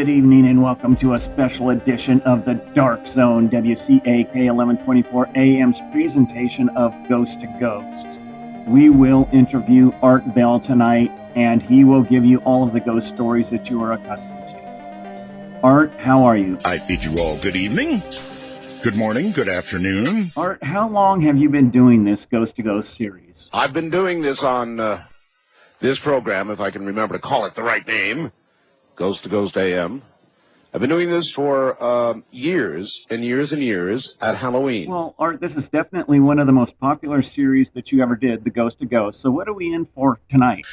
Good evening and welcome to a special edition of the Darkzone WCAK 1124 AM's presentation of Ghost to Ghost. We will interview Art Bell tonight, and he will give you all of the ghost stories that you are accustomed to. Art, how are you? I bid you all good evening, good morning, good afternoon. Art, how long have you been doing this Ghost to Ghost series? I've been doing this on this program, if I can remember to call it the right name, Ghost to Ghost AM. I've been doing this for years and years and years at Halloween. Well, Art, this is definitely one of the most popular series that you ever did, the Ghost to Ghost. So what are we in for tonight?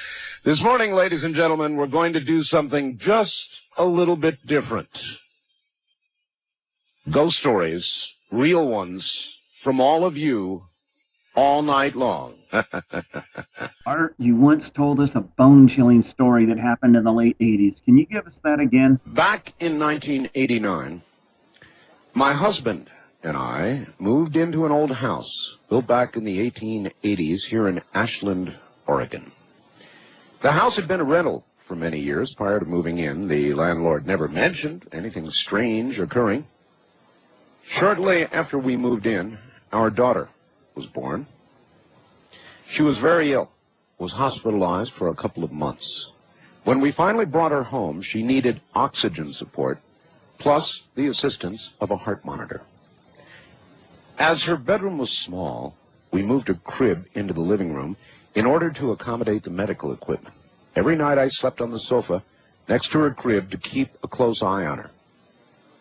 This morning, ladies and gentlemen, we're going to do something just a little bit different. Ghost stories, real ones, from all of you, all night long. Art, you once told us a bone-chilling story that happened in the late 80s. Can you give us that again? Back in 1989, my husband and I moved into an old house built back in the 1880s here in Ashland, Oregon. The house had been a rental for many years prior to moving in. The landlord never mentioned anything strange occurring. Shortly after we moved in, our daughter was born. She was very ill, was hospitalized for a couple of months. When we finally brought her home, she needed oxygen support, plus the assistance of a heart monitor. As her bedroom was small, we moved a crib into the living room in order to accommodate the medical equipment. Every night I slept on the sofa next to her crib to keep a close eye on her.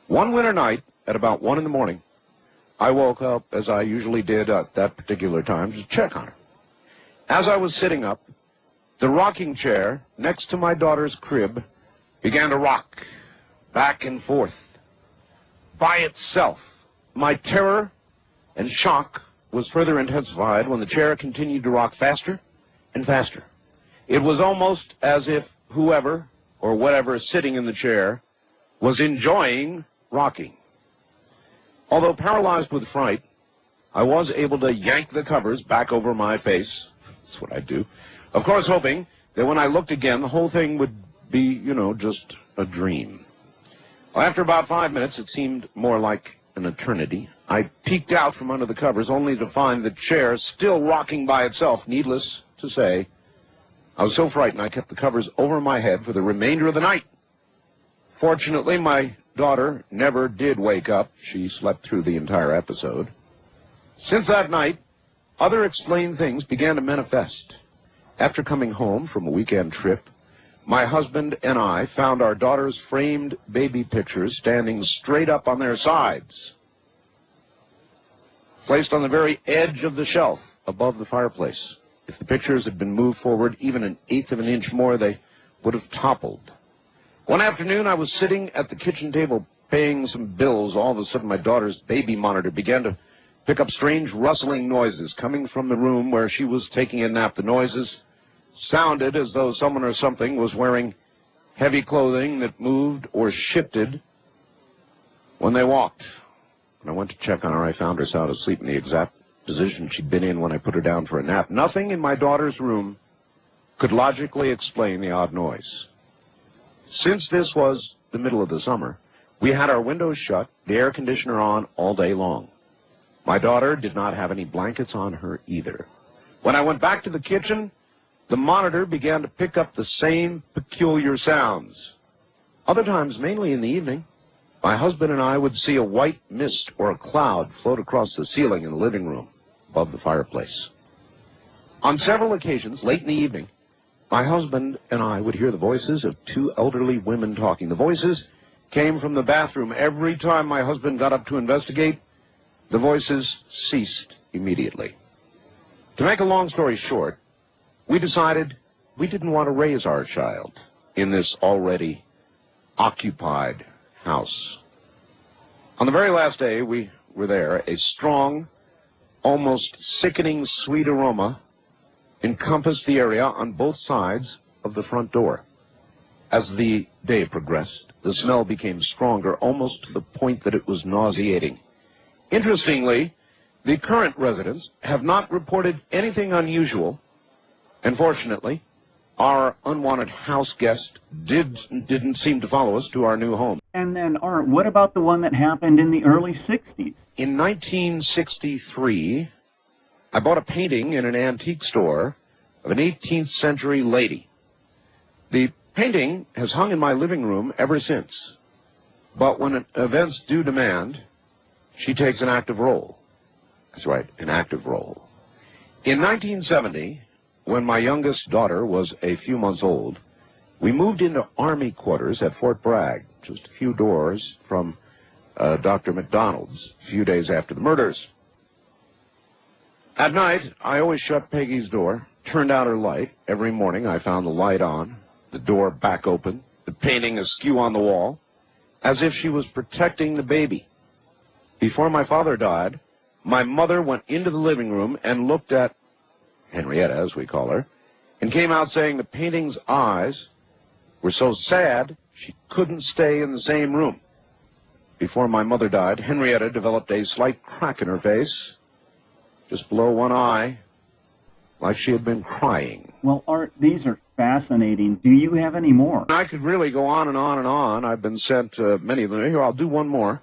One winter night, at about 1 in the morning, I woke up, as I usually did at that particular time, to check on her. As I was sitting up, the rocking chair next to my daughter's crib began to rock back and forth by itself. My terror and shock was further intensified when the chair continued to rock faster and faster. It was almost as if whoever or whatever sitting in the chair was enjoying rocking. Although paralyzed with fright, I was able to yank the covers back over my face. That's what I do. Of course, hoping that when I looked again, the whole thing would be, just a dream. Well, after about 5 minutes, it seemed more like an eternity. I peeked out from under the covers only to find the chair still rocking by itself. Needless to say, I was so frightened I kept the covers over my head for the remainder of the night. Fortunately, my daughter never did wake up. She slept through the entire episode. Since that night, other explained things began to manifest. After coming home from a weekend trip, my husband and I found our daughter's framed baby pictures standing straight up on their sides, placed on the very edge of the shelf above the fireplace. If the pictures had been moved forward even 1/8 of an inch more, they would have toppled. One afternoon, I was sitting at the kitchen table paying some bills. All of a sudden, my daughter's baby monitor began to pick up strange rustling noises coming from the room where she was taking a nap. The noises sounded as though someone or something was wearing heavy clothing that moved or shifted when they walked. When I went to check on her, I found her sound asleep in the exact position she'd been in when I put her down for a nap. Nothing in my daughter's room could logically explain the odd noise. Since this was the middle of the summer, we had our windows shut, the air conditioner on all day long. My daughter did not have any blankets on her either. When I went back to the kitchen, the monitor began to pick up the same peculiar sounds. Other times, mainly in the evening, my husband and I would see a white mist or a cloud float across the ceiling in the living room above the fireplace. On several occasions, late in the evening, my husband and I would hear the voices of 2 elderly women talking. The voices came from the bathroom. Every time my husband got up to investigate, the voices ceased immediately. To make a long story short, we decided we didn't want to raise our child in this already occupied house. On the very last day we were there, a strong, almost sickening sweet aroma encompassed the area on both sides of the front door. As the day progressed, the smell became stronger, almost to the point that it was nauseating. Interestingly, the current residents have not reported anything unusual, and fortunately, our unwanted house guest didn't seem to follow us to our new home. And then, Art, what about the one that happened in the early 60s? In 1963, I bought a painting in an antique store of an 18th century lady. The painting has hung in my living room ever since. But when events do demand, she takes an active role. That's right, an active role. In 1970, when my youngest daughter was a few months old, we moved into Army quarters at Fort Bragg, just a few doors from Dr. McDonald's, a few days after the murders. At night, I always shut Peggy's door, turned out her light. Every morning, I found the light on, the door back open, the painting askew on the wall, as if she was protecting the baby. Before my father died, my mother went into the living room and looked at Henrietta, as we call her, and came out saying the painting's eyes were so sad she couldn't stay in the same room. Before my mother died, Henrietta developed a slight crack in her face, just below one eye, like she had been crying. Well, Art, these are fascinating. Do you have any more? I could really go on and on and on. I've been sent many of them. Here, I'll do one more.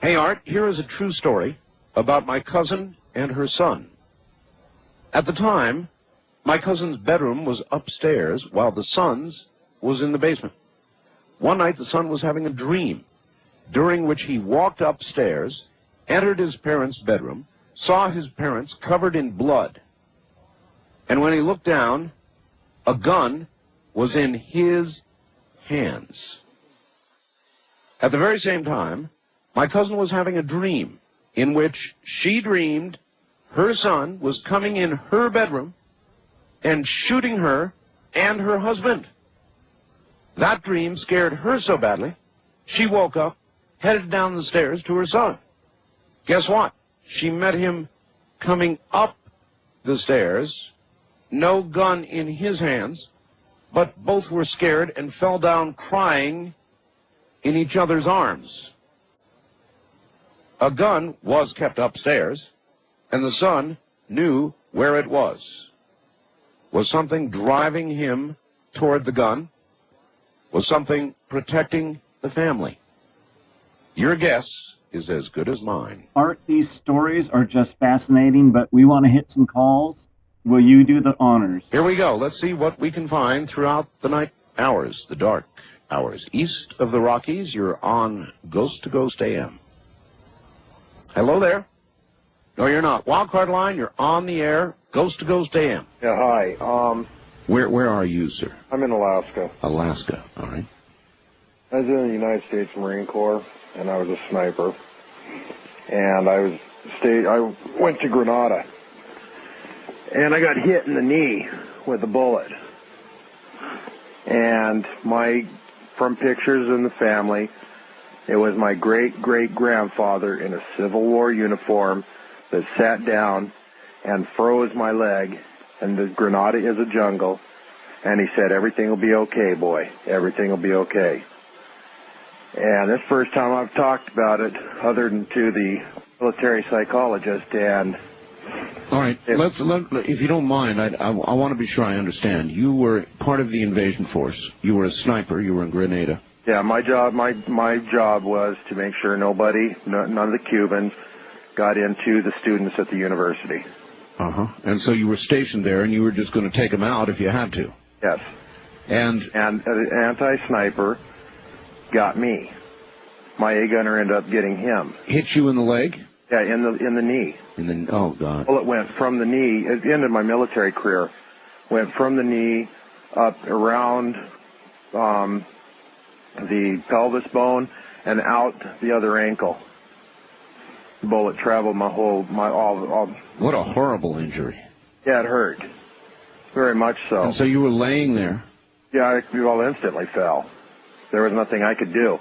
Hey, Art, here is a true story about my cousin and her son. At the time, my cousin's bedroom was upstairs while the son's was in the basement. One night, the son was having a dream, during which he walked upstairs, entered his parents' bedroom, saw his parents covered in blood, and when he looked down, a gun was in his hands. At the very same time, my cousin was having a dream in which she dreamed her son was coming in her bedroom and shooting her and her husband. That dream scared her so badly, she woke up, headed down the stairs to her son. Guess what? She met him coming up the stairs, no gun in his hands, but both were scared and fell down crying in each other's arms. A gun was kept upstairs, and the son knew where it was. Was something driving him toward the gun? Was something protecting the family? Your guess is as good as mine. Art, these stories are just fascinating, but we want to hit some calls. Will you do the honors? Here we go. Let's see what we can find throughout the night hours, the dark hours. East of the Rockies, you're on Ghost to Ghost AM. Hello there. No, you're not. Wildcard line, you're on the air. Ghost to Ghost AM. Yeah, hi. Where are you, sir? I'm in Alaska. Alaska, all right. I was in the United States Marine Corps, and I was a sniper. And I went to Grenada, and I got hit in the knee with a bullet. And from pictures in the family, it was my great-great-grandfather in a Civil War uniform that sat down and froze my leg. And the Grenada is a jungle. And he said, "Everything will be okay, boy. Everything will be okay." And this first time I've talked about it, other than to the military psychologist. And all right, if you don't mind, I want to be sure I understand. You were part of the invasion force. You were a sniper. You were in Grenada. Yeah, my job was to make sure none of the Cubans got into the students at the university. And so you were stationed there, and you were just going to take them out if you had to. Yes. And an anti-sniper got me. My A-gunner ended up getting him. Hit you in the leg? Yeah, in the knee. Oh, God. Well, it went from the knee. At the end of my military career, went from the knee up around the pelvis bone and out the other ankle. The bullet traveled all. What a horrible injury. Yeah, it hurt. Very much so. And so you were laying there? Yeah, I instantly fell. There was nothing I could do.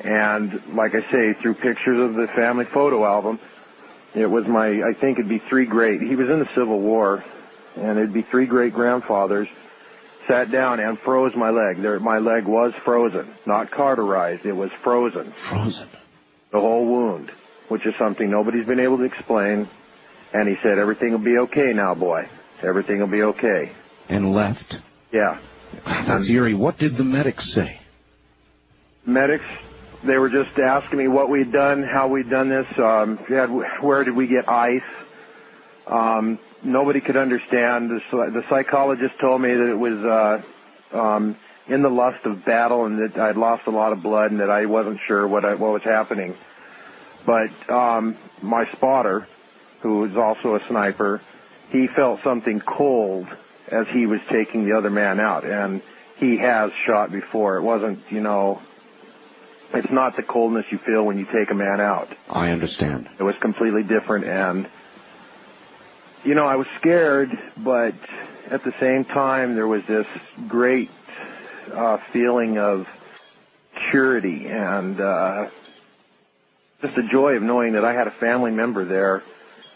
And like I say, through pictures of the family photo album, it was I think it'd be he was in the Civil War, and it'd be three great-grandfathers sat down and froze my leg. My leg was frozen, not cauterized. It was frozen. Frozen. The whole wound, which is something nobody's been able to explain. And he said, "Everything will be okay now, boy. Everything will be okay." And left? Yeah. That's eerie. What did the medics say? Medics, they were just asking me what we'd done, how we'd done this, where did we get ice. Nobody could understand. The psychologist told me that it was in the lust of battle and that I'd lost a lot of blood and that I wasn't sure what was happening. But my spotter, who was also a sniper, he felt something cold as he was taking the other man out. And he has shot before. It wasn't, it's not the coldness you feel when you take a man out. I understand. It was completely different. And, I was scared, but at the same time, there was this great feeling of purity and just the joy of knowing that I had a family member there,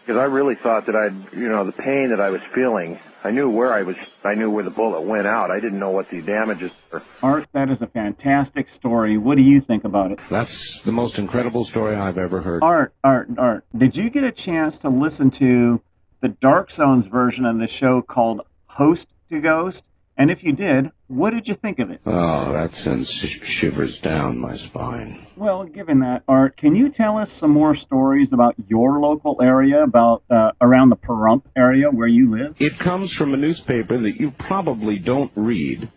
because I really thought that the pain that I was feeling, I knew where the bullet went out. I didn't know what the damages were. Art, that is a fantastic story. What do you think about it? That's the most incredible story I've ever heard. Art, did you get a chance to listen to the Dark Zone's version of the show called Host to Ghost? And if you did, what did you think of it? Oh, that sends shivers down my spine. Well, given that, Art, can you tell us some more stories about your local area, about around the Pahrump area where you live? It comes from a newspaper that you probably don't read,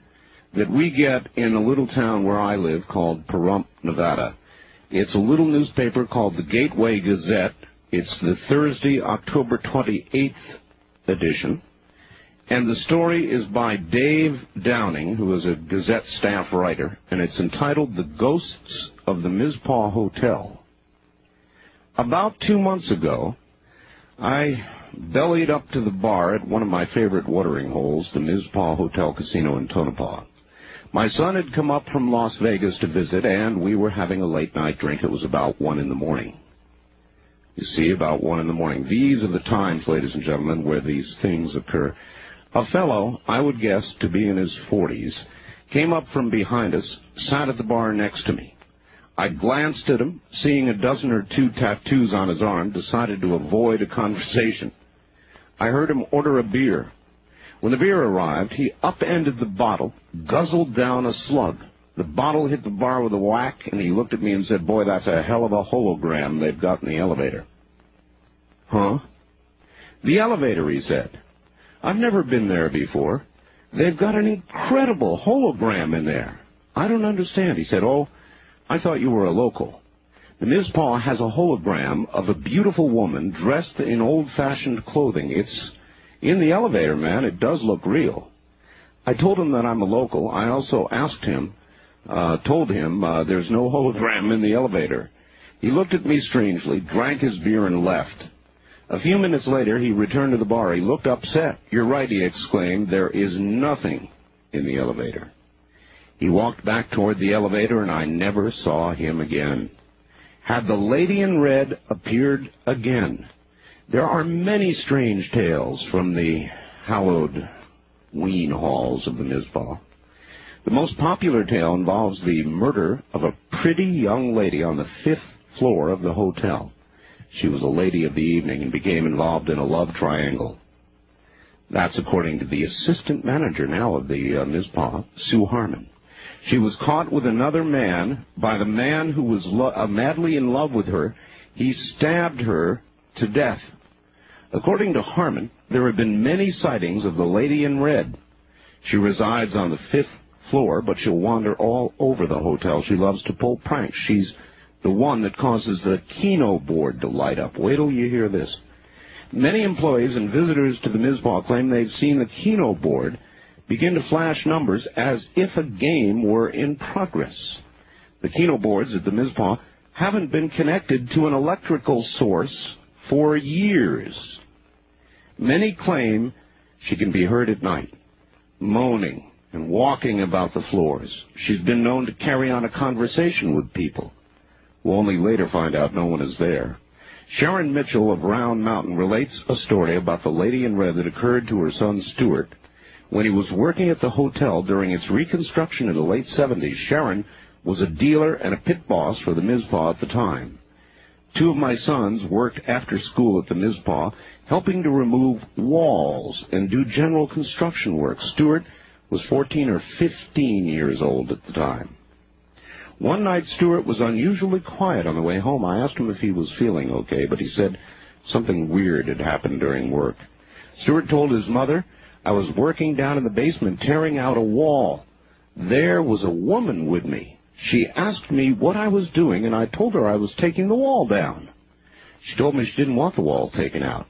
that we get in a little town where I live called Pahrump, Nevada. It's a little newspaper called the Gateway Gazette. It's the Thursday, October 28th edition. And the story is by Dave Downing, who is a Gazette staff writer, and it's entitled The Ghosts of the Mizpah Hotel. About 2 months ago, I bellied up to the bar at one of my favorite watering holes, the Mizpah Hotel Casino in Tonopah. My son had come up from Las Vegas to visit, and we were having a late-night drink. It was about 1 in the morning. You see, about 1 in the morning. These are the times, ladies and gentlemen, where these things occur. A fellow, I would guess to be in his 40s, came up from behind us, sat at the bar next to me. I glanced at him, seeing a dozen or two tattoos on his arm, decided to avoid a conversation. I heard him order a beer. When the beer arrived, he upended the bottle, guzzled down a slug. The bottle hit the bar with a whack, and he looked at me and said, "Boy, that's a hell of a hologram they've got in the elevator." Huh? The elevator, he said. I've never been there before. They've got an incredible hologram in there. I don't understand. He said, "Oh, I thought you were a local. The Mizpah has a hologram of a beautiful woman dressed in old-fashioned clothing. It's in the elevator, man. It does look real." I told him that I'm a local. I also told him there's no hologram in the elevator. He looked at me strangely, drank his beer, and left. A few minutes later, he returned to the bar. He looked upset. "You're right," he exclaimed. "There is nothing in the elevator." He walked back toward the elevator, and I never saw him again. Had the lady in red appeared again? There are many strange tales from the hallowed ween halls of the Mizpah. The most popular tale involves the murder of a pretty young lady on the 5th floor of the hotel. She was a lady of the evening and became involved in a love triangle. That's according to the assistant manager now of the Mizpah, Sue Harmon. She was caught with another man by the man who was madly in love with her. He stabbed her to death. According to Harmon, there have been many sightings of the lady in red. She resides on the 5th floor, but she'll wander all over the hotel. She loves to pull pranks. She's the one that causes the Keno board to light up. Wait till you hear this. Many employees and visitors to the Mizpah claim they've seen the Keno board begin to flash numbers as if a game were in progress. The Keno boards at the Mizpah haven't been connected to an electrical source for years. Many claim she can be heard at night, moaning and walking about the floors. She's been known to carry on a conversation with people. We'll only later find out no one is there. Sharon Mitchell of Round Mountain relates a story about the lady in red that occurred to her son Stuart when he was working at the hotel during its reconstruction in the late 70s. Sharon was a dealer and a pit boss for the Mizpah at the time. 2 of my sons worked after school at the Mizpah, helping to remove walls and do general construction work. Stuart was 14 or 15 years old at the time. One night, Stewart was unusually quiet on the way home. I asked him if he was feeling okay, but he said something weird had happened during work. Stewart told his mother, "I was working down in the basement tearing out a wall. There was a woman with me. She asked me what I was doing, and I told her I was taking the wall down. She told me she didn't want the wall taken out.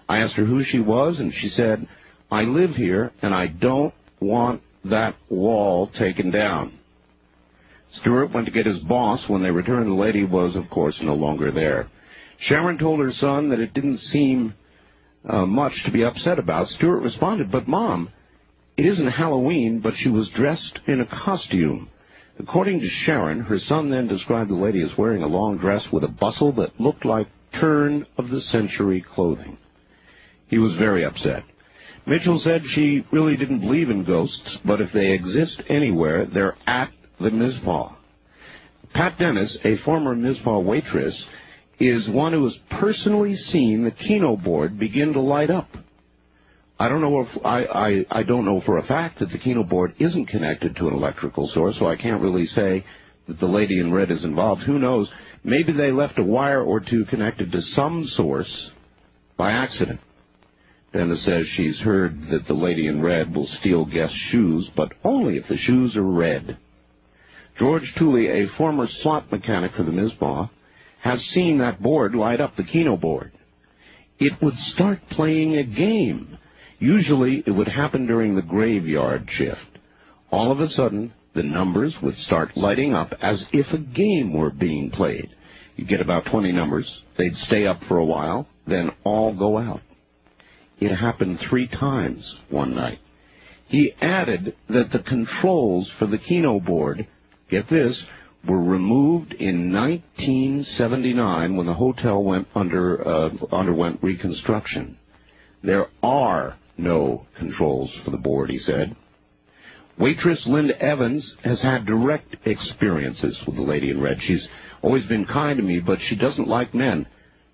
I asked her who she was, and she said, 'I live here, and I don't want that wall taken down.'" Stewart went to get his boss. When they returned, the lady was, of course, no longer there. Sharon told her son that it didn't seem much to be upset about. Stewart responded, "But, Mom, it isn't Halloween, but she was dressed in a costume." According to Sharon, her son then described the lady as wearing a long dress with a bustle that looked like turn-of-the-century clothing. He was very upset. Mitchell said she really didn't believe in ghosts, but if they exist anywhere, they're at the Mizpah. Pat Dennis, a former Mizpah waitress, is one who has personally seen the Keno board begin to light up. I don't know for a fact that the Keno board isn't connected to an electrical source, so I can't really say that the lady in red is involved. Who knows? Maybe they left a wire or two connected to some source by accident. Dennis says she's heard that the lady in red will steal guest shoes, but only if the shoes are red. George Tooley, a former slot mechanic for the Mizpah, has seen that board light up, the Keno board. It would start playing a game. Usually it would happen during the graveyard shift. All of a sudden, the numbers would start lighting up as if a game were being played. You'd get about 20 numbers. They'd stay up for a while, then all go out. It happened 3 times one night. He added that the controls for the Keno board, get this, were removed in 1979 when the hotel underwent reconstruction. There are no controls for the board, he said. Waitress Linda Evans has had direct experiences with the lady in red. She's always been kind to me, but she doesn't like men,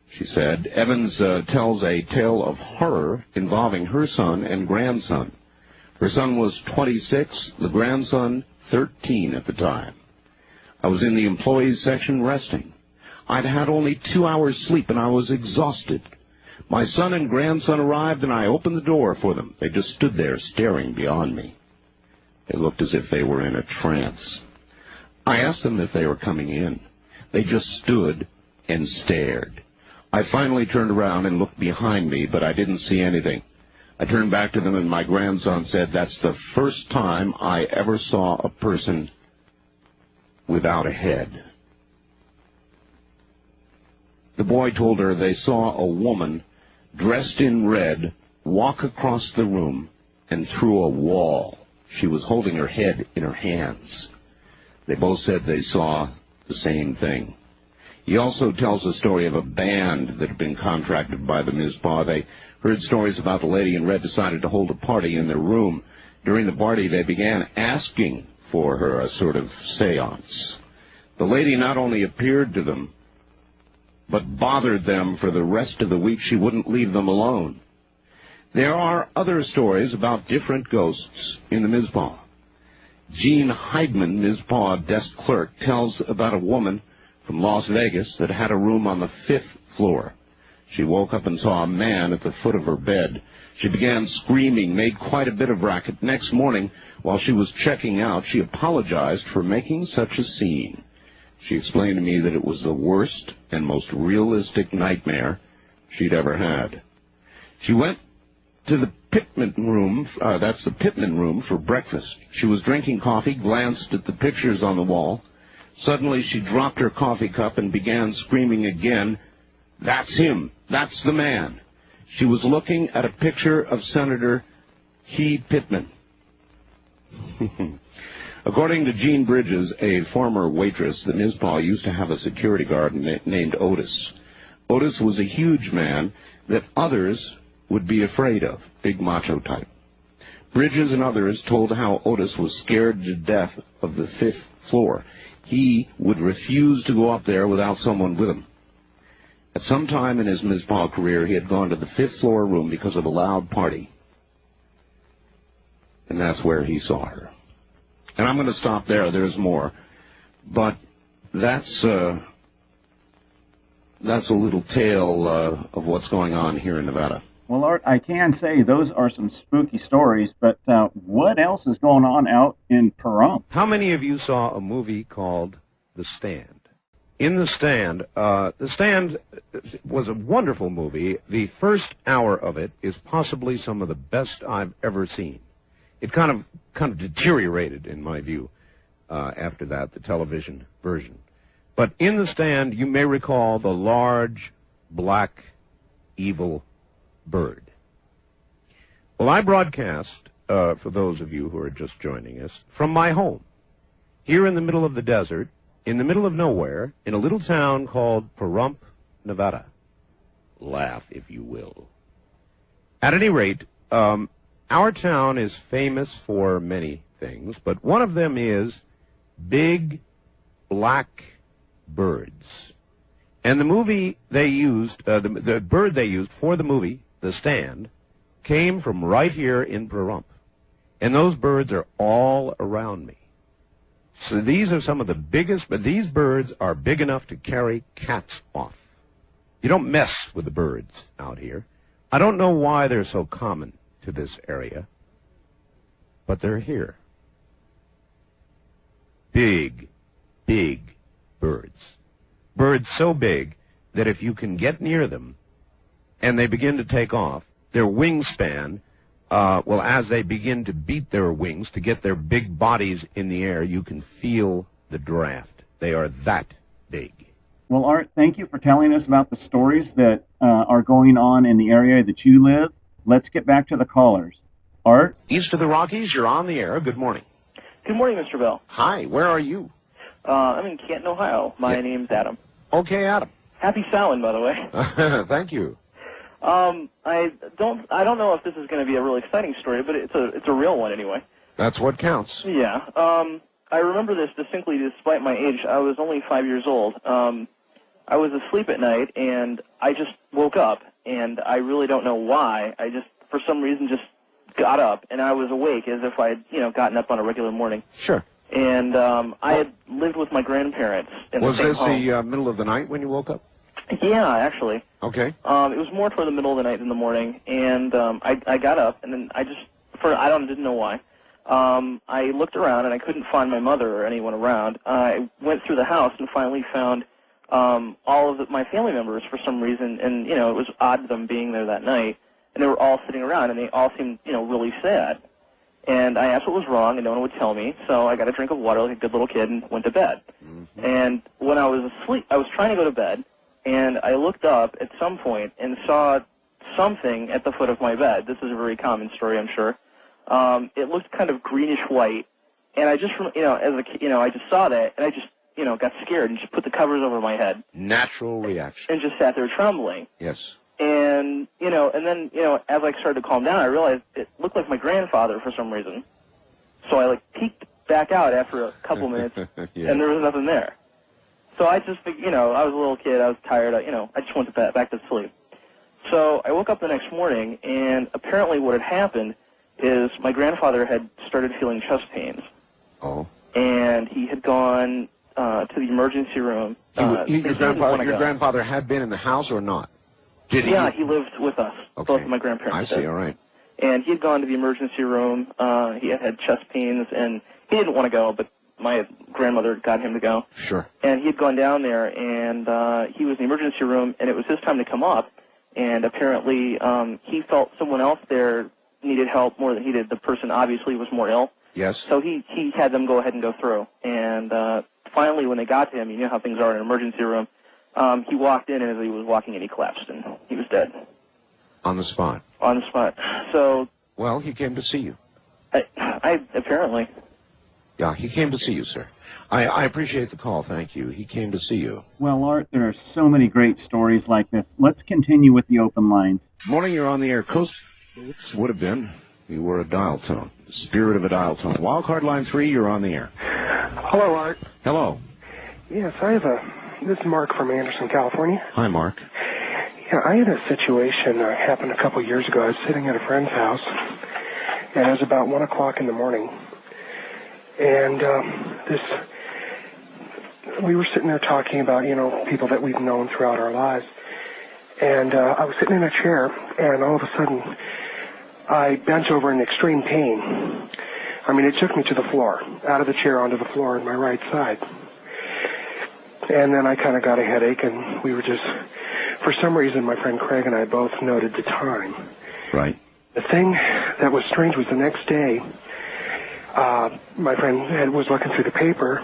she said. Evans tells a tale of horror involving her son and grandson. Her son was 26, the grandson 13 at the time. "I was in the employees section resting. I'd had only 2 hours sleep and I was exhausted. My son and grandson arrived and I opened the door for them. They just stood there staring beyond me. They looked as if they were in a trance. I asked them if they were coming in. They just stood and stared. I finally turned around and looked behind me, but I didn't see anything. I turned back to them and my grandson said, 'That's the first time I ever saw a person without a head.' The boy told her they saw a woman dressed in red walk across the room and through a wall. She was holding her head in her hands. They both said they saw the same thing." He also tells a story of a band that had been contracted by the Mizpah. They heard stories about the lady in red decided to hold a party in their room. During the party, they began asking for her, a sort of seance. The lady not only appeared to them, but bothered them for the rest of the week. She wouldn't leave them alone. There are other stories about different ghosts in the Mizpah. Gene Heidman, Mizpah desk clerk, tells about a woman from Las Vegas that had a room on the 5th floor. She woke up and saw a man at the foot of her bed. She began screaming, made quite a bit of racket. Next morning, while she was checking out, she apologized for making such a scene. She explained to me that it was the worst and most realistic nightmare she'd ever had. She went to the Pittman room, that's the Pittman room, for breakfast. She was drinking coffee, glanced at the pictures on the wall. Suddenly she dropped her coffee cup and began screaming again, "That's him! That's the man!" She was looking at a picture of Senator Pittman. According to Jean Bridges, a former waitress, the Mizpah used to have a security guard named Otis. Otis was a huge man that others would be afraid of, big macho type. Bridges and others told how Otis was scared to death of the 5th floor. He would refuse to go up there without someone with him. At some time in his Mizpah career, he had gone to the 5th floor room because of a loud party. and that's where he saw her. And I'm going to stop there. There's more. But that's a little tale of what's going on here in Nevada. Well, Art, I can say those are some spooky stories, but what else is going on out in Pahrump? How many of you saw a movie called The Stand? In The Stand was a wonderful movie. The first hour of it is possibly some of the best I've ever seen. It kind of deteriorated, in my view, after that, the television version. But in The Stand, you may recall the large, black, evil bird. Well, I broadcast, for those of you who are just joining us, from my home, here in the middle of the desert, in the middle of nowhere, in a little town called Pahrump, Nevada. Laugh, if you will. At any rate, our town is famous for many things, but one of them is big, black birds. And the movie they used, the bird they used for the movie, The Stand, came from right here in Pahrump. And those birds are all around me. So these are some of the biggest, but these birds are big enough to carry cats off. You don't mess with the birds out here. I don't know why they're so common to this area, but they're here. Big, big birds. Birds so big that if you can get near them and they begin to take off, their wingspan, as they begin to beat their wings to get their big bodies in the air, you can feel the draft. They are that big. Well, Art, thank you for telling us about the stories that are going on in the area that you live. Let's get back to the callers. Art? East of the Rockies, you're on the air. Good morning. Good morning, Mr. Bell. Hi, where are you? I'm in Canton, Ohio. My name's Adam. Okay, Adam. Happy Samhain, by the way. Thank you. I don't know if this is going to be a really exciting story, but it's a real one anyway. That's what counts. Yeah. I remember this distinctly despite my age. I was only 5 years old. I was asleep at night, and I just woke up, and I really don't know why. I just, for some reason, just got up, and I was awake as if I had, gotten up on a regular morning. Sure. And I had lived with my grandparents in the same home. Was this the middle of the night when you woke up? Yeah, actually. Okay. It was more toward the middle of the night than the morning, and I got up, and then I didn't know why. I looked around, and I couldn't find my mother or anyone around. I went through the house and finally found all of my family members for some reason, and, it was odd them being there that night, and they were all sitting around, and they all seemed, really sad. And I asked what was wrong, and no one would tell me, so I got a drink of water like a good little kid and went to bed. Mm-hmm. And when I was asleep, I was trying to go to bed, and I looked up at some point and saw something at the foot of my bed. This is a very common story, I'm sure. It looked kind of greenish-white, and I just, I just saw that, and I just, got scared and just put the covers over my head. Natural reaction. And just sat there trembling. Yes. And, and then, as I started to calm down, I realized it looked like my grandfather for some reason. So I, peeked back out after a couple minutes, yes. And there was nothing there. So I just, I was a little kid, I was tired, I just went to bed, back to sleep. So I woke up the next morning, and apparently what had happened is my grandfather had started feeling chest pains. Oh. And he had gone to the emergency room. Your grandfather had been in the house or not? Did he? Yeah, he lived with us, okay. Both of my grandparents. I see, all right. And he had gone to the emergency room. He had chest pains, and he didn't want to go, but my grandmother got him to go. Sure. And he had gone down there, and he was in the emergency room, and it was his time to come up. And apparently he felt someone else there needed help more than he did. The person obviously was more ill. Yes. So he had them go ahead and go through. And finally, when they got to him, you know how things are in an emergency room, he walked in, and as he was walking in, he collapsed, and he was dead. On the spot? On the spot. So... Well, he came to see you. I apparently... Yeah, he came to see you, sir. I appreciate the call, thank you. He came to see you. Well, Art, there are so many great stories like this. Let's continue with the open lines. Morning, you're on the air. Coast would have been. You were a dial tone. The spirit of a dial tone. Wildcard line 3, you're on the air. Hello, Art. Hello. Yes, this is Mark from Anderson, California. Hi, Mark. Yeah, I had a situation that happened a couple years ago. I was sitting at a friend's house, and it was about 1 o'clock in the morning. And we were sitting there talking about, people that we've known throughout our lives. And I was sitting in a chair, and all of a sudden, I bent over in extreme pain. I mean, it took me to the floor, out of the chair onto the floor on my right side. And then I kind of got a headache, and we were just, for some reason, my friend Craig and I both noted the time. Right. The thing that was strange was the next day, my friend was looking through the paper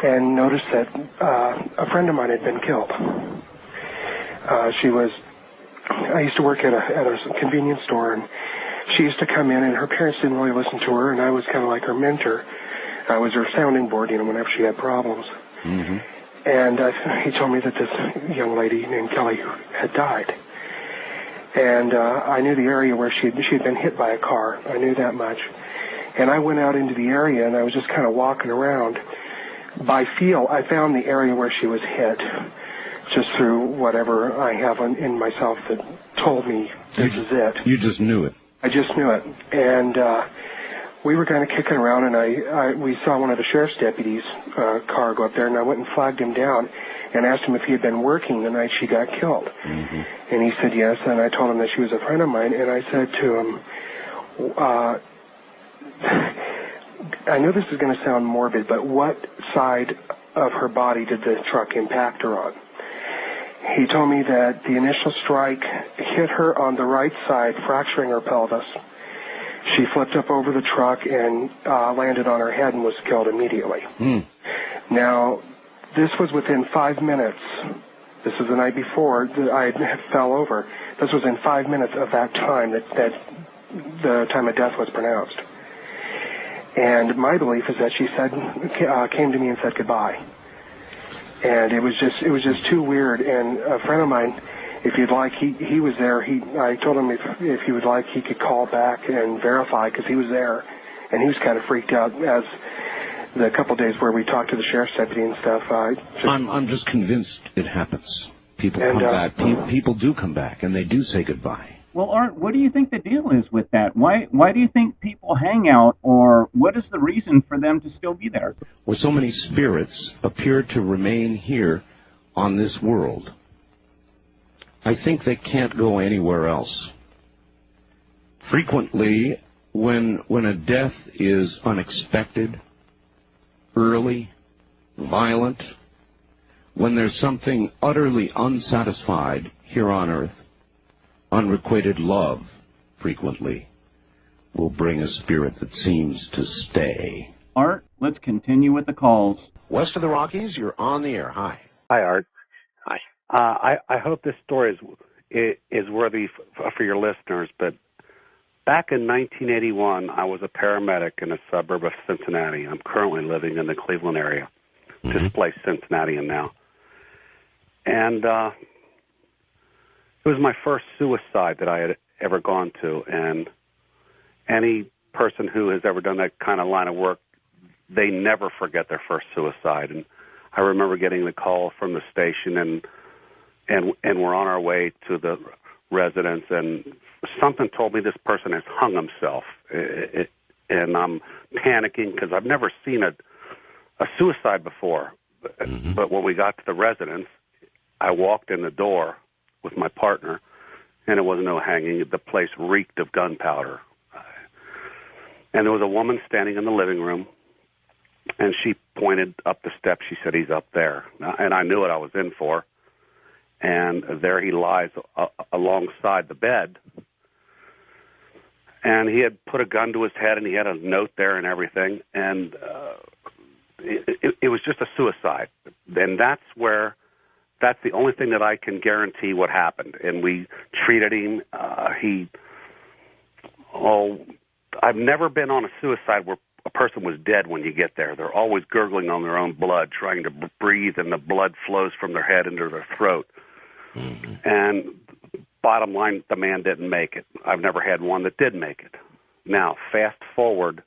and noticed that a friend of mine had been killed. I used to work at a convenience store, and she used to come in, and her parents didn't really listen to her, and I was kind of like her mentor. I was her sounding board, whenever she had problems. Mm-hmm. And he told me that this young lady named Kelly had died. And I knew the area where she had been hit by a car. I knew that much. And I went out into the area, and I was just kind of walking around. By feel, I found the area where she was hit, just through whatever I have in myself that told me this is it. You just knew it. I just knew it. And we were kind of kicking around, and we saw one of the sheriff's deputies' car go up there, and I went and flagged him down and asked him if he had been working the night she got killed. Mm-hmm. And he said yes, and I told him that she was a friend of mine, and I said to him, I know this is going to sound morbid, but what side of her body did the truck impact her on? He told me that the initial strike hit her on the right side, fracturing her pelvis. She flipped up over the truck and landed on her head and was killed immediately. Mm. Now, this was within 5 minutes. This was the night before I fell over. This was in 5 minutes of that time that the time of death was pronounced. And my belief is that she came to me and said goodbye. And it was just too weird. And a friend of mine, if you'd like, he was there. I told him if he would like, he could call back and verify because he was there, and he was kind of freaked out as the couple days where we talked to the sheriff's deputy and stuff. I'm just convinced it happens. People come back. People do come back, and they do say goodbye. Well, Art, what do you think the deal is with that? Why do you think people hang out, or what is the reason for them to still be there? Well, so many spirits appear to remain here on this world. I think they can't go anywhere else. Frequently, when a death is unexpected, early, violent, when there's something utterly unsatisfied here on earth, unrequited love, frequently, will bring a spirit that seems to stay. Art, let's continue with the calls. West of the Rockies, you're on the air. Hi. Hi, Art. Hi. I hope this story is worthy for your listeners, but back in 1981, I was a paramedic in a suburb of Cincinnati. I'm currently living in the Cleveland area, displaced Cincinnatian now. And it was my first suicide that I had ever gone to, and any person who has ever done that kind of line of work, they never forget their first suicide. And I remember getting the call from the station, and we're on our way to the residence, and something told me this person has hung himself, and I'm panicking because I've never seen a suicide before. But when we got to the residence, I walked in the door with my partner, and it wasn't no hanging. The place reeked of gunpowder. And there was a woman standing in the living room, and she pointed up the steps. She said, "He's up there." And I knew what I was in for. And there he lies alongside the bed. And he had put a gun to his head, and he had a note there and everything. And it was just a suicide. And that's the only thing that I can guarantee what happened. And we treated him. I've never been on a suicide where a person was dead when you get there. They're always gurgling on their own blood, trying to breathe, and the blood flows from their head into their throat. And bottom line, the man didn't make it. I've never had one that did make it. Now, fast forward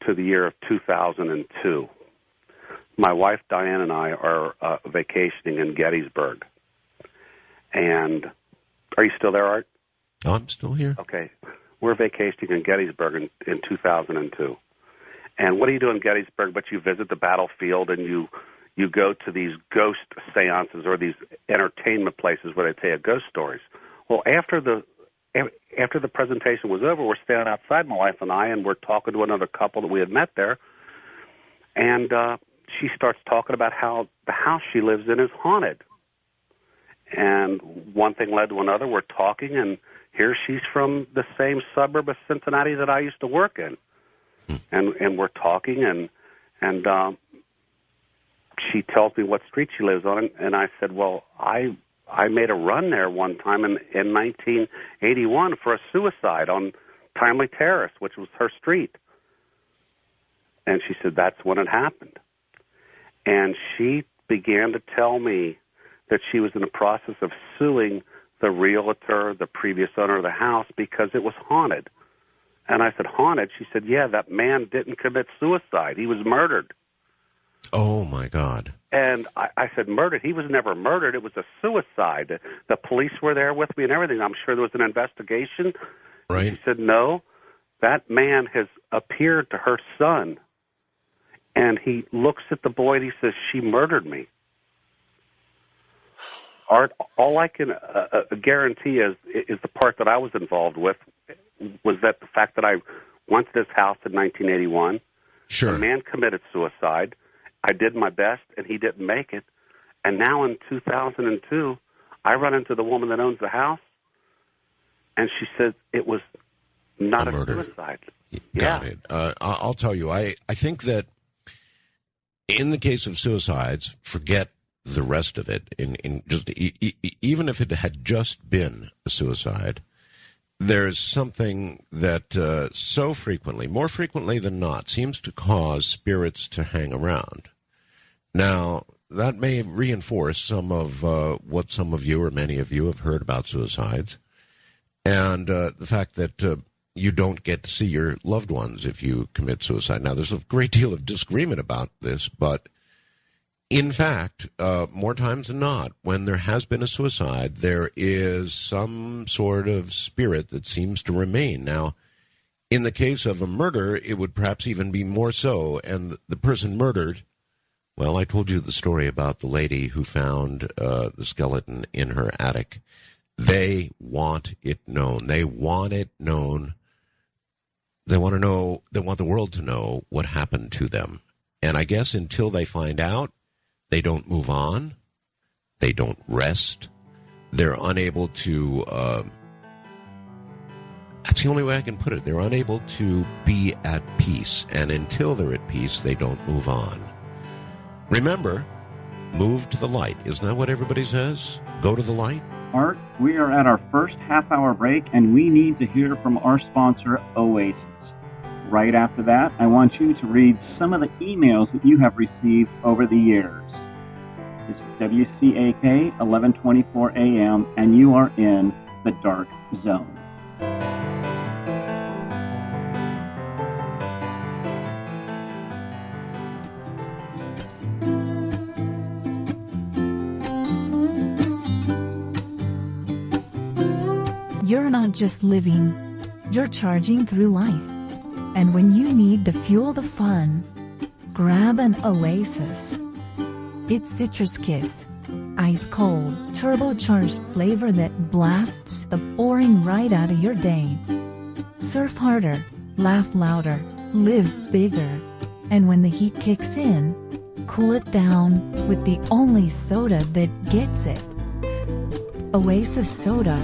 to the year of 2002. My wife, Diane, and I are vacationing in Gettysburg. And are you still there, Art? Oh, I'm still here. Okay. we're vacationing in Gettysburg in 2002. And what do you do in Gettysburg but you visit the battlefield and you go to these ghost seances or these entertainment places where they tell you ghost stories. Well, after the presentation was over, we're standing outside, my wife and I, and we're talking to another couple that we had met there. And she starts talking about how the house she lives in is haunted. And one thing led to another. We're talking, and here she's from the same suburb of Cincinnati that I used to work in. And we're talking, and she tells me what street she lives on, and I said, well, I made a run there one time in 1981 for a suicide on Timely Terrace, which was her street. And she said, that's when it happened. And she began to tell me that she was in the process of suing the realtor, the previous owner of the house, because it was haunted. And I said, haunted? She said, yeah, that man didn't commit suicide. He was murdered. Oh, my God. And I said, murdered? He was never murdered. It was a suicide. The police were there with me and everything. I'm sure there was an investigation. Right. And she said, no, that man has appeared to her son. And he looks at the boy and he says, she murdered me. Art, all I can guarantee is the part that I was involved with was that the fact that I went to this house in 1981. Sure. The man committed suicide. I did my best, and he didn't make it. And now in 2002, I run into the woman that owns the house, and she said it was not a suicide. Got it. I'll tell you, I think that in the case of suicides, forget the rest of it. In just even if it had just been a suicide, there's something that so frequently, more frequently than not, seems to cause spirits to hang around. Now, that may reinforce some of what some of you or many of you have heard about suicides, and the fact that you don't get to see your loved ones if you commit suicide. Now, there's a great deal of disagreement about this, but in fact, more times than not, when there has been a suicide, there is some sort of spirit that seems to remain. Now, in the case of a murder, it would perhaps even be more so, and the person murdered, well, I told you the story about the lady who found the skeleton in her attic. They want it known. They want it known. They want to know, they want the world to know what happened to them. And I guess until they find out, they don't move on. They don't rest. They're unable to, that's the only way I can put it. They're unable to be at peace. And until they're at peace, they don't move on. Remember, move to the light. Isn't that what everybody says? Go to the light. Art, we are at our first half-hour break, and we need to hear from our sponsor, Oasis. Right after that, I want you to read some of the emails that you have received over the years. This is WCAK 1124 AM, and you are in the Dark Zone. You're not just living, you're charging through life. And when you need to fuel the fun, grab an Oasis. It's Citrus Kiss, ice cold, turbocharged flavor that blasts the boring right out of your day. Surf harder, laugh louder, live bigger. And when the heat kicks in, cool it down with the only soda that gets it. Oasis Soda.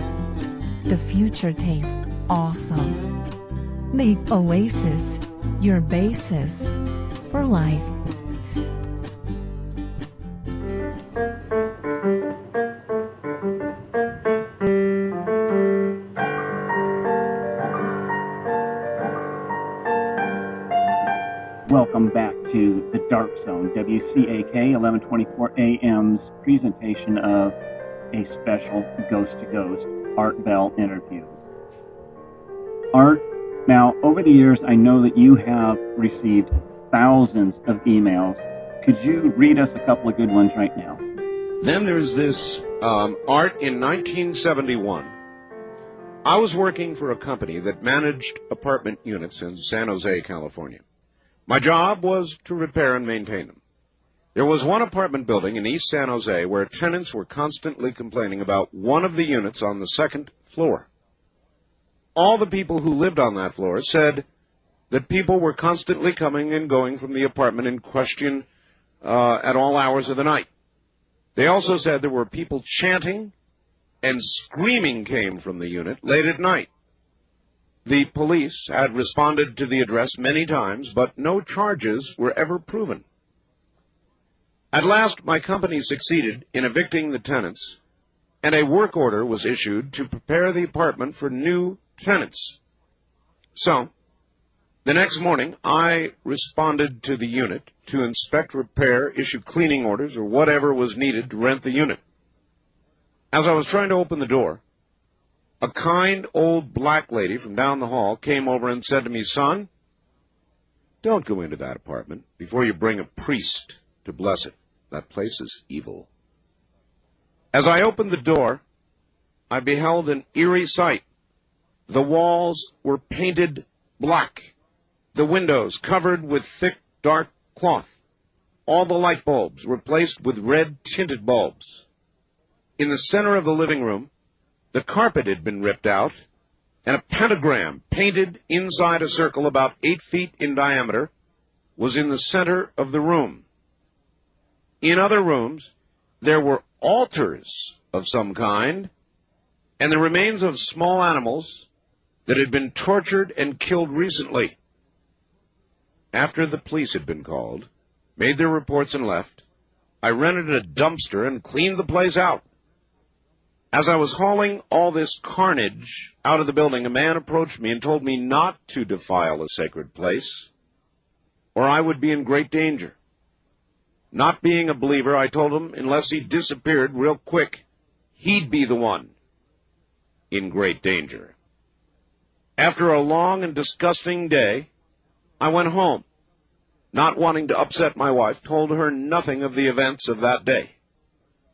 The future tastes awesome. The Oasis, your basis for life. Welcome back to the Dark Zone, WCAK 1124 AM's presentation of a special Ghost to Ghost Art Bell interview. Art, now over the years, I know that you have received thousands of emails. Could you read us a couple of good ones right now? Then there's this Art in 1971. I was working for a company that managed apartment units in San Jose, California. My job was to repair and maintain them. There was one apartment building in East San Jose where tenants were constantly complaining about one of the units on the second floor. All the people who lived on that floor said that people were constantly coming and going from the apartment in question at all hours of the night. They also said there were people chanting and screaming came from the unit late at night. The police had responded to the address many times, but no charges were ever proven. At last, my company succeeded in evicting the tenants, and a work order was issued to prepare the apartment for new tenants. So, the next morning, I responded to the unit to inspect, repair, issue cleaning orders, or whatever was needed to rent the unit. As I was trying to open the door, a kind old black lady from down the hall came over and said to me, "Son, don't go into that apartment before you bring a priest to bless it. That place is evil." As I opened the door, I beheld an eerie sight. The walls were painted black, the windows covered with thick, dark cloth. All the light bulbs were replaced with red-tinted bulbs. In the center of the living room, the carpet had been ripped out, and a pentagram painted inside a circle about 8 feet in diameter was in the center of the room. In other rooms, there were altars of some kind, and the remains of small animals that had been tortured and killed recently. After the police had been called, made their reports and left, I rented a dumpster and cleaned the place out. As I was hauling all this carnage out of the building, a man approached me and told me not to defile a sacred place, or I would be in great danger. Not being a believer, I told him unless he disappeared real quick, he'd be the one in great danger. After a long and disgusting day, I went home. Not wanting to upset my wife, told her nothing of the events of that day.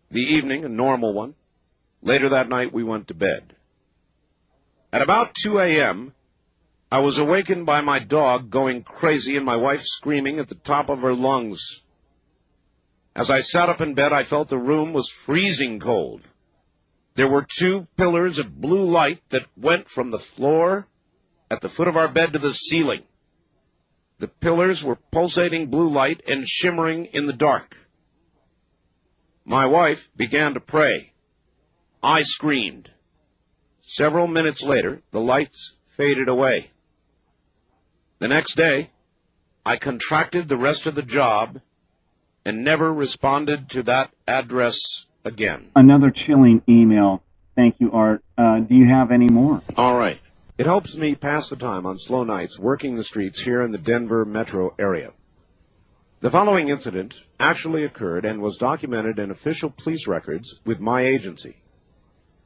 The evening, a normal one. Later that night, we went to bed. At about 2 a.m., I was awakened by my dog going crazy and my wife screaming at the top of her lungs. As I sat up in bed, I felt the room was freezing cold. There were 2 pillars of blue light that went from the floor at the foot of our bed to the ceiling. The pillars were pulsating blue light and shimmering in the dark. My wife began to pray. I screamed. Several minutes later, the lights faded away. The next day, I contracted the rest of the job and never responded to that address again. Another chilling email. Thank you, Art. Do you have any more? All right. It helps me pass the time on slow nights working the streets here in the Denver metro area. The following incident actually occurred and was documented in official police records with my agency.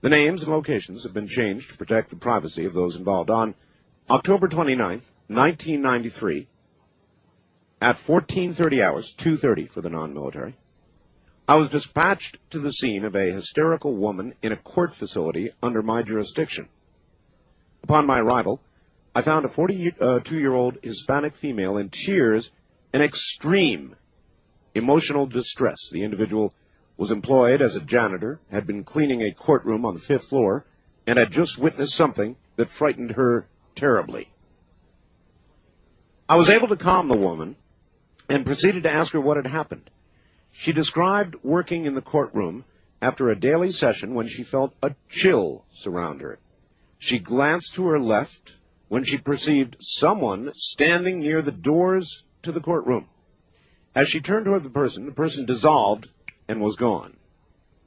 The names and locations have been changed to protect the privacy of those involved. On October 29th, 1993, at 14:30 hours, 2:30 for the non-military, I was dispatched to the scene of a hysterical woman in a court facility under my jurisdiction. Upon my arrival, I found a 42-year-old Hispanic female in tears and extreme emotional distress. The individual was employed as a janitor, had been cleaning a courtroom on the 5th floor, and had just witnessed something that frightened her terribly. I was able to calm the woman and proceeded to ask her what had happened. She described working in the courtroom after a daily session when she felt a chill surround her. She glanced to her left when she perceived someone standing near the doors to the courtroom. As she turned toward the person dissolved and was gone.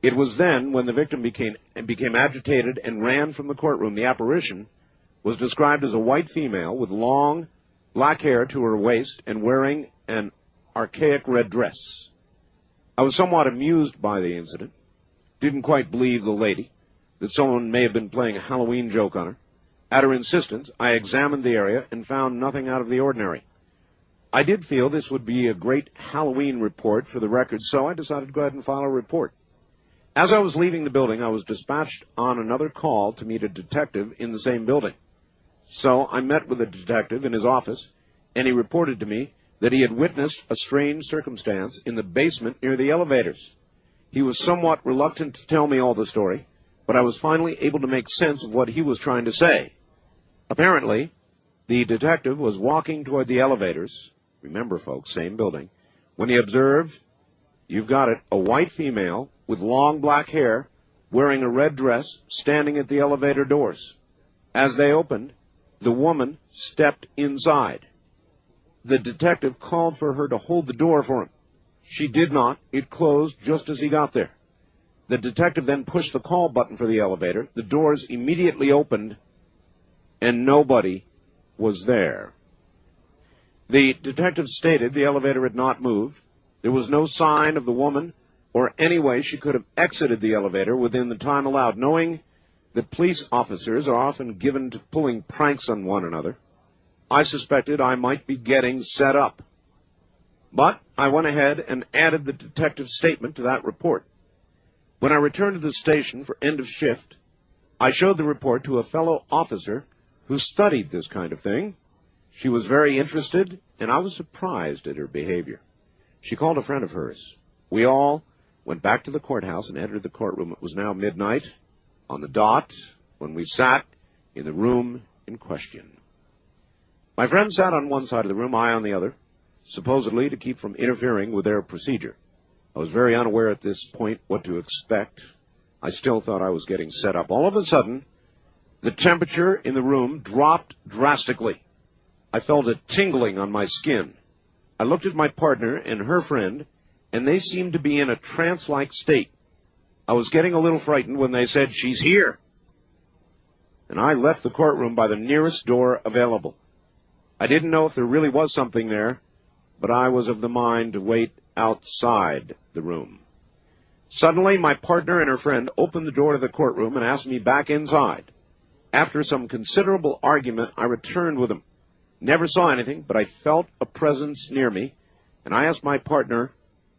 It was then when the victim became agitated and ran from the courtroom. The apparition was described as a white female with long black hair to her waist and wearing an archaic red dress. I was somewhat amused by the incident. Didn't quite believe the lady, that someone may have been playing a Halloween joke on her. At her insistence, I examined the area and found nothing out of the ordinary. I did feel this would be a great Halloween report for the record, so I decided to go ahead and file a report. As I was leaving the building, I was dispatched on another call to meet a detective in the same building. So I met with a detective in his office, and he reported to me that he had witnessed a strange circumstance in the basement near the elevators. He was somewhat reluctant to tell me all the story, but I was finally able to make sense of what he was trying to say. Apparently, the detective was walking toward the elevators, remember folks, same building, when he observed, you've got it, a white female with long black hair, wearing a red dress, standing at the elevator doors. As they opened, the woman stepped inside. The detective called for her to hold the door for him. She did not. It closed just as he got there. The detective then pushed the call button for the elevator. The doors immediately opened, and nobody was there. The detective stated the elevator had not moved. There was no sign of the woman or any way she could have exited the elevator within the time allowed. Knowing that police officers are often given to pulling pranks on one another, I suspected I might be getting set up. But I went ahead and added the detective's statement to that report. When I returned to the station for end of shift, I showed the report to a fellow officer who studied this kind of thing. She was very interested, and I was surprised at her behavior. She called a friend of hers. We all went back to the courthouse and entered the courtroom. It was now midnight on the dot when we sat in the room in question. My friend sat on one side of the room, I on the other, supposedly to keep from interfering with their procedure. I was very unaware at this point what to expect. I still thought I was getting set up. All of a sudden, the temperature in the room dropped drastically. I felt a tingling on my skin. I looked at my partner and her friend, and they seemed to be in a trance-like state. I was getting a little frightened when they said, "She's here." And I left the courtroom by the nearest door available. I didn't know if there really was something there, but I was of the mind to wait outside the room. Suddenly, my partner and her friend opened the door to the courtroom and asked me back inside. After some considerable argument, I returned with them. Never saw anything, but I felt a presence near me, and I asked my partner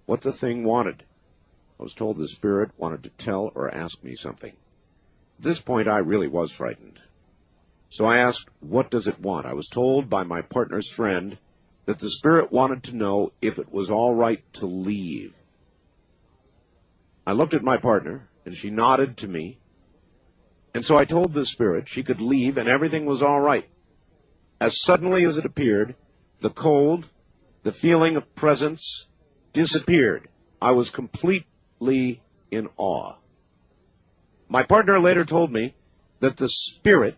what the thing wanted. I was told the spirit wanted to tell or ask me something. At this point, I really was frightened. So I asked, what does it want? I was told by my partner's friend that the spirit wanted to know if it was all right to leave. I looked at my partner, and she nodded to me, and so I told the spirit she could leave and everything was all right. As suddenly as it appeared, the cold, the feeling of presence disappeared. I was completely in awe. My partner later told me that the spirit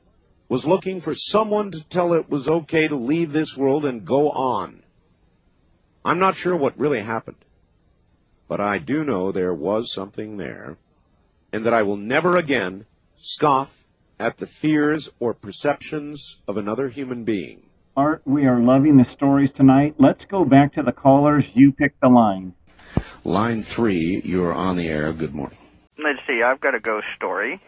was looking for someone to tell it was okay to leave this world and go on. I'm not sure what really happened, but I do know there was something there, and that I will never again scoff at the fears or perceptions of another human being. Art, we are loving the stories tonight. Let's go back to the callers. You pick the line. Line 3, you're on the air. Good morning. Let's see, I've got a ghost story.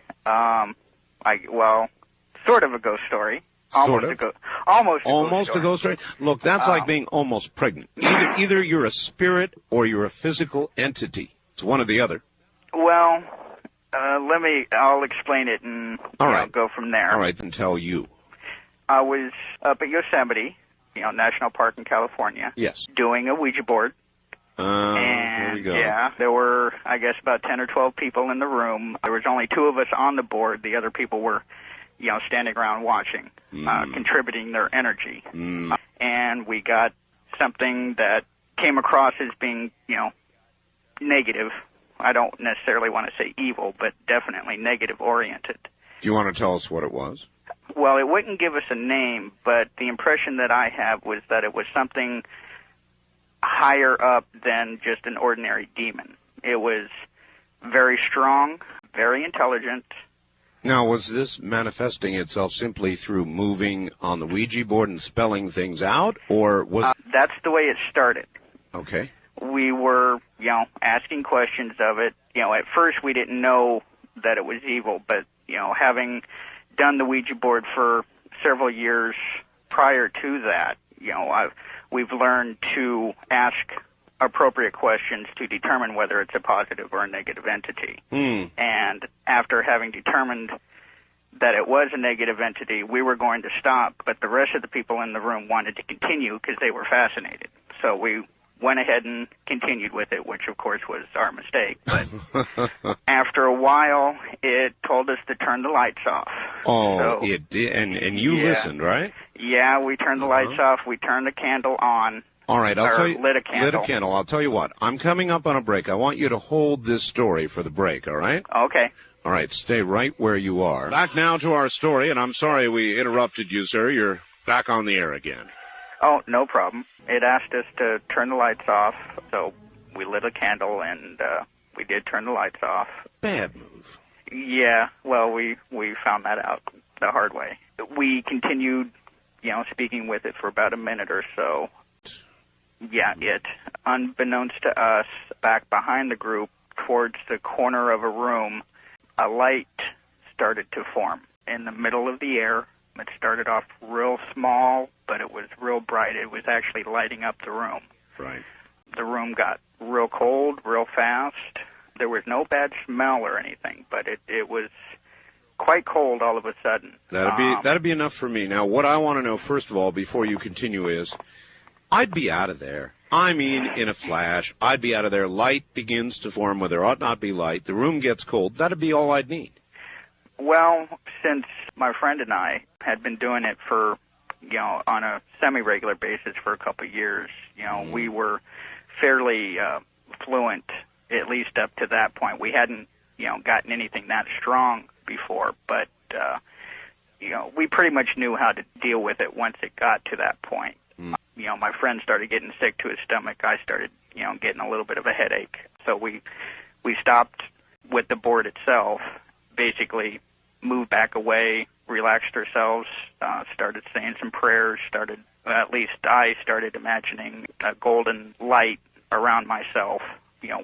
Sort of a ghost story. Sort of? Almost a ghost story? Look, that's like being almost pregnant. Either you're a spirit or you're a physical entity. It's one or the other. Well, I'll explain it and go from there. All right, then tell you. I was up at Yosemite, National Park in California. Yes. Doing a Ouija board. Here we go. Yeah, there were, I guess, about 10 or 12 people in the room. There was only 2 of us on the board. The other people were, standing around watching, contributing their energy. And we got something that came across as being, negative. I don't necessarily want to say evil, but definitely negative-oriented. Do you want to tell us what it was? Well, it wouldn't give us a name, but the impression that I have was that it was something higher up than just an ordinary demon. It was very strong, very intelligent. Now, was this manifesting itself simply through moving on the Ouija board and spelling things out, or was... That's the way it started. Okay. We were, asking questions of it. At first we didn't know that it was evil, but, having done the Ouija board for several years prior to that, we've learned to ask appropriate questions to determine whether it's a positive or a negative entity. And after having determined that it was a negative entity, we were going to stop, but the rest of the people in the room wanted to continue because they were fascinated. So we went ahead and continued with it, which of course was our mistake. But after a while, it told us to turn the lights off. Oh, so, it did, and you listened, right? Yeah, we turned the lights off. We turned the candle on. All right, I'll tell you. Lit a candle. Lit a candle. I'll tell you what. I'm coming up on a break. I want you to hold this story for the break. All right? Okay. All right, stay right where you are. Back now to our story, and I'm sorry we interrupted you, sir. You're back on the air again. Oh, no problem. It asked us to turn the lights off, so we lit a candle, and we did turn the lights off. Bad move. Yeah, well, we found that out the hard way. We continued, speaking with it for about a minute or so. Yeah, unbeknownst to us, back behind the group, towards the corner of a room, a light started to form in the middle of the air. It started off real small, but it was real bright. It was actually lighting up the room. Right. The room got real cold, real fast. There was no bad smell or anything, but it was quite cold all of a sudden. That'd be enough for me. Now, what I want to know, first of all, before you continue is, I'd be out of there. I mean, in a flash, I'd be out of there. Light begins to form where there ought not be light. The room gets cold. That'd be all I'd need. Well, since my friend and I had been doing it for, on a semi-regular basis for a couple of years, we were fairly fluent, at least up to that point. We hadn't, gotten anything that strong before, but, we pretty much knew how to deal with it once it got to that point. My friend started getting sick to his stomach. I started, getting a little bit of a headache. So we stopped with the board itself, basically moved back away, relaxed ourselves, started saying some prayers, at least I started imagining a golden light around myself,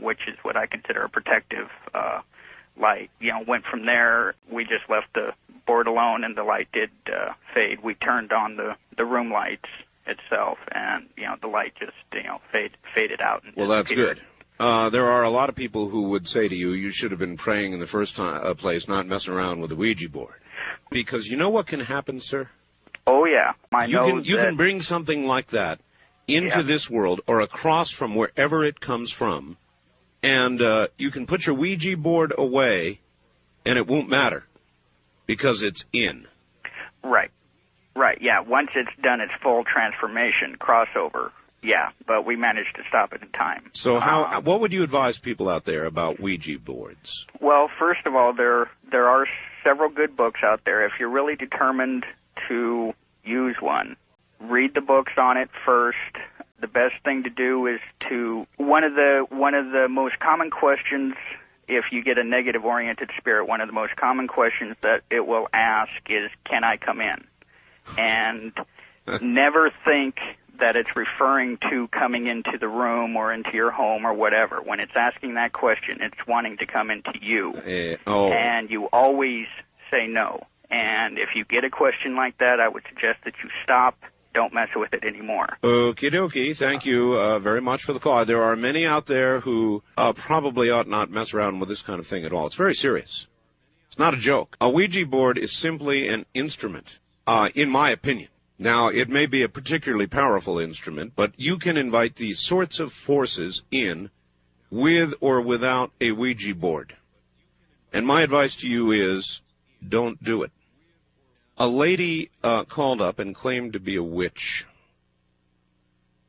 which is what I consider a protective light. Went from there. We just left the board alone, and the light did fade. We turned on the room lights itself, and the light just faded out. And well, that's good. There are a lot of people who would say to you, you should have been praying in the first place, not messing around with the Ouija board, because you know what can happen, sir. Oh yeah, you can bring something like that into this world or across from wherever it comes from, and you can put your Ouija board away, and it won't matter because it's in. Right, yeah. Once it's done its full transformation, crossover, yeah, but we managed to stop it in time. So what would you advise people out there about Ouija boards? Well, first of all, there are several good books out there. If you're really determined to use one, read the books on it first. The best thing to do is one of the most common questions, if you get a negative-oriented spirit, one of the most common questions that it will ask is, can I come in? And never think that it's referring to coming into the room or into your home or whatever. When it's asking that question, it's wanting to come into you. And you always say no. And if you get a question like that, I would suggest that you stop. Don't mess with it anymore. Okie dokie. Thank you very much for the call. There are many out there who probably ought not mess around with this kind of thing at all. It's very serious. It's not a joke. A Ouija board is simply an instrument, in my opinion. Now, it may be a particularly powerful instrument, but you can invite these sorts of forces in with or without a Ouija board. And my advice to you is, don't do it. A lady called up and claimed to be a witch.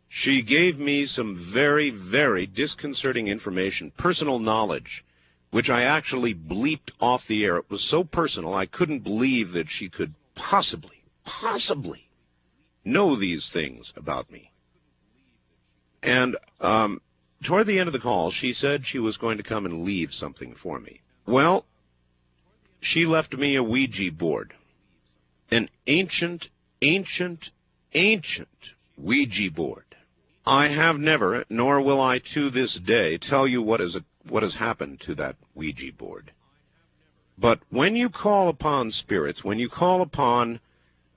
She gave me some very, very disconcerting information, personal knowledge, which I actually bleeped off the air. It was so personal, I couldn't believe that she could possibly know these things about me. And toward the end of the call, she said she was going to come and leave something for me. Well, she left me a Ouija board. An ancient Ouija board. I have never, nor will I to this day, tell you what has happened to that Ouija board. But when you call upon spirits, when you call upon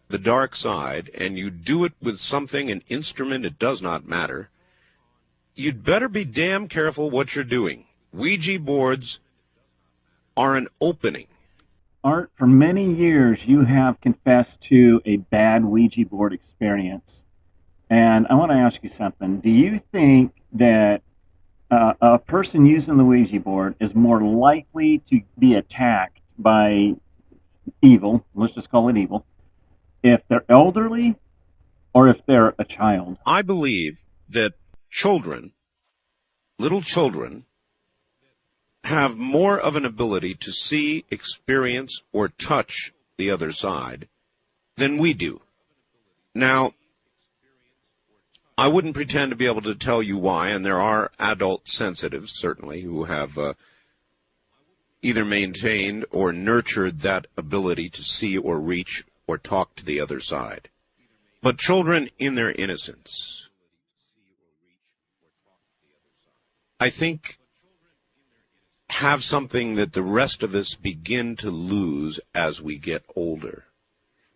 the dark side, and you do it with something, an instrument, it does not matter, you'd better be damn careful what you're doing. Ouija boards are an opening. Art, for many years, you have confessed to a bad Ouija board experience. And I want to ask you something. Do you think that a person using the Ouija board is more likely to be attacked by evil, let's just call it evil, if they're elderly or if they're a child? I believe that children, little children, have more of an ability to see, experience, or touch the other side than we do. Now, I wouldn't pretend to be able to tell you why, and there are adult sensitives, certainly, who have either maintained or nurtured that ability to see or reach or talk to the other side. But children in their innocence, I think, have something that the rest of us begin to lose as we get older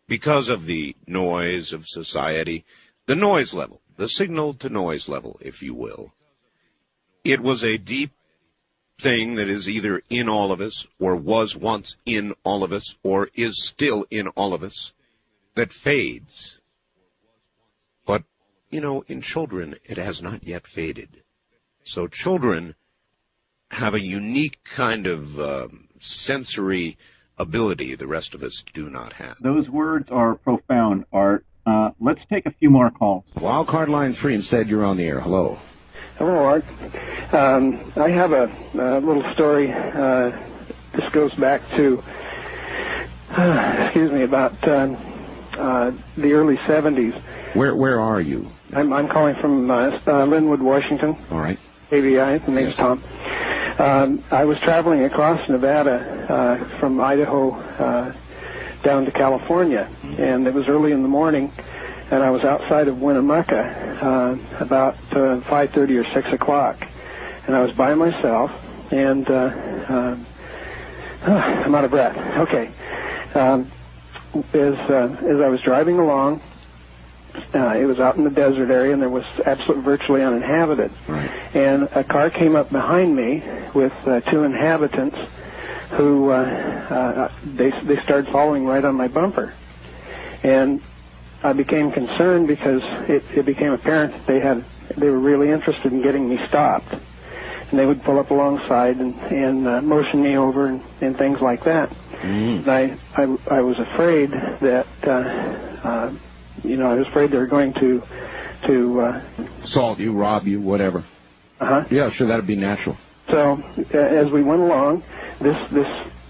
because of the noise of society, the noise level, the signal-to-noise level, if you will. It was a deep thing that is either in all of us or was once in all of us or is still in all of us that fades. But, you know, in children, it has not yet faded. So children have a unique kind of sensory ability the rest of us do not have. Those words are profound, Art. Let's take a few more calls. Wildcard line 3 and said you're on the air. Hello. Hello, Art. I have a little story. This goes back to, about the early 70s. Where are you? I'm calling from Linwood, Washington. All right. ABI. The name's Tom. I was traveling across Nevada from Idaho down to California, and it was early in the morning, and I was outside of Winnemucca about 5:30 or 6 o'clock, and I was by myself, and I'm out of breath. Okay. As I was driving along, it was out in the desert area, and there was virtually uninhabited. Right. And a car came up behind me with two inhabitants who they started following right on my bumper. And I became concerned because it became apparent that they were really interested in getting me stopped. And they would pull up alongside and motion me over and things like that. Mm. And I was afraid that I was afraid they were going to assault you, rob you, whatever. Yeah, sure, that'd be natural. So as we went along, this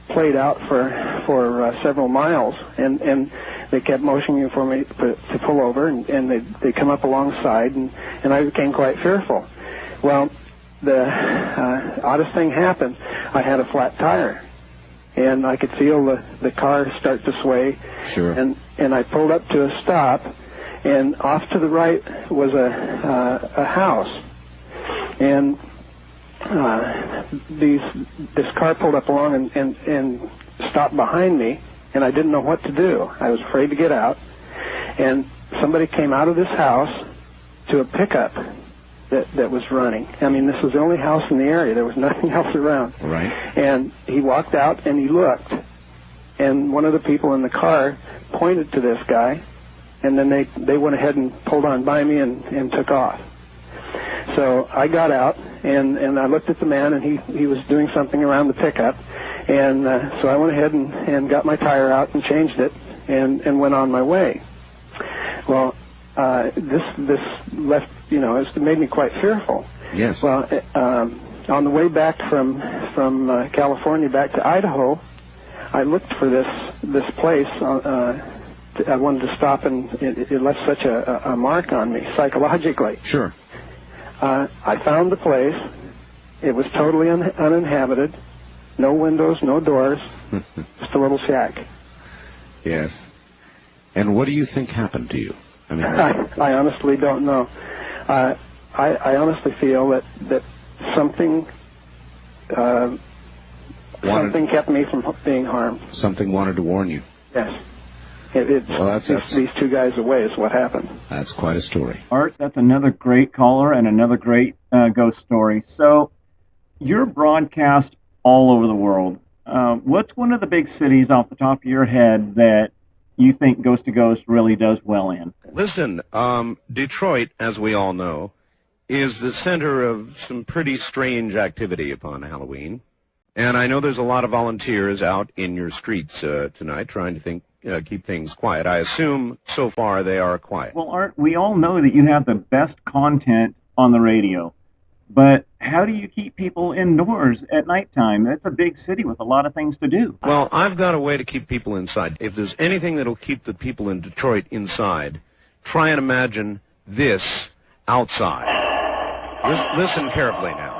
played out for several miles, and they kept motioning for me to pull over, and they come up alongside, and I became quite fearful. Well, the oddest thing happened. I had a flat tire, and I could feel the car start to sway. Sure. And I pulled up to a stop, and off to the right was a house, and this car pulled up along and stopped behind me, and I didn't know what to do. I was afraid to get out, and somebody came out of this house to a pickup that was running. I mean, this was the only house in the area. There was nothing else around. Right. And he walked out and he looked, and one of the people in the car pointed to this guy, and then they went ahead and pulled on by me and took off. So I got out, and I looked at the man, and he was doing something around the pickup, and so I went ahead and got my tire out and changed it and went on my way. Well, this left, it made me quite fearful. Yes. Well, on the way back from California back to Idaho, I looked for this place. I wanted to stop, and it left such a mark on me psychologically. Sure. I found the place. It was totally uninhabited. No windows, no doors, just a little shack. Yes. And what do you think happened to you? I mean, I honestly don't know. I honestly feel that something kept me from being harmed. Something wanted to warn you. Yes. It keeps these two guys away is what happened. That's quite a story. Art, that's another great caller and another great ghost story. So you're broadcast all over the world. What's one of the big cities off the top of your head that you think Ghost to Ghost really does well in? Listen, Detroit, as we all know, is the center of some pretty strange activity upon Halloween. And I know there's a lot of volunteers out in your streets tonight trying to keep things quiet. I assume so far they are quiet. Well, Art, we all know that you have the best content on the radio. But how do you keep people indoors at nighttime? That's a big city with a lot of things to do. Well, I've got a way to keep people inside. If there's anything that'll keep the people in Detroit inside, try and imagine this outside. Listen carefully now.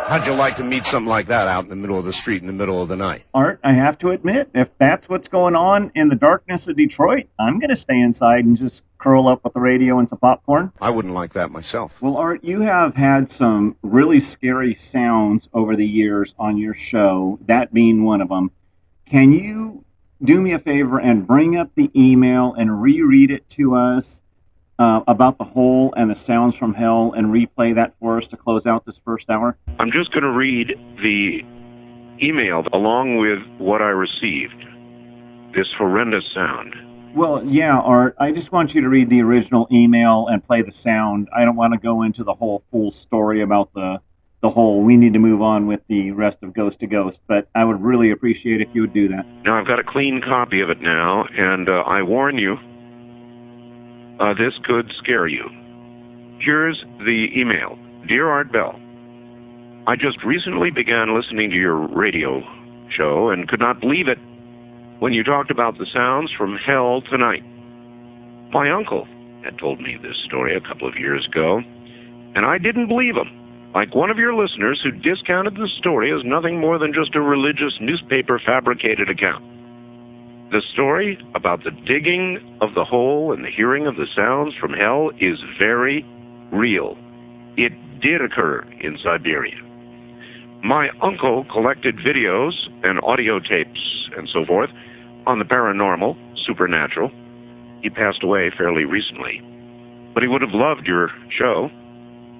How'd you like to meet something like that out in the middle of the street in the middle of the night? Art, I have to admit, if that's what's going on in the darkness of Detroit, I'm going to stay inside and just curl up with the radio and some popcorn. I wouldn't like that myself. Well, Art, you have had some really scary sounds over the years on your show, that being one of them. Can you do me a favor and bring up the email and reread it to us about the hole and the sounds from hell and replay that for us to close out this first hour? I'm just going to read the email along with what I received, this horrendous sound. Well, yeah, Art, I just want you to read the original email and play the sound. I don't want to go into the whole full story about the hole. We need to move on with the rest of Ghost to Ghost, but I would really appreciate if you would do that. Now, I've got a clean copy of it now, and I warn you, this could scare you. Here's the email. Dear Art Bell, I just recently began listening to your radio show and could not believe it when you talked about the sounds from hell tonight. My uncle had told me this story a couple of years ago, and I didn't believe him. Like one of your listeners who discounted the story as nothing more than just a religious newspaper fabricated account. The story about the digging of the hole and the hearing of the sounds from hell is very real. It did occur in Siberia. My uncle collected videos and audio tapes and so forth on the paranormal, supernatural. He passed away fairly recently, but he would have loved your show.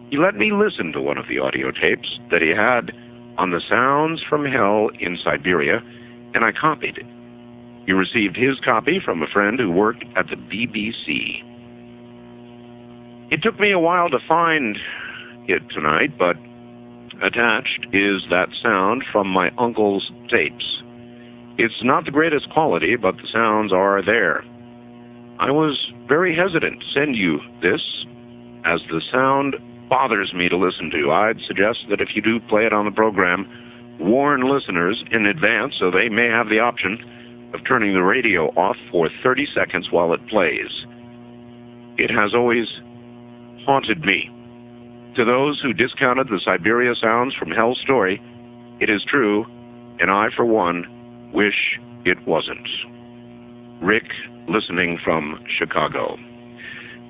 He let me listen to one of the audio tapes that he had on the sounds from hell in Siberia, and I copied it. He received his copy from a friend who worked at the BBC. It took me a while to find it tonight, but attached is that sound from my uncle's tapes. It's not the greatest quality, but the sounds are there. I was very hesitant to send you this, as the sound bothers me to listen to. I'd suggest that if you do play it on the program, warn listeners in advance so they may have the option of turning the radio off for 30 seconds while it plays. It has always haunted me. To those who discounted the Siberia sounds from Hell story, it is true, and I, for one, wish it wasn't. Rick, listening from Chicago.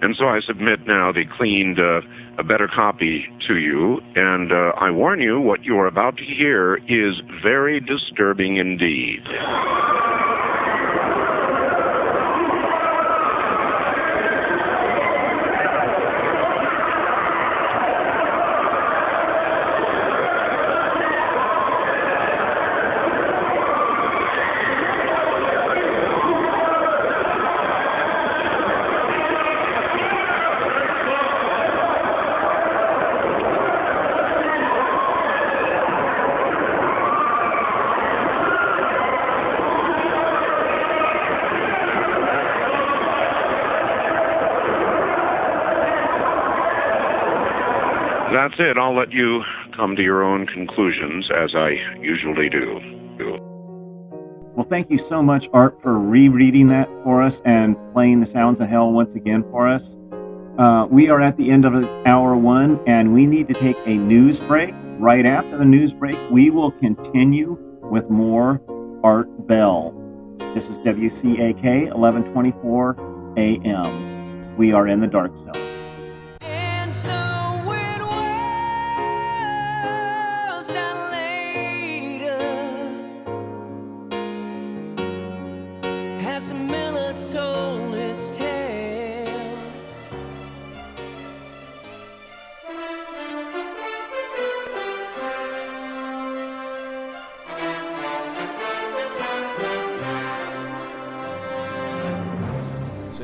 And so I submit now the cleaned, a better copy to you, and I warn you, what you are about to hear is very disturbing indeed. That's it. I'll let you come to your own conclusions, as I usually do. Well, thank you so much, Art, for rereading that for us and playing the sounds of hell once again for us. We are at the end of hour one, and we need to take a news break. Right after the news break, we will continue with more Art Bell. This is WCAK 1124 AM. We are in the Dark Zone.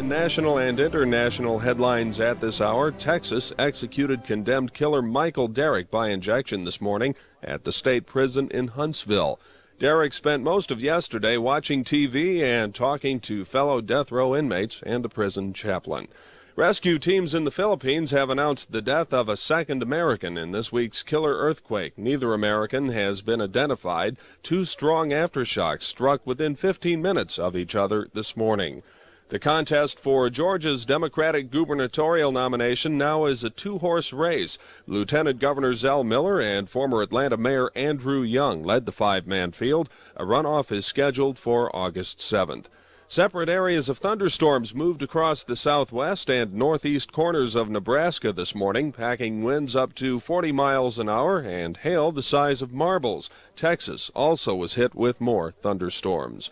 national and international headlines at this hour. Texas executed condemned killer Michael Derrick by injection this morning at the state prison in Huntsville. Derrick spent most of yesterday watching TV and talking to fellow death row inmates and a prison chaplain. Rescue teams in the Philippines have announced the death of a second American in this week's killer earthquake. Neither American has been identified. Two strong aftershocks struck within 15 minutes of each other this morning. The contest for Georgia's Democratic gubernatorial nomination now is a two-horse race. Lieutenant Governor Zell Miller and former Atlanta Mayor Andrew Young led the five-man field. A runoff is scheduled for August 7th. Separate areas of thunderstorms moved across the southwest and northeast corners of Nebraska this morning, packing winds up to 40 miles an hour and hail the size of marbles. Texas also was hit with more thunderstorms.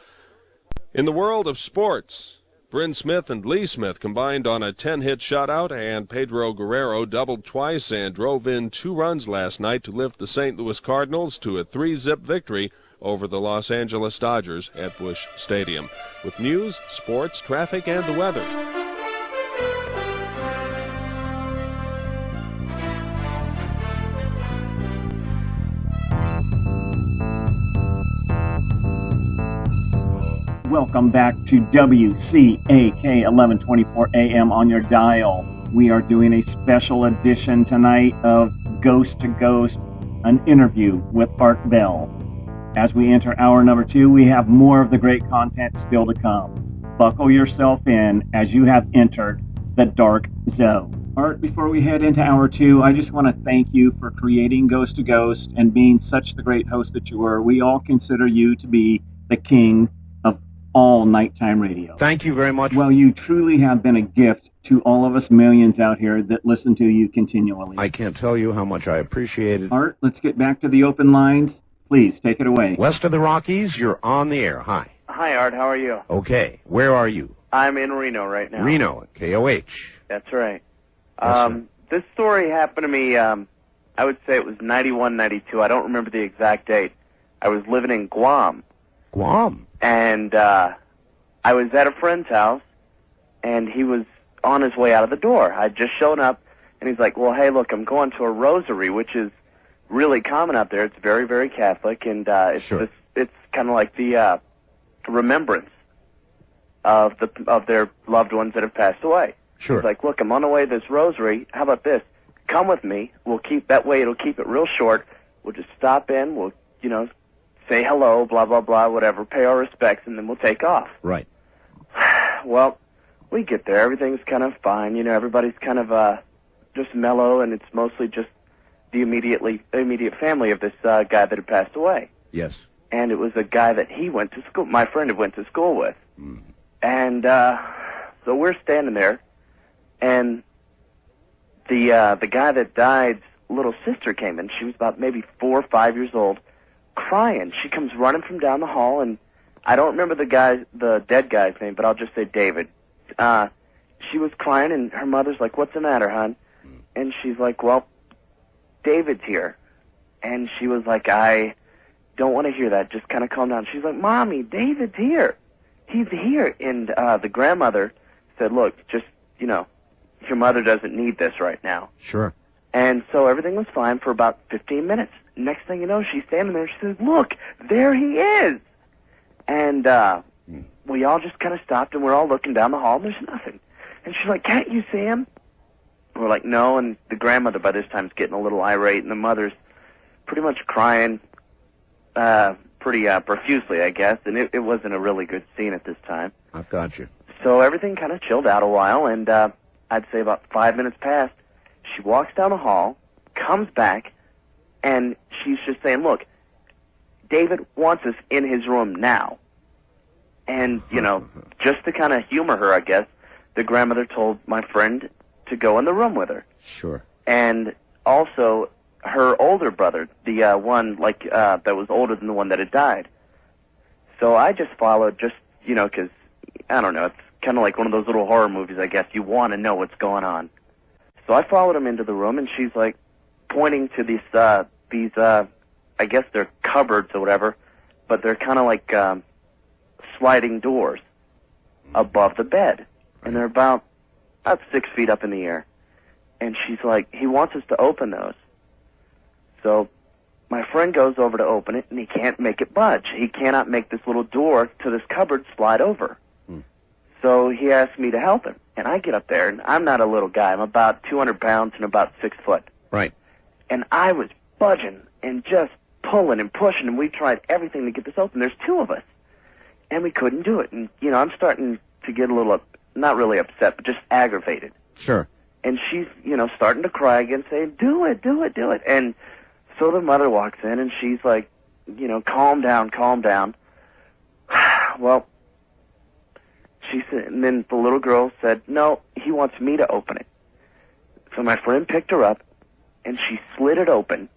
In the world of sports, Bryn Smith and Lee Smith combined on a 10-hit shutout, and Pedro Guerrero doubled twice and drove in 2 runs last night to lift the St. Louis Cardinals to a 3-zip victory over the Los Angeles Dodgers at Busch Stadium. With news, sports, traffic, and the weather. Welcome back to WCAK 1124 AM on your dial. We are doing a special edition tonight of Ghost to Ghost, an interview with Art Bell. As we enter hour number 2, we have more of the great content still to come. Buckle yourself in as you have entered the Dark Zone. Art, before we head into hour 2, I just want to thank you for creating Ghost to Ghost and being such the great host that you were. We all consider you to be the king of all nighttime radio. Thank you very much. Well, you truly have been a gift to all of us millions out here that listen to you continually. I can't tell you how much I appreciate it. Art, let's get back to the open lines. Please, take it away. West of the Rockies, you're on the air. Hi. Hi, Art. How are you? Okay. Where are you? I'm in Reno right now. Reno, KOH. That's right. Yes, this story happened to me, I would say it was 91, 92. I don't remember the exact date. I was living in Guam. Guam? And I was at a friend's house, and he was on his way out of the door. I'd just shown up, and he's like, well, hey, look, I'm going to a rosary, which is really common out there. It's very, very Catholic, and it's kind of like the remembrance of their loved ones that have passed away. Sure. He's like, look, I'm on the way to this rosary. How about this? Come with me. We'll keep that way. It'll keep it real short. We'll just stop in. We'll, say hello, blah, blah, blah, whatever, pay our respects, and then we'll take off. Right. Well, we get there. Everything's kind of fine. Everybody's kind of just mellow, and it's mostly just the immediate family of this guy that had passed away. Yes. And it was a guy that he went to school, my friend had went to school with. Mm. And so we're standing there, and the guy that died's little sister came in. She was about maybe 4 or 5 years old, crying. She comes running from down the hall, and I don't remember the dead guy's name, but I'll just say David. She was crying, and her mother's like, what's the matter, hon? Mm. And she's like, well, David's here. And she was like, I don't want to hear that. Just kind of calm down. She's like, Mommy, David's here. He's here. And the grandmother said, look, just, your mother doesn't need this right now. Sure. And so everything was fine for about 15 minutes. Next thing you know, she's standing there. She says, look, there he is. And we all just kind of stopped, and we're all looking down the hall, and there's nothing. And she's like, can't you see him? We're like, no, and the grandmother by this time is getting a little irate, and the mother's pretty much crying pretty profusely, I guess, and it wasn't a really good scene at this time. I've got you. So everything kind of chilled out a while, and I'd say about 5 minutes passed. She walks down the hall, comes back, and she's just saying, look, David wants us in his room now. And, just to kind of humor her, I guess, the grandmother told my friend to go in the room with her. Sure. And also, her older brother, the one that was older than the one that had died. So I just followed, just because I don't know, it's kind of like one of those little horror movies, I guess. You want to know what's going on. So I followed him into the room, and she's like pointing to these I guess they're cupboards or whatever, but they're kind of like sliding doors above the bed. and they're about 6 feet up in the air. And she's like, he wants us to open those. So my friend goes over to open it, and he can't make it budge. He cannot make this little door to this cupboard slide over. So he asked me to help him. And I get up there, and I'm not a little guy. I'm about 200 pounds and about 6 foot. Right. And I was budging and just pulling and pushing, and we tried everything to get this open. There's 2 of us, and we couldn't do it. And, you know, I'm starting to get a little, not really upset, but just aggravated. Sure. And she's, you know, starting to cry again, saying, do it, do it, do it. And so the mother walks in, and she's like, you know, calm down, calm down. Well, she said, and then the little girl said, no, he wants me to open it. So my friend picked her up, and she slid it open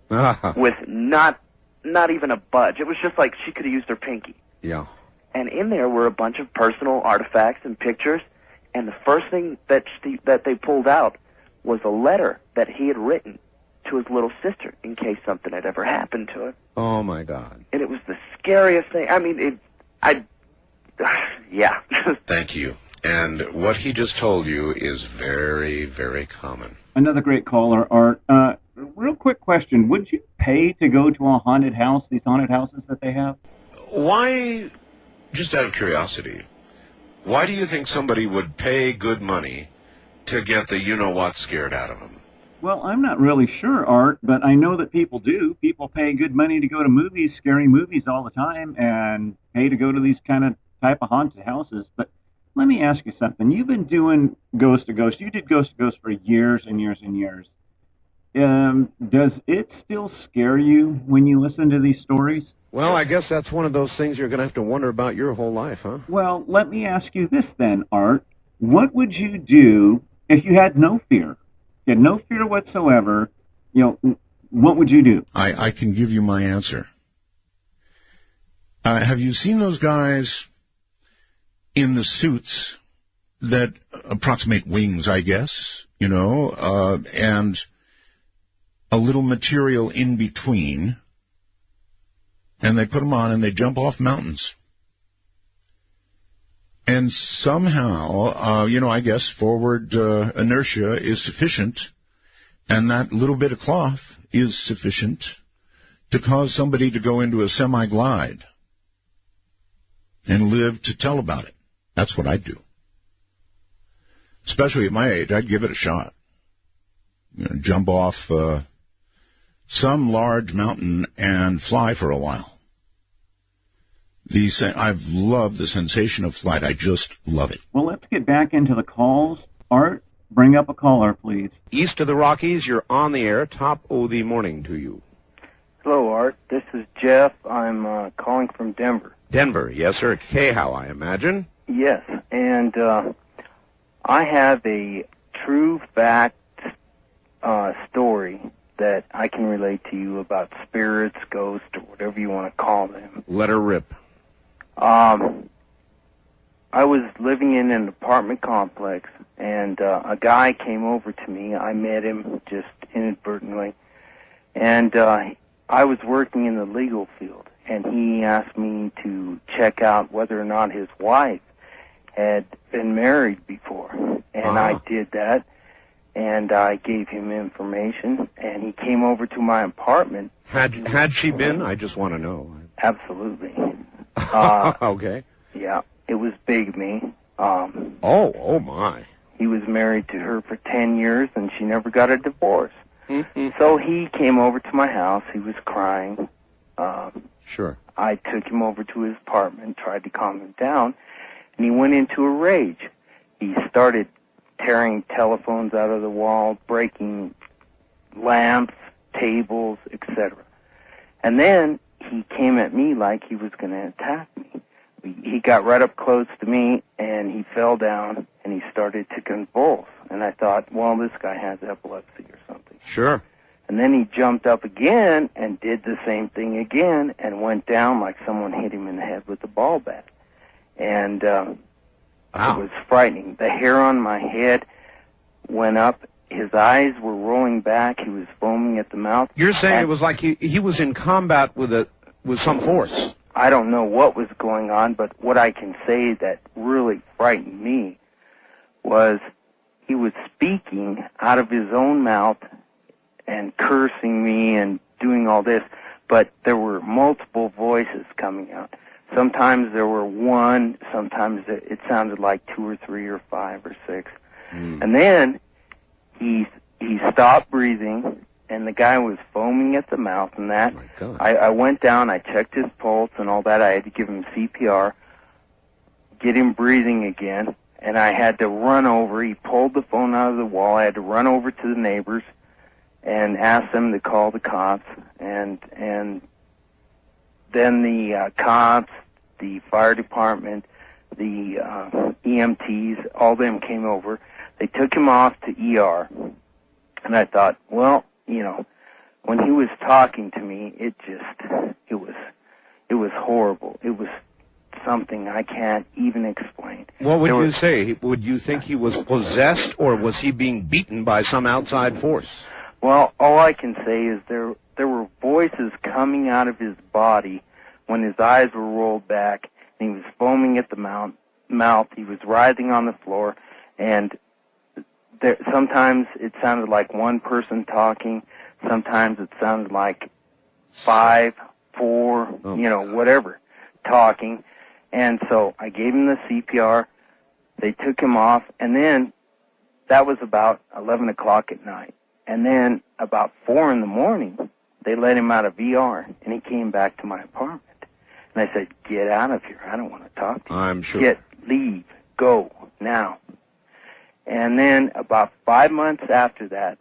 with not even a budge. It was just like she could have used her pinky. Yeah. And in there were a bunch of personal artifacts and pictures, and the first thing that they pulled out was a letter that he had written to his little sister in case something had ever happened to him. Oh, my God. And it was the scariest thing. I mean, yeah. Thank you. And what he just told you is very, very common. Another great caller, Art. Real quick question. Would you pay to go to a haunted house, these haunted houses that they have? Why, just out of curiosity, why do you think somebody would pay good money to get the you-know-what scared out of them? Well, I'm not really sure, Art, but I know that people do. People pay good money to go to movies, scary movies all the time, and pay to go to these kind of type of haunted houses. But let me ask you something. You've been doing Ghost to Ghost. You did Ghost to Ghost for years and years and years. Does it still scare you when you listen to these stories? Well, I guess that's one of those things you're going to have to wonder about your whole life, huh? Well, let me ask you this then, Art. What would you do if you had no fear? You had no fear whatsoever. You know, what would you do? I can give you my answer. Have you seen those guys in the suits that approximate wings, I guess, you know, and a little material in between, and they put them on and they jump off mountains. And somehow, you know, I guess forward inertia is sufficient, and that little bit of cloth is sufficient to cause somebody to go into a semi-glide and live to tell about it. That's what I'd do. Especially at my age, I'd give it a shot. You know, jump off some large mountain and fly for a while. I've loved the sensation of flight. I just love it. Well, let's get back into the calls. Art, bring up a caller, please. East of the Rockies, you're on the air. Top of the morning to you. Hello, Art. This is Jeff. I'm calling from Denver. Denver, yes, sir. K-How, I imagine. Yes, and I have a true fact story that I can relate to you about spirits, ghosts, or whatever you want to call them. Let her rip. I was living in an apartment complex, and a guy came over to me. I met him just inadvertently, and I was working in the legal field, and he asked me to check out whether or not his wife had been married before, and I did that, and I gave him information, and he came over to my apartment. Had she been? I just want to know. Absolutely. Okay. Yeah, it was bigamy. Oh my. He was married to her for 10 years, and she never got a divorce. So he came over to my house. He was crying. Sure. I took him over to his apartment, tried to calm him down, and he went into a rage. He started tearing telephones out of the wall, breaking lamps, tables, etc. And then he came at me like he was going to attack me. He got right up close to me, and he fell down, and he started to convulse. And I thought, well, this guy has epilepsy or something. Sure. And then he jumped up again and did the same thing again and went down like someone hit him in the head with a ball bat. And it was frightening. The hair on my head went up. His eyes were rolling back. He was foaming at the mouth. You're saying it was like he was in combat with some force. I don't know what was going on, but what I can say that really frightened me was he was speaking out of his own mouth and cursing me and doing all this, but there were multiple voices coming out. Sometimes there were one, sometimes it sounded like 2 or 3 or 5 or 6. And then he stopped breathing, and the guy was foaming at the mouth and that. I went down, I checked his pulse and all that. I had to give him CPR, get him breathing again, and I had to run over. He pulled the phone out of the wall. I had to run over to the neighbors and ask them to call the cops, and then the cops, the fire department, the EMTs, all of them came over. They took him off to ER, and I thought, well, you know, when he was talking to me, it was horrible. It was something I can't even explain. What would you say? Would you think he was possessed, or was he being beaten by some outside force? Well, all I can say is there were voices coming out of his body when his eyes were rolled back, and he was foaming at the mouth. He was writhing on the floor, and sometimes it sounded like one person talking. Sometimes it sounded like 5, 4, whatever, talking. And so I gave him the CPR. They took him off, and then that was about 11 o'clock at night. And then about 4 in the morning, they let him out of ER, and he came back to my apartment. And I said, get out of here. I don't want to talk to you. I'm sure. Leave, go, now. And then about 5 months after that,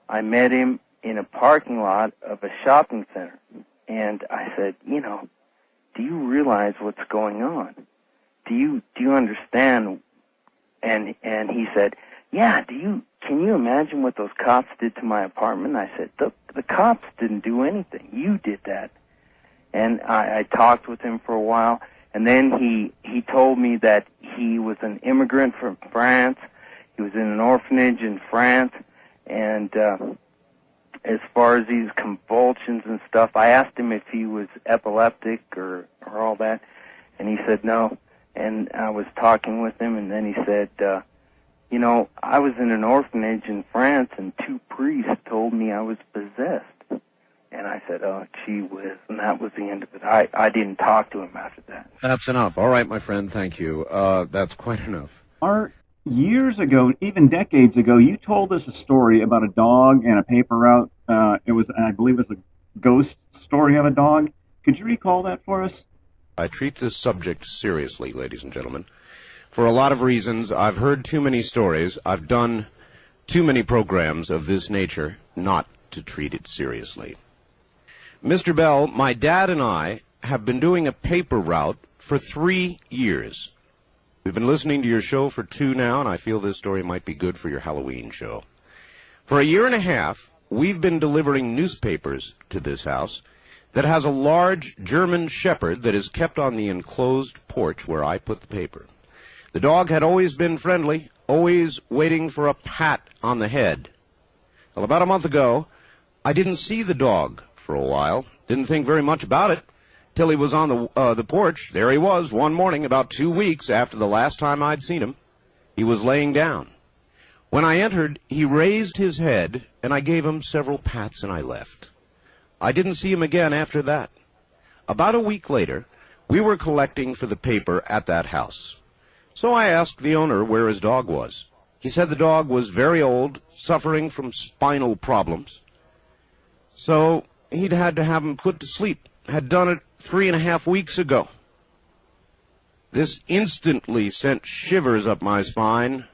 I met him in a parking lot of a shopping center. And I said, do you realize what's going on? Do you understand? And he said, yeah, can you imagine what those cops did to my apartment? I said, the cops didn't do anything. You did that. And I talked with him for a while, and then he told me that he was an immigrant from France. He was in an orphanage in France, and as far as these convulsions and stuff, I asked him if he was epileptic or all that, and he said no. And I was talking with him, and then he said, I was in an orphanage in France, and 2 priests told me I was possessed. And I said, oh, gee whiz, and that was the end of it. I didn't talk to him after that. That's enough. All right, my friend, thank you. That's quite enough. Art, years ago, even decades ago, you told us a story about a dog and a paper route. I believe it was a ghost story of a dog. Could you recall that for us? I treat this subject seriously, ladies and gentlemen. For a lot of reasons, I've heard too many stories. I've done too many programs of this nature not to treat it seriously. Mr. Bell, my dad and I have been doing a paper route for 3 years. We've been listening to your show for 2 now, and I feel this story might be good for your Halloween show. For a year and a half, we've been delivering newspapers to this house that has a large German shepherd that is kept on the enclosed porch where I put the paper. The dog had always been friendly, always waiting for a pat on the head. Well, about a month ago, I didn't see the dog for a while. Didn't think very much about it till he was on the porch. There he was one morning about 2 weeks after the last time I'd seen him. He was laying down. When I entered, he raised his head, and I gave him several pats, and I left. I didn't see him again after that. About a week later, we were collecting for the paper at that house. So I asked the owner where his dog was. He said the dog was very old, suffering from spinal problems. So he'd had to have him put to sleep. Had done it 3.5 weeks ago. This instantly sent shivers up my spine.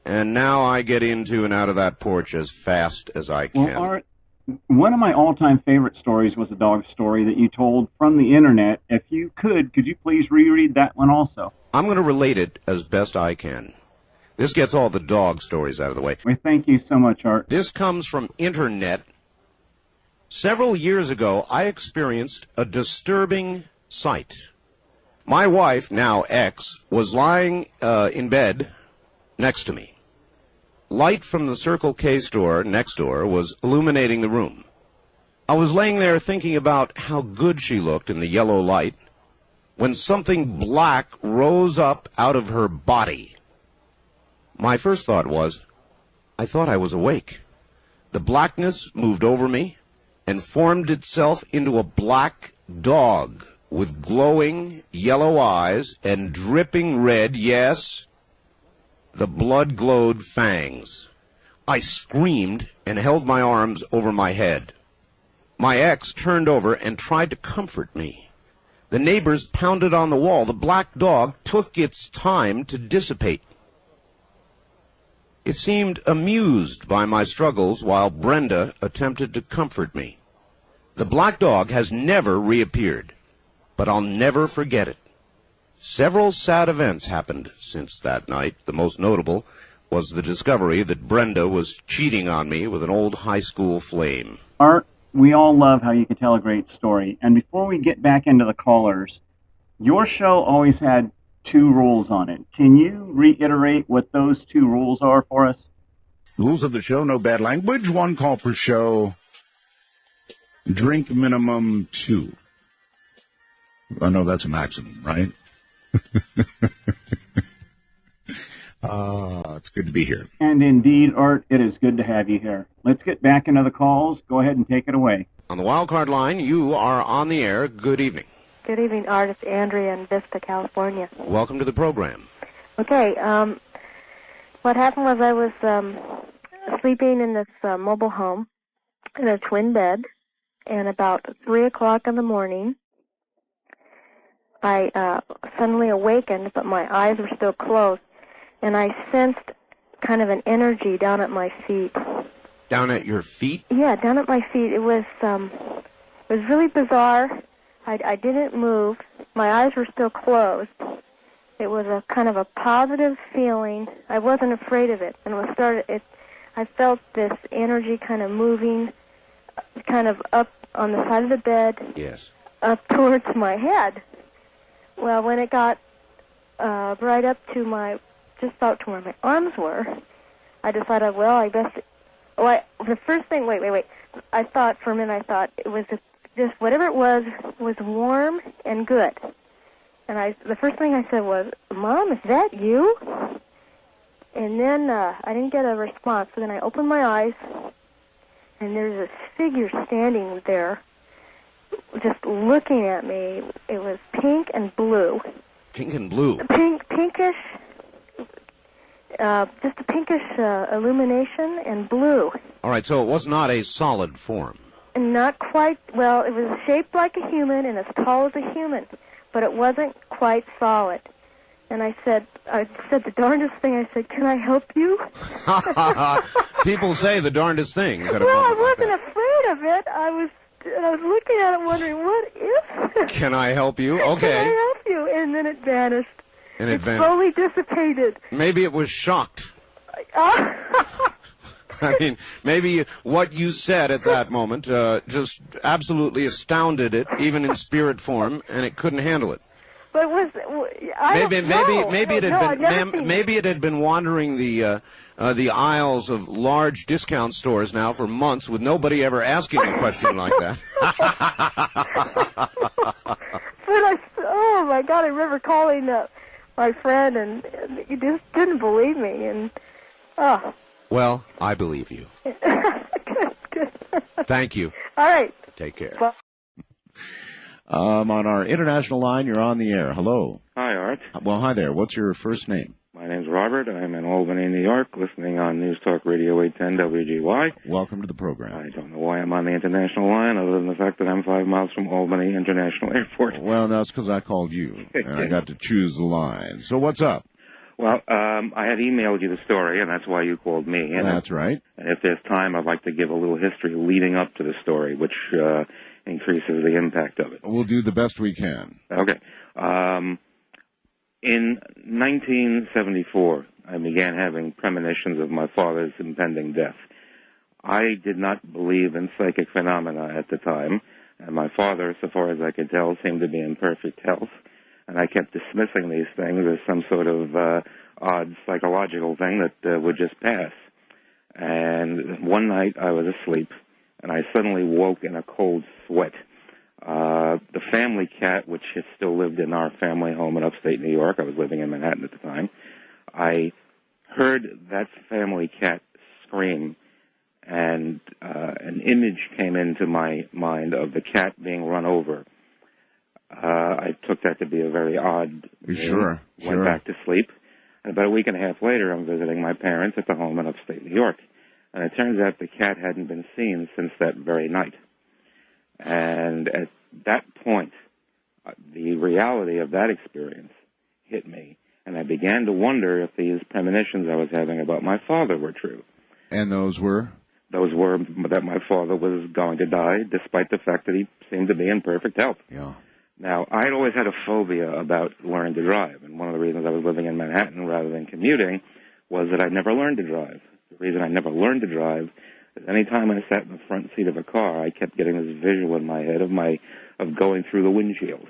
And now I get into and out of that porch as fast as I can. Well, Art, one of my all-time favorite stories was a dog story that you told from the internet. If you could you please reread that one also? I'm going to relate it as best I can. This gets all the dog stories out of the way. Well, thank you so much, Art. This comes from internet. Several years ago, I experienced a disturbing sight. My wife, now ex, was lying in bed next to me. Light from the Circle K store next door was illuminating the room. I was laying there thinking about how good she looked in the yellow light when something black rose up out of her body. My first thought was, I thought I was awake. The blackness moved over me and formed itself into a black dog with glowing yellow eyes and dripping red, yes, the blood-glowed fangs. I screamed and held my arms over my head. My ex turned over and tried to comfort me. The neighbors pounded on the wall. The black dog took its time to dissipate. It seemed amused by my struggles while Brenda attempted to comfort me. The black dog has never reappeared, but I'll never forget it. Several sad events happened since that night. The most notable was the discovery that Brenda was cheating on me with an old high school flame. Art, we all love how you can tell a great story. And before we get back into the callers, your show always had 2 rules on it. Can you reiterate what those 2 rules are for us? Rules of the show: no bad language, 1 call per show, drink minimum 2. I know that's a maximum, right? It's good to be here. And indeed, Art, it is good to have you here. Let's get back into the calls. Go ahead and take it away. On the wildcard line, you are on the air. Good evening. Good evening, Art. It's Andrea in Vista, California. Welcome to the program. Okay, what happened was I was sleeping in this mobile home in a twin bed, and about 3 o'clock in the morning, I suddenly awakened, but my eyes were still closed, and I sensed kind of an energy down at my feet. Down at your feet? Yeah, down at my feet. It was really bizarre. I didn't move. My eyes were still closed. It was a kind of a positive feeling. I wasn't afraid of it. And I felt this energy kind of moving, kind of up on the side of the bed. Yes. Up towards my head. Well, when it got right up to just about to where my arms were, I decided, well, I guess. The first thing. Wait. I thought for a minute. It was just whatever it was warm and good. And the first thing I said was, "Mom, is that you?" And then I didn't get a response. So then I opened my eyes, and there's this figure standing there, just looking at me. It was pink and blue. Pink and blue. Pinkish. Just a pinkish illumination and blue. All right, so it was not a solid form. Not quite. Well, it was shaped like a human and as tall as a human, but it wasn't quite solid. And I said the darndest thing. I said, "Can I help you?" People say the darndest things. Well, I wasn't afraid of it. I was looking at it, wondering, what is this? Can I help you? Okay. Can I help you? And then it vanished. And it slowly dissipated. Maybe it was shocked. I mean, maybe what you said at that moment just absolutely astounded it, even in spirit form, and it couldn't handle it. But maybe it had been wandering the aisles of large discount stores now for months with nobody ever asking a question like that. But oh my God, I remember calling my friend, and he just didn't believe me, and Well, I believe you. Good. Thank you. All right. Take care. Well, on our international line, you're on the air. Hello. Hi, Art. Well, hi there. What's your first name? My name's Robert. I'm in Albany, New York, listening on News Talk Radio 810 WGY. Welcome to the program. I don't know why I'm on the international line, other than the fact that I'm 5 miles from Albany International Airport. Well, that's because I called you, and I got to choose the line. So what's up? Well, I had emailed you the story, and that's why you called me. And that's right. And if there's time, I'd like to give a little history leading up to the story, which increases the impact of it. We'll do the best we can. Okay. In 1974, I began having premonitions of my father's impending death. I did not believe in psychic phenomena at the time, and my father, so far as I could tell, seemed to be in perfect health. And I kept dismissing these things as some sort of odd psychological thing that would just pass. And one night I was asleep, and I suddenly woke in a cold sweat. The family cat, which had still lived in our family home in upstate New York, I was living in Manhattan at the time, I heard that family cat scream, and an image came into my mind of the cat being run over. I took that to be a very odd dream. Sure. Went back to sleep. And about a week and a half later, I'm visiting my parents at the home in upstate New York. And it turns out the cat hadn't been seen since that very night. And at that point, the reality of that experience hit me. And I began to wonder if these premonitions I was having about my father were true. And those were? Those were that my father was going to die, despite the fact that he seemed to be in perfect health. Yeah. Now, I'd always had a phobia about learning to drive, and one of the reasons I was living in Manhattan rather than commuting was that I'd never learned to drive. The reason I never learned to drive is any time I sat in the front seat of a car, I kept getting this visual in my head of going through the windshield.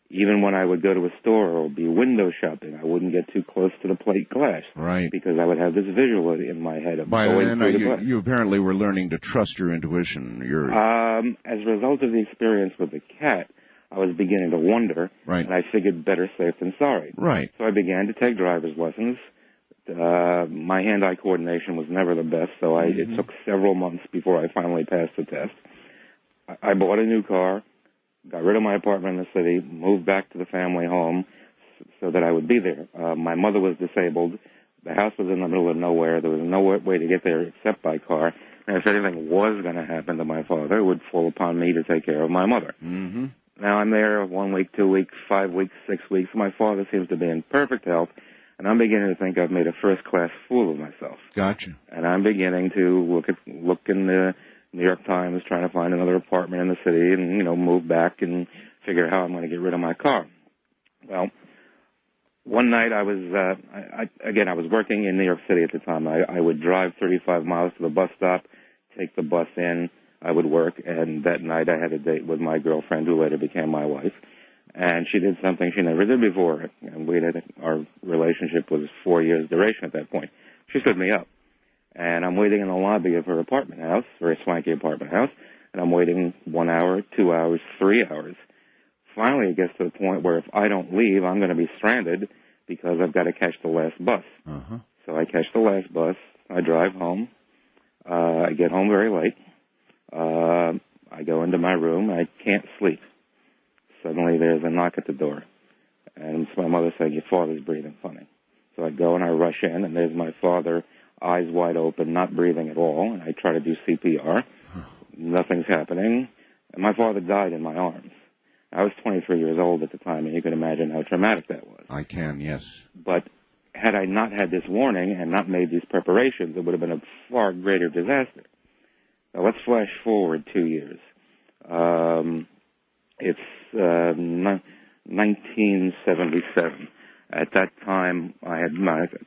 Even when I would go to a store or be window shopping, I wouldn't get too close to the plate glass. Right. Because I would have this visual in my head of By going then, through the glass. you apparently were learning to trust your intuition. As a result of the experience with the cat, I was beginning to wonder, and I figured better safe than sorry. Right. So I began to take driver's lessons. My hand-eye coordination was never the best, so it took several months before I finally passed the test. I bought a new car, got rid of my apartment in the city, moved back to the family home so that I would be there. My mother was disabled. The house was in the middle of nowhere. There was no way to get there except by car. And if anything was going to happen to my father, it would fall upon me to take care of my mother. Mm-hmm. Now I'm there 1 week, 2 weeks, 5 weeks, 6 weeks. My father seems to be in perfect health, and I'm beginning to think I've made a first-class fool of myself. Gotcha. And I'm beginning to look in the New York Times, trying to find another apartment in the city, and move back and figure out how I'm going to get rid of my car. Well, one night I was I was working in New York City at the time. I would drive 35 miles to the bus stop, take the bus in. I would work, and that night I had a date with my girlfriend, who later became my wife, and she did something she never did before, and our relationship was 4 years duration at that point. She stood me up, and I'm waiting in the lobby of her apartment house, very swanky apartment house, and I'm waiting 1 hour, 2 hours, 3 hours. Finally, it gets to the point where if I don't leave, I'm going to be stranded because I've got to catch the last bus. Uh-huh. So I catch the last bus, I drive home, I get home very late. I go into my room. I can't sleep. Suddenly there's a knock at the door. And it's my mother saying, your father's breathing funny. So I go and I rush in, and there's my father, eyes wide open, not breathing at all. And I try to do CPR. Nothing's happening. And my father died in my arms. I was 23 years old at the time, and you can imagine how traumatic that was. I can, yes. But had I not had this warning and not made these preparations, it would have been a far greater disaster. Now, let's flash forward 2 years. It's 1977. At that time, I had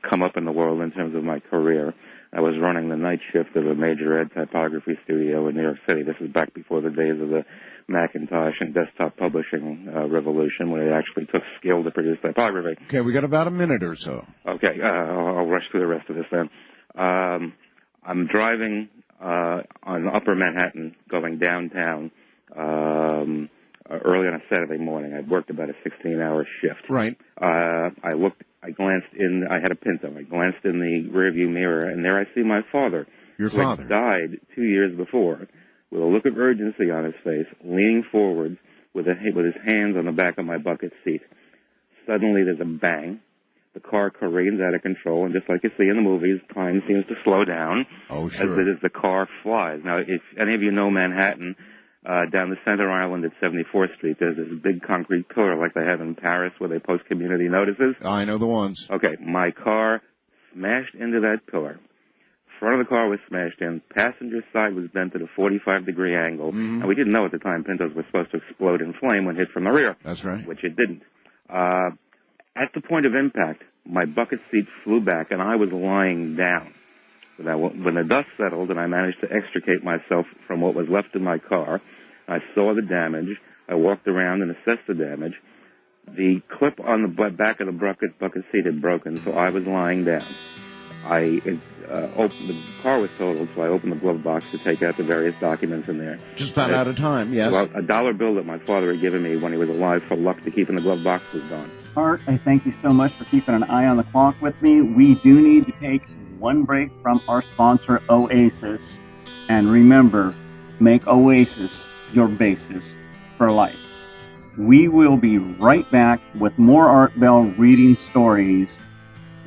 come up in the world in terms of my career. I was running the night shift of a major ed typography studio in New York City. This is back before the days of the Macintosh and desktop publishing revolution, when it actually took skill to produce typography. Okay, we got about a minute or so. Okay, I'll rush through the rest of this then. I'm driving on Upper Manhattan, going downtown early on a Saturday morning. I'd worked about a 16-hour shift. Right. I glanced in, I had a Pinto. I glanced in the rearview mirror, and there I see my father. Your who father? had died 2 years before, with a look of urgency on his face, leaning forward with his hands on the back of my bucket seat. Suddenly there's a bang. The car careens out of control, and just like you see in the movies, time seems to slow down as the car flies. Now, if any of you know Manhattan, down the center island at 74th Street, there's this big concrete pillar like they have in Paris where they post community notices. I know the ones. Okay, my car smashed into that pillar. Front of the car was smashed in. Passenger side was bent at a 45-degree angle. And we didn't know at the time Pintos were supposed to explode in flame when hit from the rear. That's right. Which it didn't. At the point of impact, my bucket seat flew back, and I was lying down. When the dust settled and I managed to extricate myself from what was left in my car, I saw the damage. I walked around and assessed the damage. The clip on the back of the bucket seat had broken, so I was lying down. The car was totaled, so I opened the glove box to take out the various documents in there. Just about out of time, yes. Well, a dollar bill that my father had given me when he was alive for luck to keep in the glove box was gone. Art, I thank you so much for keeping an eye on the clock with me. We do need to take one break from our sponsor, Oasis. And remember, make Oasis your basis for life. We will be right back with more Art Bell reading stories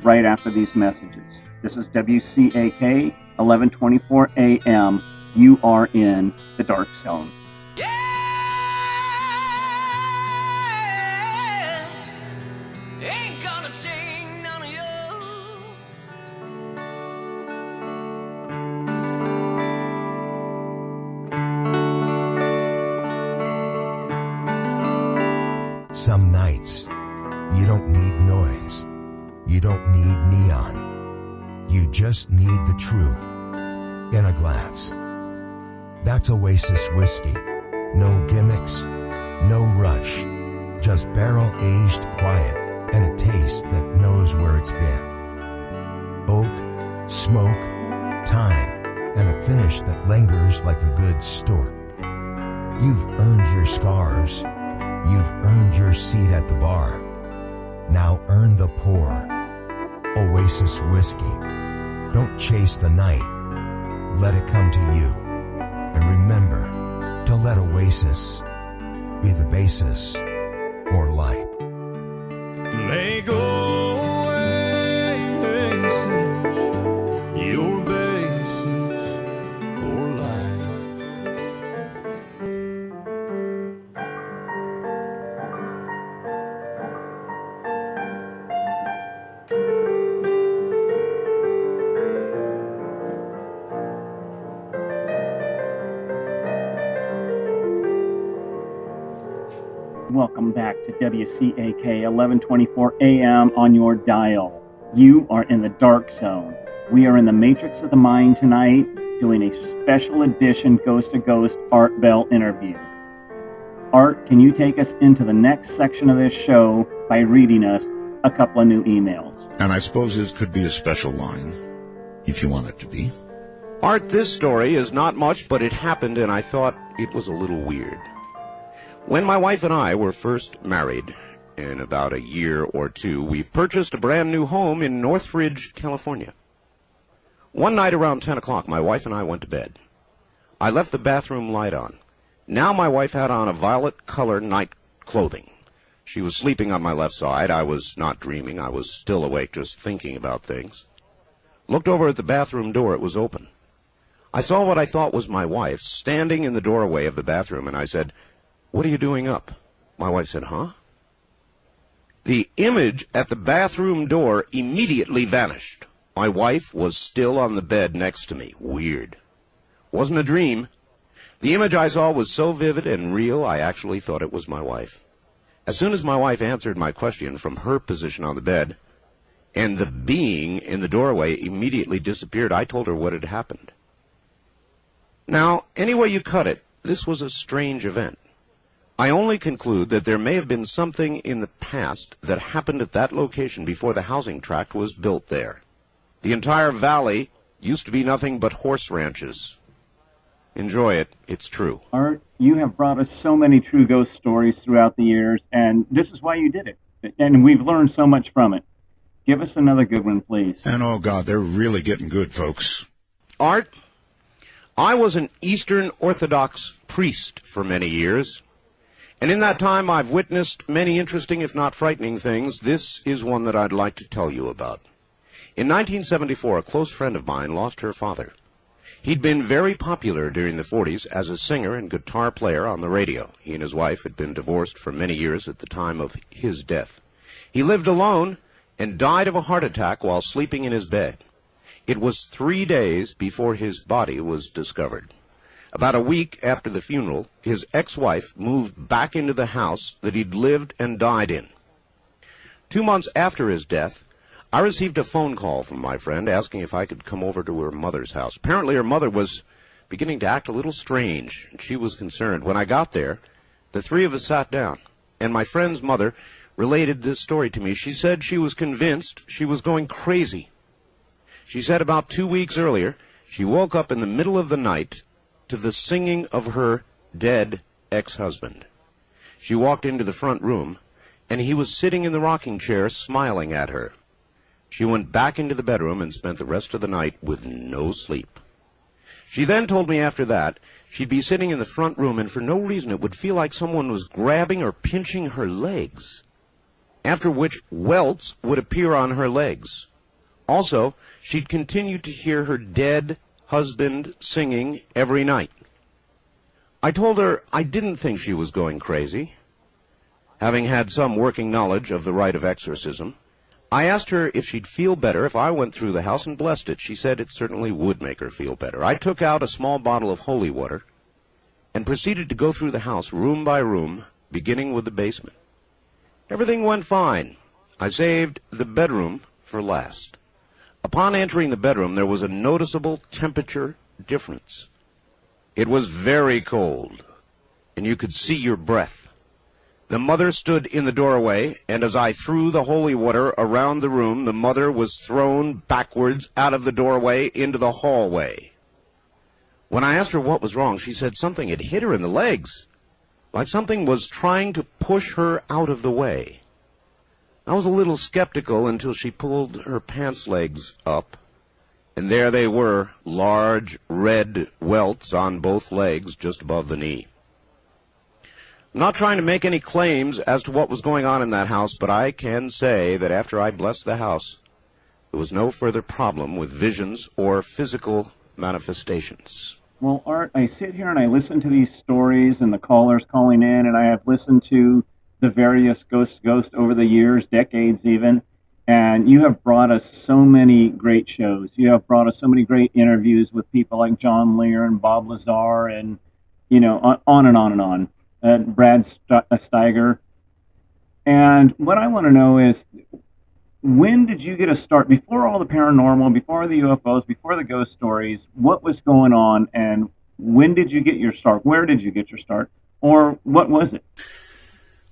right after these messages. This is WCAK, 1124 AM. You are in the Dark Zone. Ain't gonna take none of you. Some nights, you don't need noise. You don't need neon. You just need the truth in a glass. That's Oasis whiskey. No gimmicks, no rush. Just barrel-aged quiet and a taste that knows where it's been. Oak, smoke, time, and a finish that lingers like a good stork. You've earned your scars. You've earned your seat at the bar. Now earn the pour. Oasis whiskey. Don't chase the night. Let it come to you. And remember to let Oasis be the basis or light. Let go, Oasis, your basis for life. Welcome back to WCAK 1124 AM on your dial. You are in the Dark Zone. We are in the Matrix of the Mind tonight, doing a special edition Ghost to Ghost Art Bell interview. Art, can you take us into the next section of this show by reading us a couple of new emails? And I suppose this could be a special line, if you want it to be. Art, this story is not much, but it happened and I thought it was a little weird. When my wife and I were first married, in about a year or two, we purchased a brand new home in Northridge, California. One night around 10 o'clock, my wife and I went to bed. I left the bathroom light on. Now my wife had on a violet color night clothing. She was sleeping on my left side. I was not dreaming. I was still awake, just thinking about things. Looked over at the bathroom door. It was open. I saw what I thought was my wife standing in the doorway of the bathroom, and I said, "What are you doing up?" My wife said, "Huh?" The image at the bathroom door immediately vanished. My wife was still on the bed next to me. Weird. Wasn't a dream. The image I saw was so vivid and real, I actually thought it was my wife. As soon as my wife answered my question from her position on the bed, and the being in the doorway immediately disappeared, I told her what had happened. Now, any way you cut it, this was a strange event. I only conclude that there may have been something in the past that happened at that location before the housing tract was built there. The entire valley used to be nothing but horse ranches. Enjoy it. It's true. Art, you have brought us so many true ghost stories throughout the years, and this is why you did it. And we've learned so much from it. Give us another good one, please. And oh God, they're really getting good, folks. Art, I was an Eastern Orthodox priest for many years. And in that time, I've witnessed many interesting, if not frightening, things. This is one that I'd like to tell you about. In 1974, a close friend of mine lost her father. He'd been very popular during the 40s as a singer and guitar player on the radio. He and his wife had been divorced for many years at the time of his death. He lived alone and died of a heart attack while sleeping in his bed. It was 3 days before his body was discovered. About a week after the funeral, his ex-wife moved back into the house that he'd lived and died in. 2 months after his death, I received a phone call from my friend asking if I could come over to her mother's house. Apparently her mother was beginning to act a little strange, and she was concerned. When I got there, the three of us sat down, and my friend's mother related this story to me. She said she was convinced she was going crazy. She said about 2 weeks earlier, she woke up in the middle of the night to the singing of her dead ex-husband. She walked into the front room, and he was sitting in the rocking chair smiling at her. She went back into the bedroom and spent the rest of the night with no sleep. She then told me after that she'd be sitting in the front room, and for no reason it would feel like someone was grabbing or pinching her legs, after which welts would appear on her legs. Also, she'd continue to hear her dead husband singing every night. I told her I didn't think she was going crazy. Having had some working knowledge of the rite of exorcism, I asked her if she'd feel better if I went through the house and blessed it. She said it certainly would make her feel better. I took out a small bottle of holy water and proceeded to go through the house room by room, beginning with the basement. Everything went fine. I saved the bedroom for last. Upon entering the bedroom, there was a noticeable temperature difference. It was very cold, and you could see your breath. The mother stood in the doorway, and as I threw the holy water around the room, the mother was thrown backwards out of the doorway into the hallway. When I asked her what was wrong, she said something had hit her in the legs, like something was trying to push her out of the way. I was a little skeptical until she pulled her pants legs up, and there they were, large red welts on both legs just above the knee. I'm not trying to make any claims as to what was going on in that house, but I can say that after I blessed the house, there was no further problem with visions or physical manifestations. Well, Art, I sit here and I listen to these stories and the callers calling in, and I have listened to the various ghost over the years, decades even, and you have brought us so many great shows. You have brought us so many great interviews with people like John Lear and Bob Lazar and, on and on and on. Brad Steiger. And what I want to know is, when did you get a start? Before all the paranormal, before the UFOs, before the ghost stories, what was going on, and when did you get your start? Where did you get your start? Or what was it?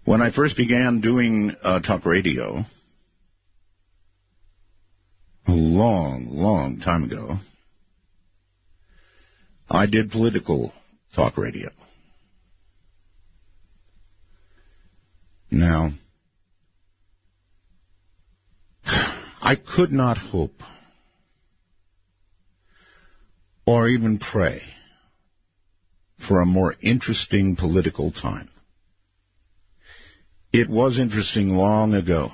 When I first began doing talk radio, a long time ago, I did political talk radio. Now, I could not hope or even pray for a more interesting political time. It was interesting long ago.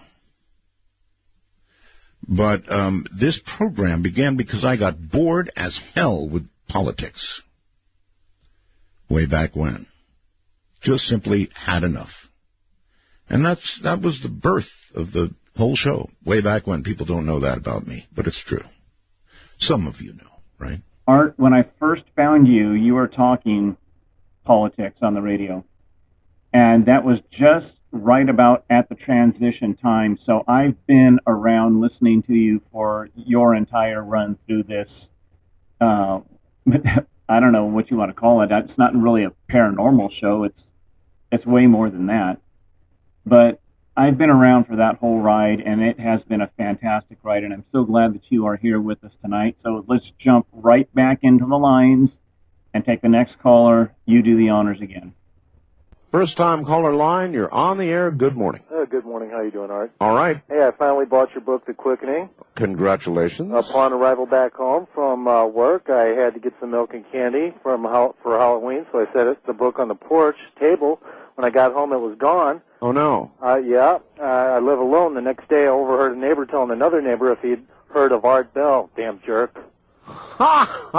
But this program began because I got bored as hell with politics way back when. Just simply had enough. And that was the birth of the whole show, way back when. People don't know that about me, but it's true. Some of you know, right? Art, when I first found you, you were talking politics on the radio. And that was just right about at the transition time. So I've been around listening to you for your entire run through this. I don't know what you want to call it. It's not really a paranormal show. It's way more than that. But I've been around for that whole ride, and it has been a fantastic ride, and I'm so glad that you are here with us tonight. So let's jump right back into the lines and take the next caller. You do the honors again. First-time caller line, you're on the air. Good morning. Good morning. How you doing, Art? All right. Hey, I finally bought your book, The Quickening. Congratulations. Upon arrival back home from work, I had to get some milk and candy for Halloween, so I set the book on the porch table. When I got home, it was gone. Oh, no. Yeah. I live alone. The next day, I overheard a neighbor telling another neighbor if he'd heard of Art Bell. Damn jerk. But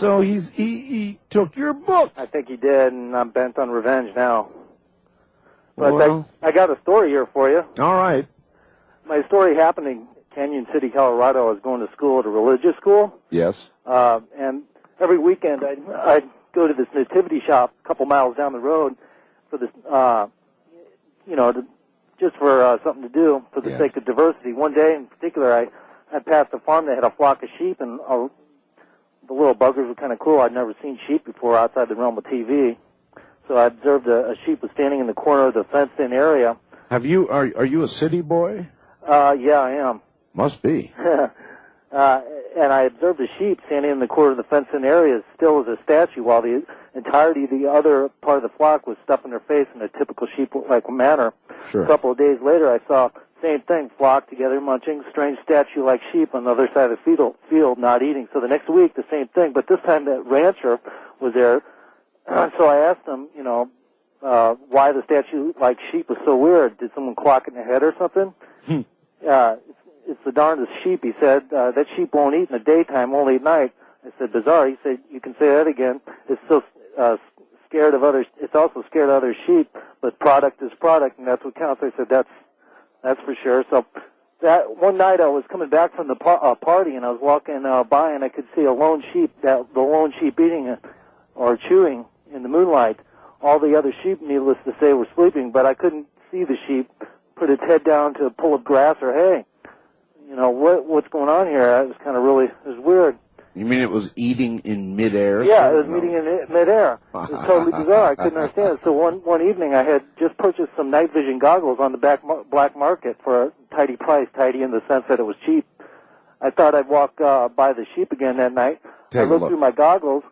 so he took your book. I think he did, and I'm bent on revenge now. But well, I got a story here for you. All right. My story happened in Canyon City, Colorado. I was going to school at a religious school. Yes. And every weekend I'd go to this nativity shop a couple miles down the road for this, just for something to do for the sake of diversity. One day in particular, I passed a farm that had a flock of sheep, and the little buggers were kind of cool. I'd never seen sheep before outside the realm of TV. So I observed a sheep was standing in the corner of the fenced-in area. Are you a city boy? Yeah, I am. Must be. And I observed a sheep standing in the corner of the fenced-in area, as still as a statue, while the entirety of the other part of the flock was stuffing their face in a typical sheep-like manner. Sure. A couple of days later, I saw same thing, flock together, munching, strange statue-like sheep on the other side of the field, not eating. So the next week, the same thing, but this time that rancher was there. So I asked him, why the statue-like sheep was so weird. Did someone clock it in the head or something? It's the darndest sheep, he said. That sheep won't eat in the daytime, only at night. I said, bizarre. He said, you can say that again. It's so scared of others. It's also scared of other sheep, but product is product, and that's what counts. I said, that's for sure. So that one night I was coming back from the party, and I was walking by, and I could see a lone sheep, the lone sheep eating it or chewing in the moonlight. All the other sheep, needless to say, were sleeping, but I couldn't see the sheep put its head down to pull up grass or hay. What's going on here? It was kind of it was weird. You mean it was eating in midair? Yeah, it was eating in midair. It was totally bizarre. I couldn't understand it. So one evening I had just purchased some night vision goggles on the black market for a tidy price, tidy in the sense that it was cheap. I thought I'd walk by the sheep again that night. I looked through my goggles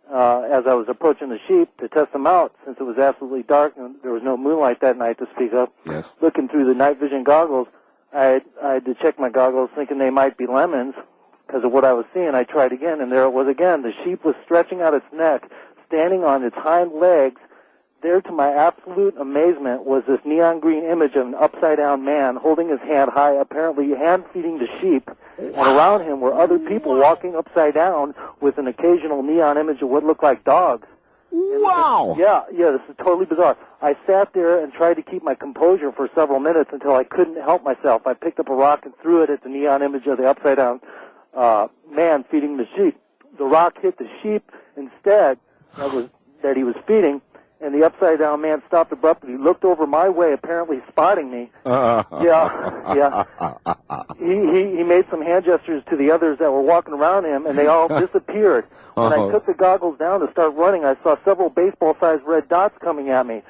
as I was approaching the sheep to test them out, since it was absolutely dark and there was no moonlight that night to speak of. Yes. Looking through the night vision goggles, I had to check my goggles thinking they might be lemons because of what I was seeing. I tried again, and there it was again. The sheep was stretching out its neck, standing on its hind legs. There, to my absolute amazement, was this neon green image of an upside-down man holding his hand high, apparently hand-feeding the sheep. And around him were other people walking upside down with an occasional neon image of what looked like dogs. Wow! Yeah, this is totally bizarre. I sat there and tried to keep my composure for several minutes until I couldn't help myself. I picked up a rock and threw it at the neon image of the upside-down man feeding the sheep. The rock hit the sheep instead that he was feeding, and the upside-down man stopped abruptly. He looked over my way, apparently spotting me. Yeah. He made some hand gestures to the others that were walking around him, and they all disappeared. When I took the goggles down to start running, I saw several baseball-sized red dots coming at me.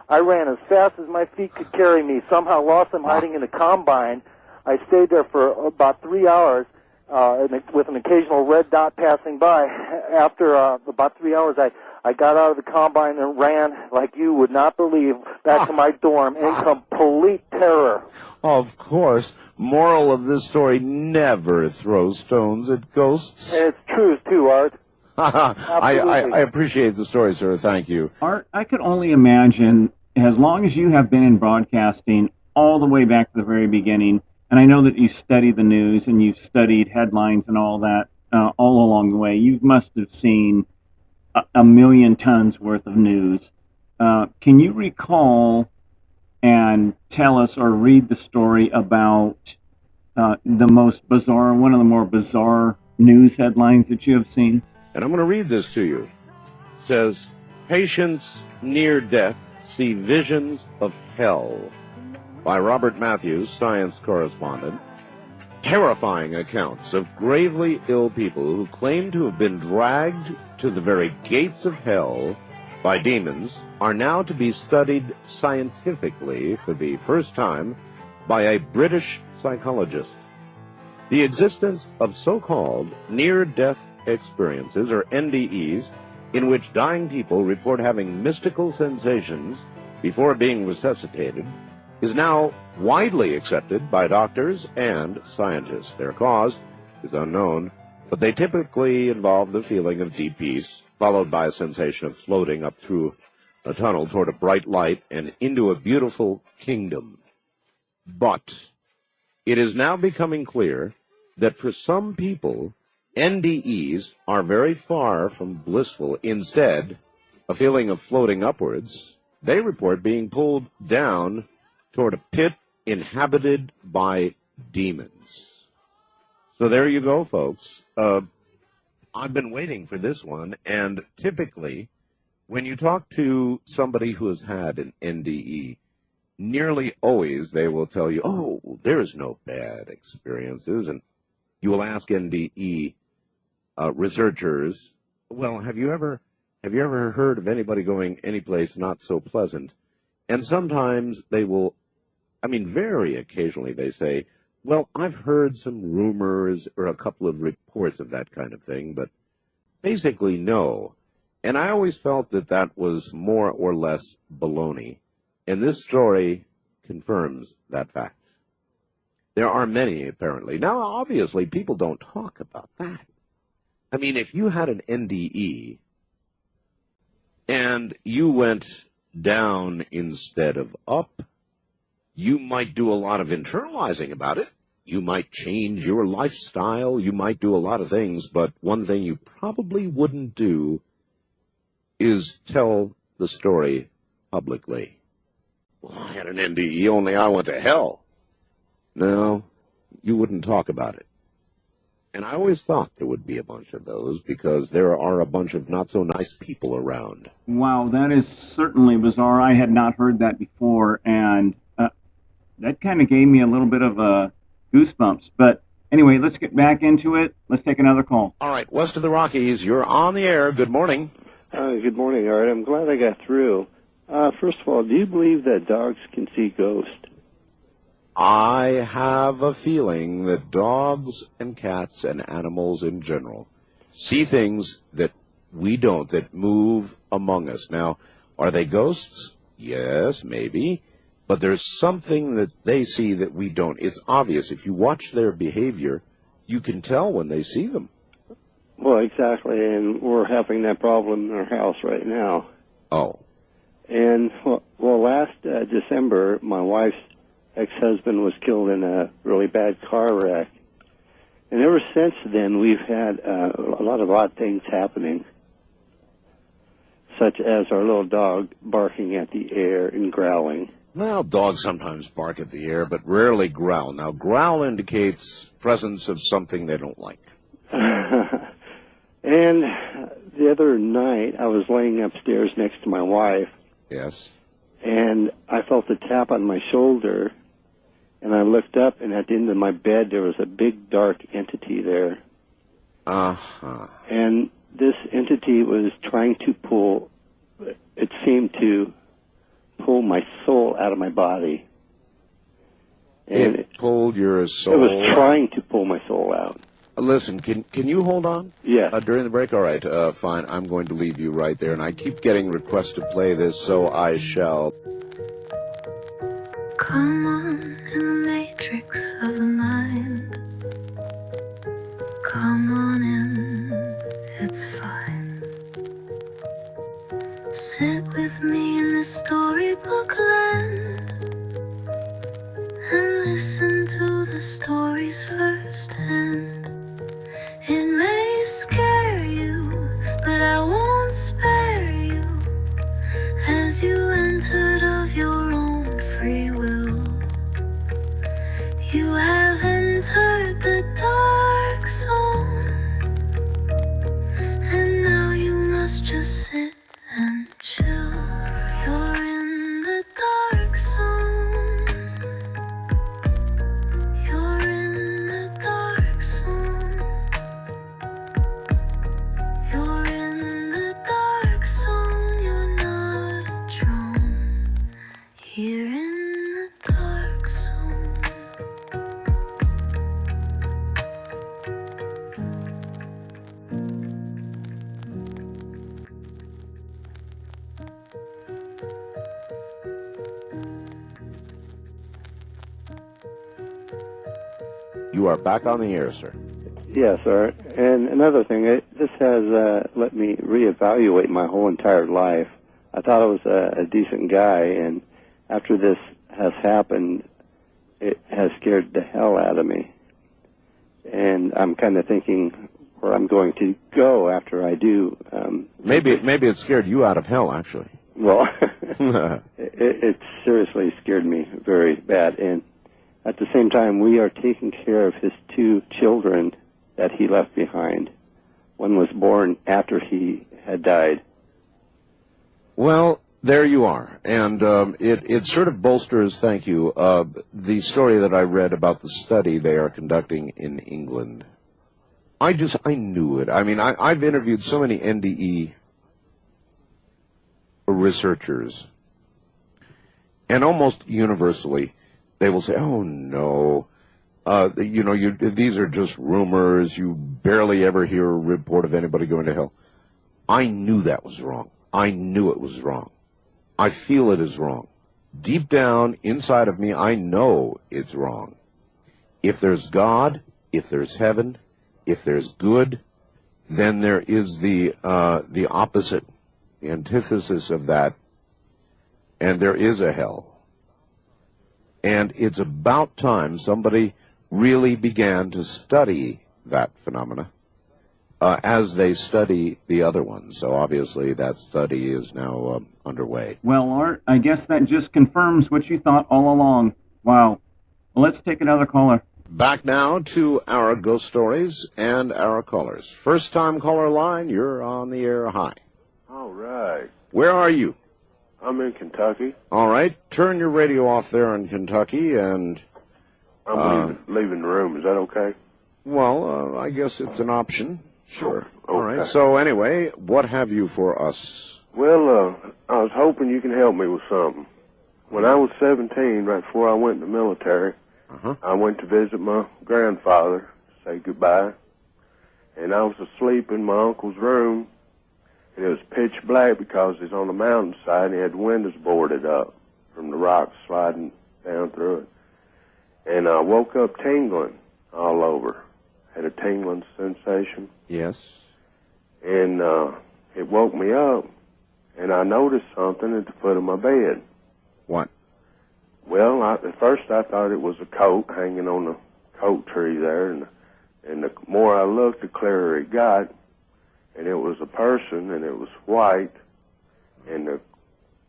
I ran as fast as my feet could carry me, somehow lost them hiding in the combine. I stayed there for about 3 hours with an occasional red dot passing by. After about 3 hours, I got out of the combine and ran, like you would not believe, back to my dorm in complete terror. Of course. Moral of this story, never throw stones at ghosts. And it's true, too, Art. I appreciate the story, sir. Thank you. Art, I could only imagine, as long as you have been in broadcasting all the way back to the very beginning, and I know that you study the news and you've studied headlines and all that all along the way, you must have seen a million tons worth of news. Can you recall and tell us or read the story about the most bizarre, one of the more bizarre news headlines that you have seen? And I'm going to read this to you. It says, patients near death see visions of hell, by Robert Matthews, science correspondent. Terrifying accounts of gravely ill people who claim to have been dragged to the very gates of hell by demons are now to be studied scientifically for the first time by a British psychologist. The existence of so-called near-death experiences, or NDEs, in which dying people report having mystical sensations before being resuscitated, is now widely accepted by doctors and scientists. Their cause is unknown, but they typically involve the feeling of deep peace, followed by a sensation of floating up through a tunnel toward a bright light and into a beautiful kingdom. But it is now becoming clear that for some people, NDEs are very far from blissful. Instead, a feeling of floating upwards, they report being pulled down toward a pit inhabited by demons. So there you go, folks. I've been waiting for this one, and typically, when you talk to somebody who has had an NDE, nearly always they will tell you, oh, there's no bad experiences, and you will ask NDE researchers, well, have you ever heard of anybody going anyplace not so pleasant? And sometimes they will, very occasionally they say, well, I've heard some rumors or a couple of reports of that kind of thing, but basically no. And I always felt that that was more or less baloney. And this story confirms that fact. There are many, apparently. Now, obviously, people don't talk about that. I mean, if you had an NDE and you went down instead of up, you might do a lot of internalizing about it. You might change your lifestyle. You might do a lot of things, but one thing you probably wouldn't do is tell the story publicly. Well, I had an NDE, only I went to hell. No, you wouldn't talk about it. And I always thought there would be a bunch of those because there are a bunch of not-so-nice people around. Wow, that is certainly bizarre. I had not heard that before, and that kind of gave me a little bit of goosebumps. But anyway, let's get back into it. Let's take another call. All right, west of the Rockies, you're on the air. Good morning. Good morning, Art. I'm glad I got through. First of all, do you believe that dogs can see ghosts? I have a feeling that dogs and cats and animals in general see things that we don't, that move among us. Now, are they ghosts? Yes, maybe. But there's something that they see that we don't. It's obvious. If you watch their behavior, you can tell when they see them. Well, exactly, and we're having that problem in our house right now. Oh. And, well, last December, my wife's ex-husband was killed in a really bad car wreck. And ever since then, we've had a lot of odd things happening, such as our little dog barking at the air and growling. Well, dogs sometimes bark at the air, but rarely growl. Now, growl indicates presence of something they don't like. And the other night, I was laying upstairs next to my wife. Yes. And I felt a tap on my shoulder, and I looked up, and at the end of my bed, there was a big, dark entity there. Uh-huh. And this entity was trying to pull, it seemed to pull my soul out of my body. And it pulled your soul? It was trying to pull my soul out. Listen, can you hold on? Yes. During the break? All right, fine. I'm going to leave you right there, and I keep getting requests to play this, so I shall. Come on in the matrix of the mind. Come on in, it's fine. Sit with me in this storybook land and listen to the stories firsthand. It may scare you, but I won't spare you as you entered of your own free will. You have entered the dark zone, and now you must just sit and chill. You're in the dark zone. You're in the dark zone. You're in the dark zone. You're not a drone. Here in the dark zone. You are back on the air, sir. Yes, sir. And another thing, this has let me reevaluate my whole entire life. I thought I was a decent guy, and after this has happened, it has scared the hell out of me. And I'm kind of thinking where I'm going to go after I do. Maybe it scared you out of hell, actually. Well, it seriously scared me very bad. And at the same time, we are taking care of his two children that he left behind. One was born after he had died. Well, there you are. And it sort of bolsters, thank you, the story that I read about the study they are conducting in England. I knew it. I mean, I've interviewed so many NDE researchers, and almost universally, they will say, "Oh no, these are just rumors. You barely ever hear a report of anybody going to hell." I knew that was wrong. I knew it was wrong. I feel it is wrong. Deep down inside of me, I know it's wrong. If there's God, if there's heaven, if there's good, then there is the opposite, the antithesis of that, and there is a hell. And it's about time somebody really began to study that phenomena as they study the other ones. So obviously that study is now underway. Well, Art, I guess that just confirms what you thought all along. Wow. Well, let's take another caller. Back now to our ghost stories and our callers. First time caller line, you're on the air. Hi. All right. Where are you? I'm in Kentucky. All right. Turn your radio off there in Kentucky and... I'm leaving the room. Is that okay? Well, I guess it's an option. Sure. Oh, All right. okay. So anyway, what have you for us? Well, I was hoping you can help me with something. When I was 17, right before I went in the military, I went to visit my grandfather, say goodbye, and I was asleep in my uncle's room, and it was pitch black because he's on the mountainside, and he had the windows boarded up from the rocks sliding down through it. And I woke up tingling all over, had a tingling sensation. Yes. And it woke me up, and I noticed something at the foot of my bed. What? Well, at first I thought it was a coat hanging on the coat tree there, and the more I looked, the clearer it got, and it was a person, and it was white, and the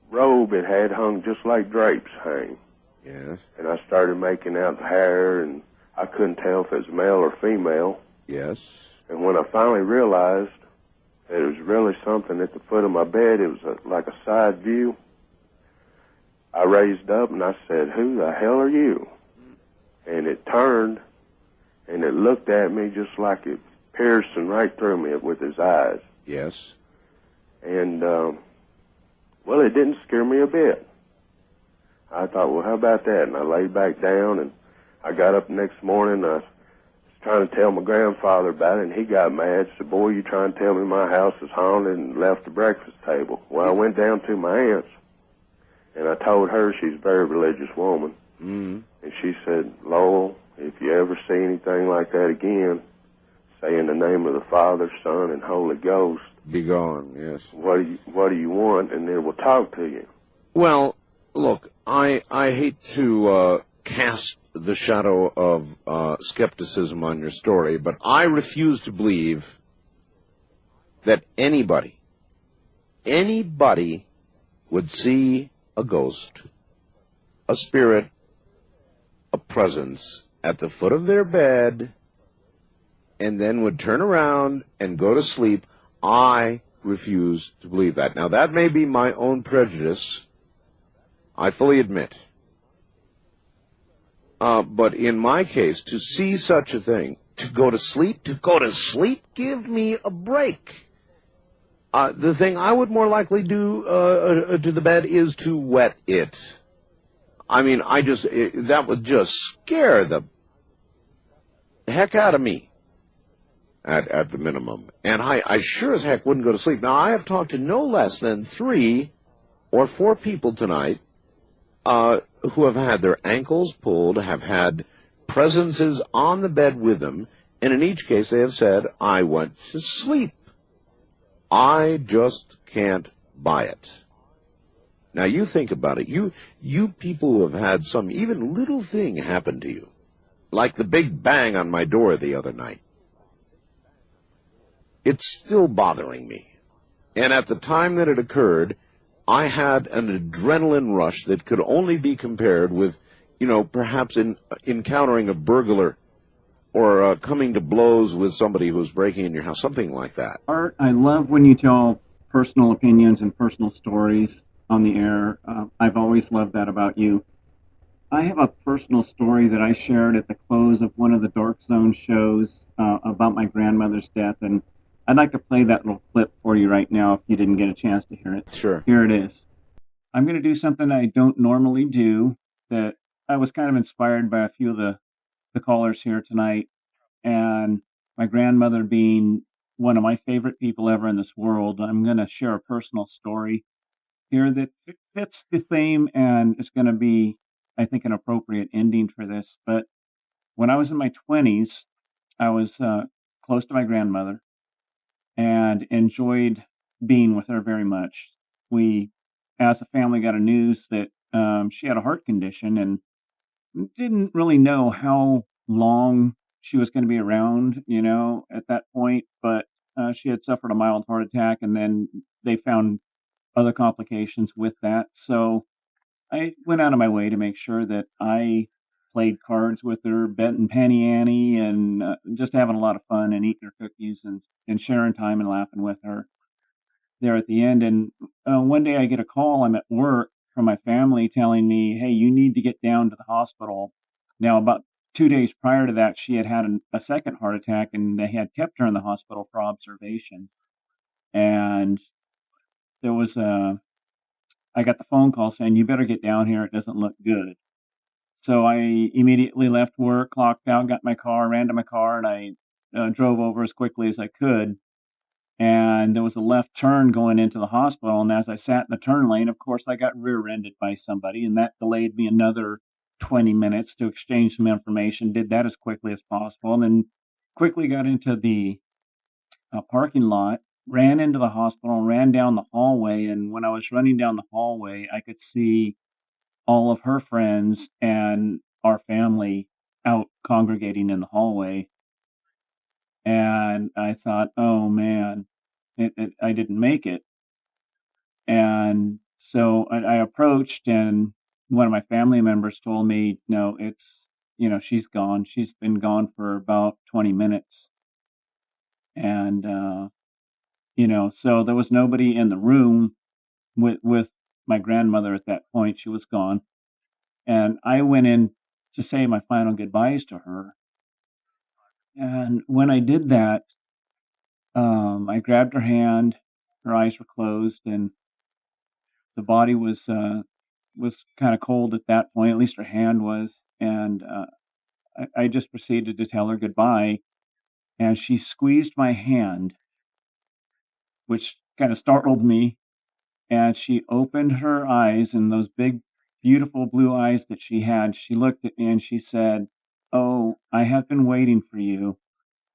robe it had hung just like drapes hang. Yes. And I started making out the hair, and I couldn't tell if it was male or female. Yes. And when I finally realized that it was really something at the foot of my bed, it was like a side view. I raised up and I said, "Who the hell are you?" And it turned and it looked at me just like it piercing right through me with his eyes. Yes. And, well, it didn't scare me a bit. I thought, well, how about that? And I laid back down and I got up the next morning. I was trying to tell my grandfather about it, and he got mad. Said, "Boy, you trying to tell me my house is haunted," and left the breakfast table. Well, I went down to my aunt's, and I told her, she's a very religious woman, and she said, "Lowell, if you ever see anything like that again, say in the name of the Father, Son, and Holy Ghost, be gone." Yes. What do you want? And then we'll talk to you. Well, look, I hate to cast the shadow of skepticism on your story, but I refuse to believe that anybody would see a ghost, a spirit, a presence at the foot of their bed and then would turn around and go to sleep. I refuse to believe that. Now, that may be my own prejudice, I fully admit. But in my case, to see such a thing, to go to sleep, give me a break. The thing I would more likely do to the bed is to wet it. I mean, that would just scare the heck out of me, at the minimum. And I sure as heck wouldn't go to sleep. Now, I have talked to no less than 3 or 4 people tonight who have had their ankles pulled, have had presences on the bed with them, and in each case they have said, "I went to sleep." I just can't buy it. Now, you think about it. You people who have had some even little thing happen to you, like the big bang on my door the other night, it's still bothering me. And at the time that it occurred, I had an adrenaline rush that could only be compared with, perhaps encountering a burglar or coming to blows with somebody who's breaking in your house, something like that. Art, I love when you tell personal opinions and personal stories on the air. I've always loved that about you. I have a personal story that I shared at the close of one of the Dark Zone shows about my grandmother's death, and I'd like to play that little clip for you right now if you didn't get a chance to hear it. Sure. Here it is. I'm going to do something I don't normally do, that I was kind of inspired by a few of the callers here tonight, and my grandmother being one of my favorite people ever in this world. I'm going to share a personal story here that fits the theme, and it's going to be, I think, an appropriate ending for this. But when I was in my 20s, I was close to my grandmother and enjoyed being with her very much. We, as a family, got a news that she had a heart condition and didn't really know how long she was going to be around, at that point. But she had suffered a mild heart attack, and then they found other complications with that. So I went out of my way to make sure that I played cards with her, betting Penny Annie, and just having a lot of fun and eating her cookies and sharing time and laughing with her there at the end. And one day I get a call. I'm at work from my family telling me, hey, you need to get down to the hospital. Now, about 2 days prior to that, she had had a second heart attack, and they had kept her in the hospital for observation. And there was I got the phone call saying, you better get down here. It doesn't look good. So I immediately left work, clocked out, got my car, ran to my car, and I drove over as quickly as I could. And there was a left turn going into the hospital. And as I sat in the turn lane, of course, I got rear-ended by somebody, and that delayed me another 20 minutes to exchange some information. Did that as quickly as possible, and then quickly got into the parking lot, ran into the hospital, ran down the hallway. And when I was running down the hallway, I could see all of her friends and our family out congregating in the hallway. And I thought, oh man, I didn't make it. And so I approached, and one of my family members told me, no, she's gone. She's been gone for about 20 minutes. And, so there was nobody in the room with my grandmother at that point. She was gone. And I went in to say my final goodbyes to her. And when I did that, I grabbed her hand. Her eyes were closed, and the body was kind of cold at that point. At least her hand was. And I just proceeded to tell her goodbye. And she squeezed my hand, which kind of startled me. And she opened her eyes, and those big, beautiful blue eyes that she had, she looked at me and she said, "Oh, I have been waiting for you.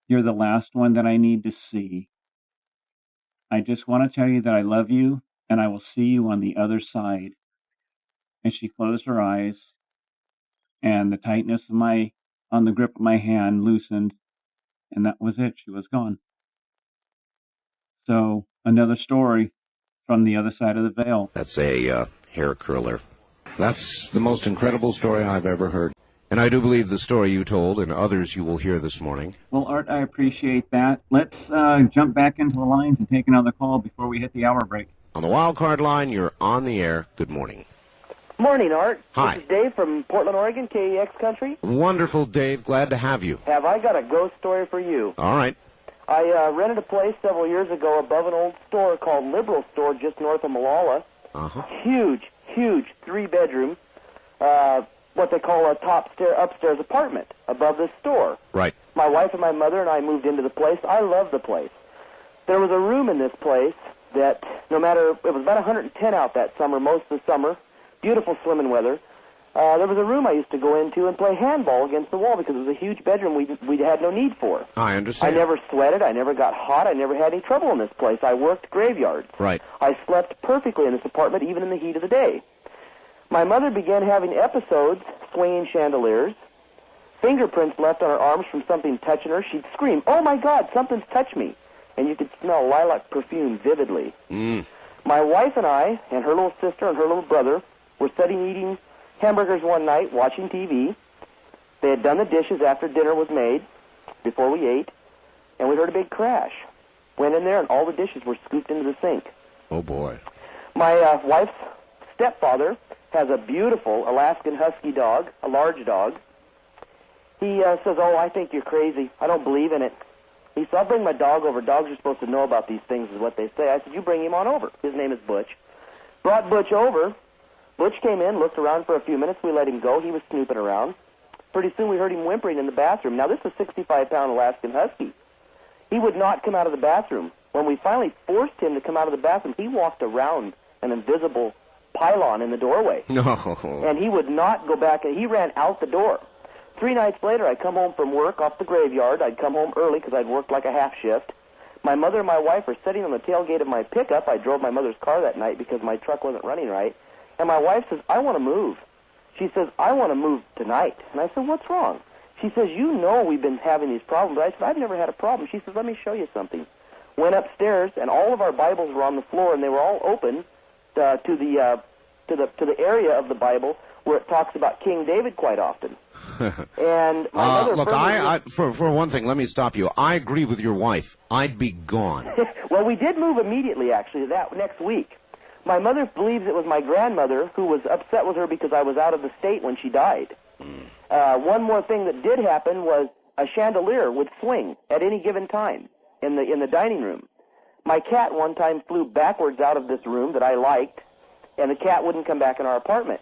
You're the last one that I need to see. I just want to tell you that I love you, and I will see you on the other side." And she closed her eyes, and the tightness of on the grip of my hand loosened, and that was it. She was gone. So another story from the other side of the veil. That's a hair curler. That's the most incredible story I've ever heard. And I do believe the story you told and others you will hear this morning. Well, Art, I appreciate that. Let's jump back into the lines and take another call before we hit the hour break. On the wild card line, you're on the air. Good morning. Morning, Art. Hi. This is Dave from Portland, Oregon, KEX Country. Wonderful, Dave. Glad to have you. Have I got a ghost story for you? All right. I rented a place several years ago above an old store called Liberal Store just north of Malala. Uh-huh. Huge 3-bedroom, what they call a upstairs apartment above this store. Right. My wife and my mother and I moved into the place. I love the place. There was a room in this place that it was about 110 out that summer, most of the summer, beautiful swimming weather. There was a room I used to go into and play handball against the wall because it was a huge bedroom we had no need for. I understand. I never sweated. I never got hot. I never had any trouble in this place. I worked graveyards. Right. I slept perfectly in this apartment, even in the heat of the day. My mother began having episodes, swinging chandeliers, fingerprints left on her arms from something touching her. She'd scream, "Oh, my God, something's touched me." And you could smell lilac perfume vividly. My wife and I and her little sister and her little brother were sitting eating hamburgers one night, watching TV. They had done the dishes after dinner was made, before we ate, and we heard a big crash. Went in there, and all the dishes were scooped into the sink. Oh, boy. My wife's stepfather has a beautiful Alaskan Husky dog, a large dog. He says, "Oh, I think you're crazy. I don't believe in it." He said, "I'll bring my dog over. Dogs are supposed to know about these things," is what they say. I said, "You bring him on over." His name is Butch. Brought Butch over. Butch came in, looked around for a few minutes. We let him go. He was snooping around. Pretty soon we heard him whimpering in the bathroom. Now, this is a 65-pound Alaskan Husky. He would not come out of the bathroom. When we finally forced him to come out of the bathroom, he walked around an invisible pylon in the doorway. No. And he would not go back, and he ran out the door. 3 nights later, I come home from work off the graveyard. I'd come home early because I'd worked like a half shift. My mother and my wife were sitting on the tailgate of my pickup. I drove my mother's car that night because my truck wasn't running right. And my wife says, I want to move. She says, I want to move tonight. And I said, what's wrong? She says, you know we've been having these problems. I said, I've never had a problem. She says, let me show you something. Went upstairs, and all of our Bibles were on the floor, and they were all open to the area of the Bible where it talks about King David quite often. And my mother... Look, for one thing, let me stop you. I agree with your wife. I'd be gone. Well, we did move immediately, actually, that next week. My mother believes it was my grandmother who was upset with her because I was out of the state when she died. One more thing that did happen was a chandelier would swing at any given time in the dining room. My cat one time flew backwards out of this room that I liked, and the cat wouldn't come back in our apartment.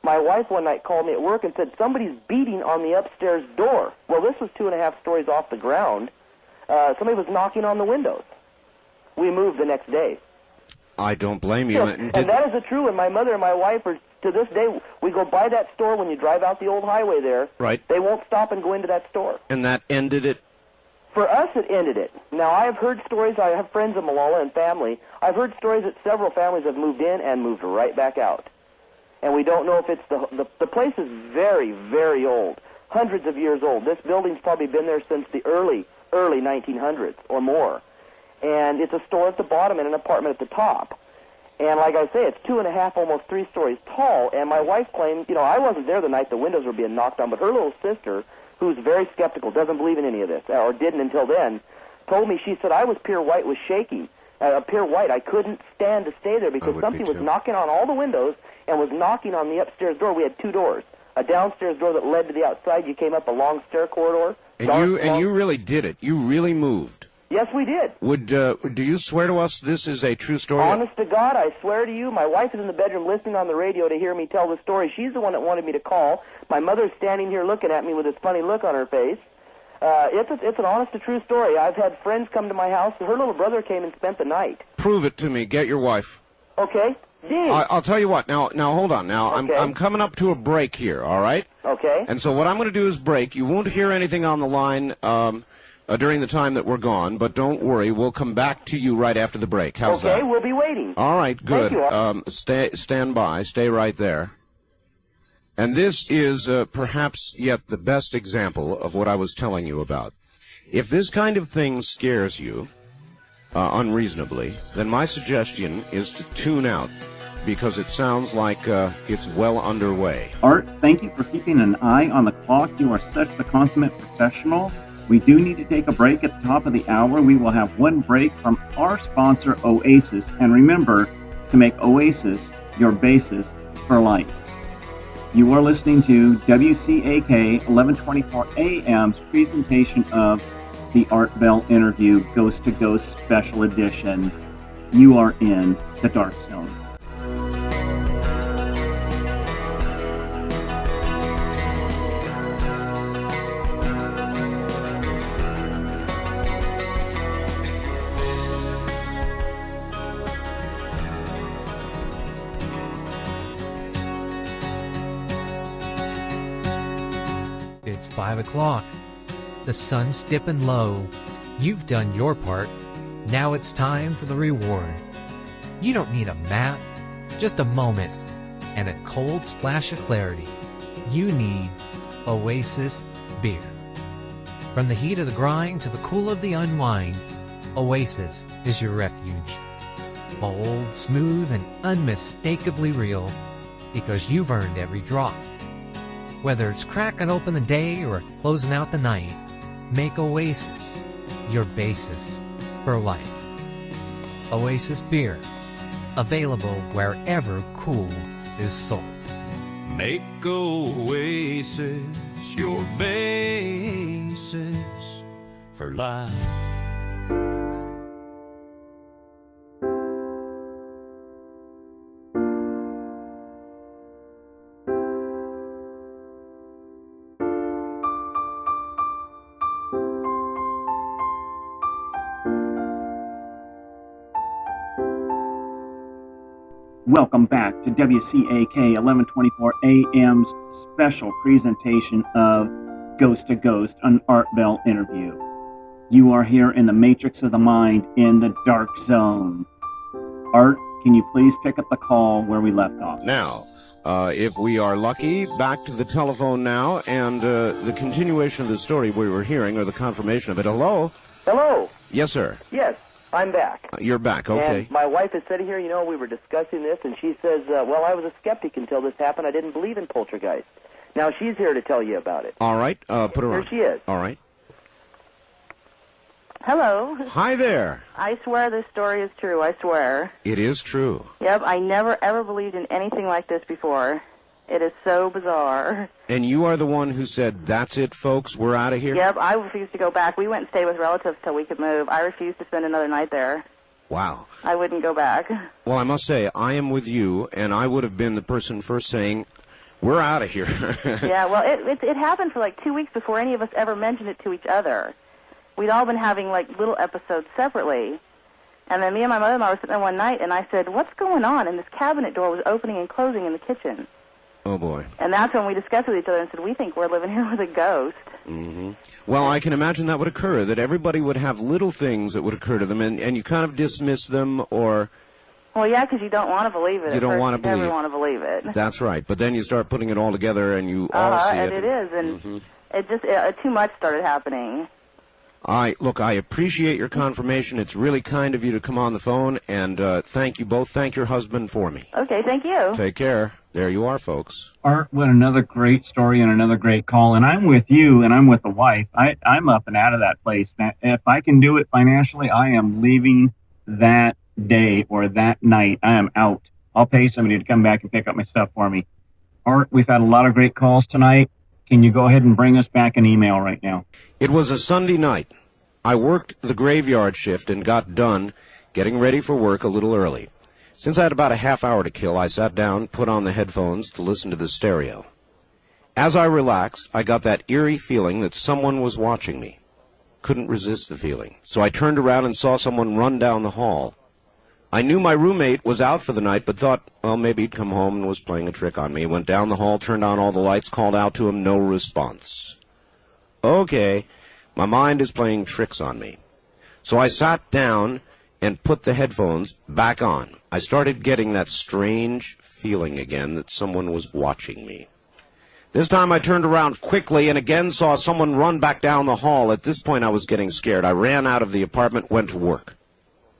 My wife one night called me at work and said, somebody's beating on the upstairs door. Well, this was 2.5 stories off the ground. Somebody was knocking on the windows. We moved the next day. I don't blame you. And that is the true, and my mother and my wife are, to this day, we go by that store when you drive out the old highway there. Right. They won't stop and go into that store. And that ended it? For us, it ended it. Now, I have heard stories. I have friends in Malala and family. I've heard stories that several families have moved in and moved right back out. And we don't know if it's the place is very, very old, hundreds of years old. This building's probably been there since the early 1900s or more. And it's a store at the bottom and an apartment at the top. And like I say, it's 2.5, almost 3 stories tall. And my wife claimed, I wasn't there the night the windows were being knocked on, but her little sister, who's very skeptical, doesn't believe in any of this, or didn't until then, told me, she said, I was pure white, was shaking. Pure white. I couldn't stand to stay there because something was knocking on all the windows and was knocking on the upstairs door. We had 2 doors. A downstairs door that led to the outside. You came up a long stair corridor. And you really did it. You really moved. Yes, we did. Do you swear to us this is a true story? Honest to God, I swear to you, my wife is in the bedroom listening on the radio to hear me tell the story. She's the one that wanted me to call. My mother's standing here looking at me with this funny look on her face. It's an honest to true story. I've had friends come to my house. Her little brother came and spent the night. Prove it to me. Get your wife. Okay. Dean. I'll tell you what. Now hold on. Now okay. I'm coming up to a break here. All right. Okay. And so what I'm going to do is break. You won't hear anything on the line during the time that we're gone, but don't worry. We'll come back to you right after the break. How's that? Okay. We'll be waiting. All right. Good. Thank you. Stand by. Stay right there. And this is perhaps yet the best example of what I was telling you about. If this kind of thing scares you unreasonably, then my suggestion is to tune out, because it sounds like it's well underway. Art, thank you for keeping an eye on the clock. You are such the consummate professional. We do need to take a break at the top of the hour. We will have one break from our sponsor, Oasis. And remember to make Oasis your basis for life. You are listening to WCAK 1124 AM's presentation of the Art Bell interview, Ghost to Ghost Special Edition. You are in the Dark Zone. It's 5 o'clock. The sun's dipping low. You've done your part. Now it's time for the reward. You don't need a map, just a moment and a cold splash of clarity. You need Oasis beer. From the heat of the grind to the cool of the unwind, Oasis is your refuge. Bold, smooth, and unmistakably real, because you've earned every drop. Whether it's cracking open the day or closing out the night, make Oasis your basis for life. Oasis beer, available wherever cool is sold. Make Oasis your basis for life. Welcome back to WCAK 1124 AM's special presentation of Ghost to Ghost, an Art Bell interview. You are here in the matrix of the mind in the dark zone. Art, can you please pick up the call where we left off? Now, if we are lucky, back to the telephone now, and the continuation of the story we were hearing, or the confirmation of it. Hello? Hello. Yes, sir. Yes, I'm back. You're back, okay. And my wife is sitting here, we were discussing this, and she says, well, I was a skeptic until this happened. I didn't believe in poltergeist. Now she's here to tell you about it. All right, put her on. Here she is. All right. Hello. Hi there. I swear this story is true. I swear. It is true. Yep, I never ever believed in anything like this before. It is so bizarre. And you are the one who said, that's it, folks, we're out of here? Yep, I refused to go back. We went and stayed with relatives till we could move. I refused to spend another night there. Wow. I wouldn't go back. Well, I must say, I am with you, and I would have been the person first saying, we're out of here. Yeah, well, it happened for like 2 weeks before any of us ever mentioned it to each other. We'd all been having like little episodes separately. And then me and my mother-in-law were sitting there one night, and I said, what's going on? And this cabinet door was opening and closing in the kitchen. Oh, boy. And that's when we discussed with each other and said, we think we're living here with a ghost. Mm-hmm. Well, I can imagine that would occur, that everybody would have little things that would occur to them, and you kind of dismiss them, or... Well, yeah, because you don't want to believe it. You don't want to believe. You never want to believe it. That's right. But then you start putting it all together, and you all see it. And it is, and it just, too much started happening. Look, I appreciate your confirmation. It's really kind of you to come on the phone, and thank you both. Thank your husband for me. Okay, thank you. Take care. There you are, folks. Art, what another great story and another great call. And I'm with you, and I'm with the wife. I'm up and out of that place, man. If I can do it financially, I am leaving that day or that night. I am out. I'll pay somebody to come back and pick up my stuff for me. Art, we've had a lot of great calls tonight. Can you go ahead and bring us back an email right now? It was a Sunday night. I worked the graveyard shift and got done getting ready for work a little early. Since I had about a half hour to kill, I sat down, put on the headphones to listen to the stereo. As I relaxed, I got that eerie feeling that someone was watching me. Couldn't resist the feeling, so I turned around and saw someone run down the hall. I knew my roommate was out for the night, but thought, well, maybe he'd come home and was playing a trick on me. Went down the hall, turned on all the lights, called out to him, no response. Okay, my mind is playing tricks on me. So I sat down and put the headphones back on. I started getting that strange feeling again that someone was watching me. This time I turned around quickly and again saw someone run back down the hall. At this point I was getting scared. I ran out of the apartment, went to work.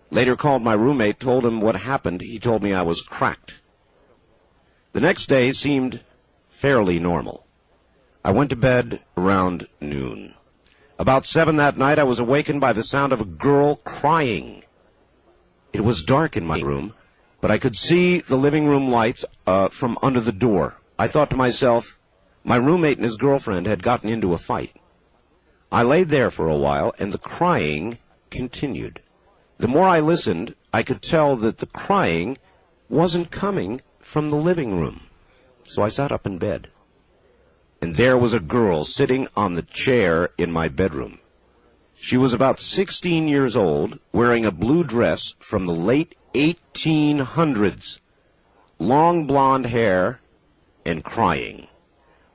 Later called my roommate, told him what happened. He told me I was cracked. The next day seemed fairly normal. I went to bed around noon. About 7 that night I was awakened by the sound of a girl crying. It was dark in my room, but I could see the living room lights from under the door. I thought to myself, my roommate and his girlfriend had gotten into a fight. I laid there for a while, and the crying continued. The more I listened, I could tell that the crying wasn't coming from the living room. So I sat up in bed. And there was a girl sitting on the chair in my bedroom. She was about 16 years old, wearing a blue dress from the late 1800s, long blonde hair, and crying.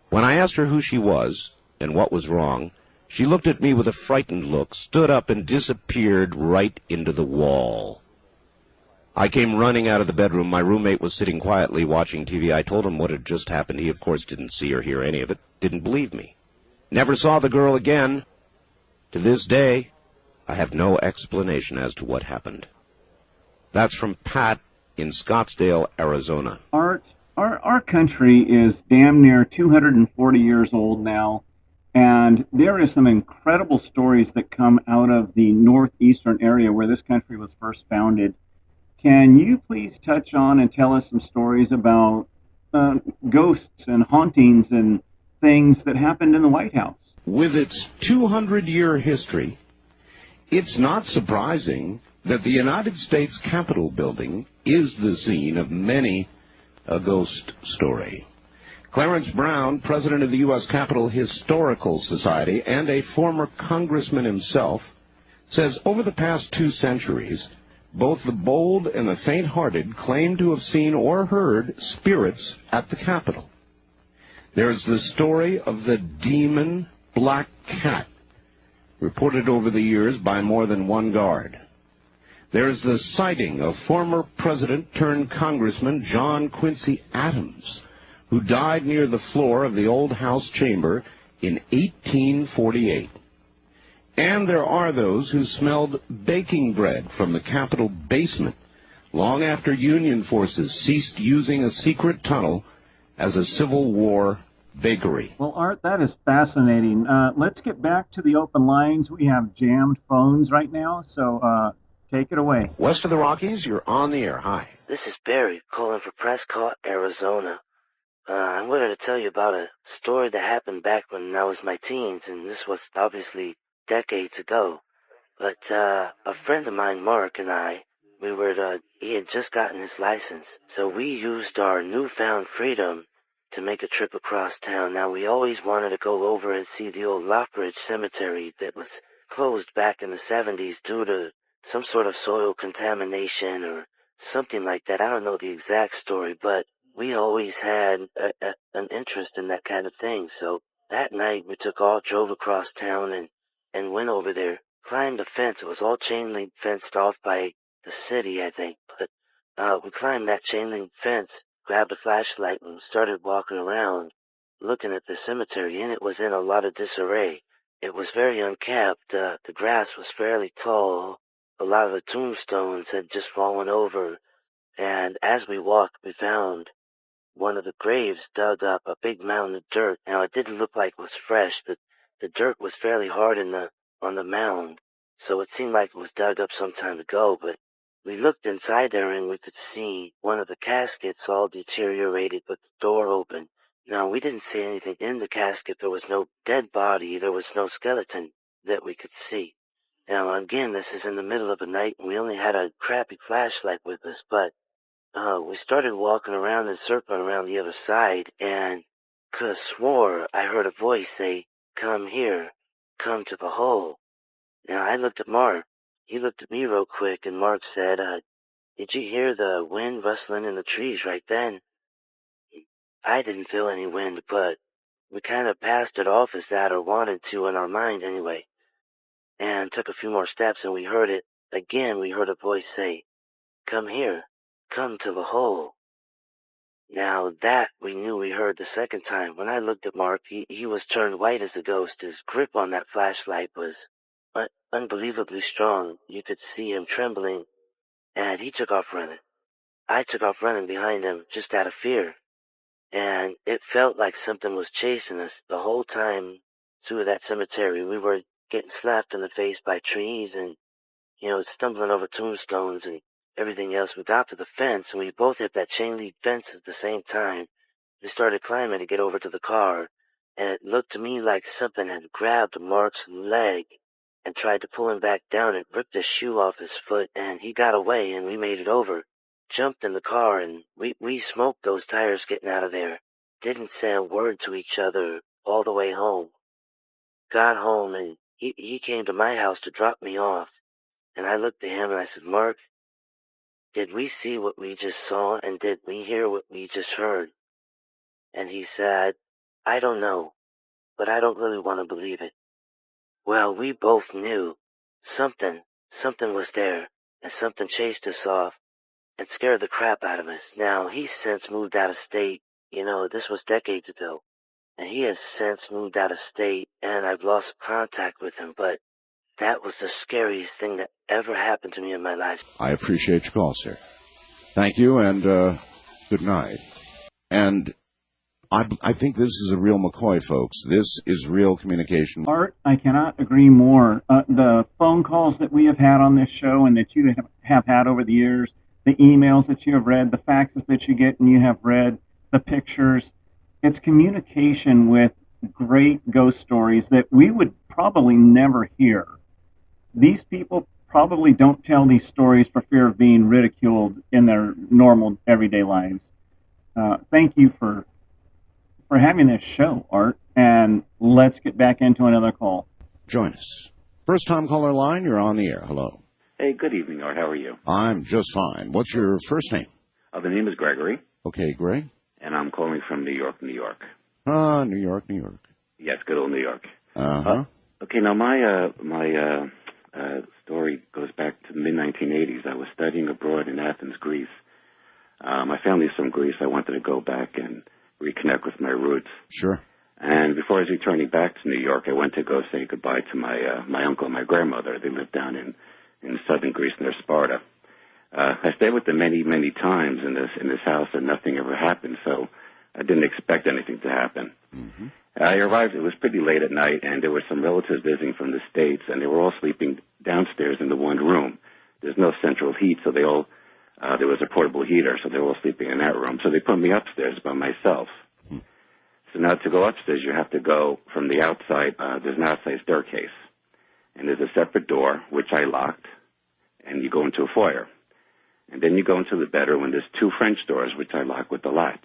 When I asked her who she was and what was wrong, she looked at me with a frightened look, stood up, and disappeared right into the wall. I came running out of the bedroom. My roommate was sitting quietly watching TV. I told him what had just happened. He, of course, didn't see or hear any of it, didn't believe me. Never saw the girl again. To this day, I have no explanation as to what happened. That's from Pat in Scottsdale, Arizona. Our country is damn near 240 years old now, and there is some incredible stories that come out of the northeastern area where this country was first founded. Can you please touch on and tell us some stories about ghosts and hauntings and things that happened in the White House? With its 200-year history, it's not surprising that the United States Capitol building is the scene of many a ghost story. Clarence Brown, president of the U.S. Capitol Historical Society and a former congressman himself, says over the past 2 centuries, both the bold and the faint-hearted claim to have seen or heard spirits at the Capitol. There's the story of the demon black cat, reported over the years by more than one guard. There's the sighting of former President-turned-Congressman John Quincy Adams, who died near the floor of the old House chamber in 1848. And there are those who smelled baking bread from the Capitol basement long after Union forces ceased using a secret tunnel as a Civil War bakery. Well, Art, that is fascinating. Let's get back to the open lines. We have jammed phones right now, so take it away. West of the Rockies, you're on the air. Hi. This is Barry calling for Prescott, Arizona. I wanted to tell you about a story that happened back when I was my teens, and this was obviously decades ago. But a friend of mine, Mark, and I, he had just gotten his license, so we used our newfound freedom to make a trip across town. Now, we always wanted to go over and see the old Lockbridge Cemetery that was closed back in the 70s due to some sort of soil contamination or something like that. I don't know the exact story, but we always had an interest in that kind of thing. So that night we drove across town and went over there, climbed the fence. It was all chain link fenced off by the city, I think. But we climbed that chain link fence, grabbed a flashlight, and started walking around, looking at the cemetery, and it was in a lot of disarray. It was very unkept. The grass was fairly tall. A lot of the tombstones had just fallen over, and as we walked, we found one of the graves dug up a big mound of dirt. Now, it didn't look like it was fresh. The dirt was fairly hard on the mound, so it seemed like it was dug up some time ago, but we looked inside there and we could see one of the caskets all deteriorated with the door open. Now, we didn't see anything in the casket. There was no dead body. There was no skeleton that we could see. Now, again, this is in the middle of the night, and we only had a crappy flashlight with us, but we started walking around and circling around the other side, and could have swore I heard a voice say, "Come here, come to the hole." Now, I looked at Mark. He looked at me real quick, and Mark said, "Did you hear the wind rustling in the trees right then?" I didn't feel any wind, but we kind of passed it off as that, or wanted to in our mind anyway, and took a few more steps, and we heard it. Again, we heard a voice say, "Come here, come to the hole." Now that we knew we heard the second time. When I looked at Mark, he was turned white as a ghost. His grip on that flashlight was unbelievably strong. You could see him trembling, and he took off running. I took off running behind him just out of fear, and it felt like something was chasing us the whole time through that cemetery. We were getting slapped in the face by trees and, stumbling over tombstones and everything else. We got to the fence, and we both hit that chain link fence at the same time. We started climbing to get over to the car, and it looked to me like something had grabbed Mark's leg and tried to pull him back down. It ripped his shoe off his foot, and he got away, and we made it over. Jumped in the car, and we smoked those tires getting out of there. Didn't say a word to each other all the way home. Got home, and he came to my house to drop me off. And I looked at him and I said, "Mark, did we see what we just saw, and did we hear what we just heard?" And he said, "I don't know, but I don't really want to believe it." Well, we both knew something was there, and something chased us off and scared the crap out of us. Now, he's since moved out of state. This was decades ago, and he has since moved out of state, and I've lost contact with him, but that was the scariest thing that ever happened to me in my life. I appreciate your call, sir. Thank you, and good night. And I think this is a real McCoy, folks. This is real communication. Art, I cannot agree more. The phone calls that we have had on this show and that you have had over the years, the emails that you have read, the faxes that you get and you have read, the pictures, it's communication with great ghost stories that we would probably never hear. These people probably don't tell these stories for fear of being ridiculed in their normal everyday lives. Thank you for having this show, Art, and let's get back into another call. Join us. First time caller line, you're on the air. Hello. Hey, good evening, Art. How are you? I'm just fine. What's your first name? The name is Gregory, Okay, Greg. and I'm calling from New York, New York. New York, New York. Yes, good old New York. Uh-huh. Okay, now my story goes back to the mid-1980s. I was studying abroad in Athens, Greece. My family's from Greece. I wanted to go back and reconnect with my roots. Sure. And before I was returning back to New York, I went to go say goodbye to my uncle and my grandmother. They lived down in southern Greece near Sparta. I stayed with them many, many times in this house, and nothing ever happened, so I didn't expect anything to happen. Mm-hmm. I arrived, it was pretty late at night, and there were some relatives visiting from the States, and they were all sleeping downstairs in the one room. There's no central heat, so they all, there was a portable heater, so they were all sleeping in that room. So they put me upstairs by myself. So now to go upstairs, you have to go from the outside, there's an outside staircase, and there's a separate door, which I locked, and you go into a foyer. And then you go into the bedroom, and there's two French doors, which I lock with the latch.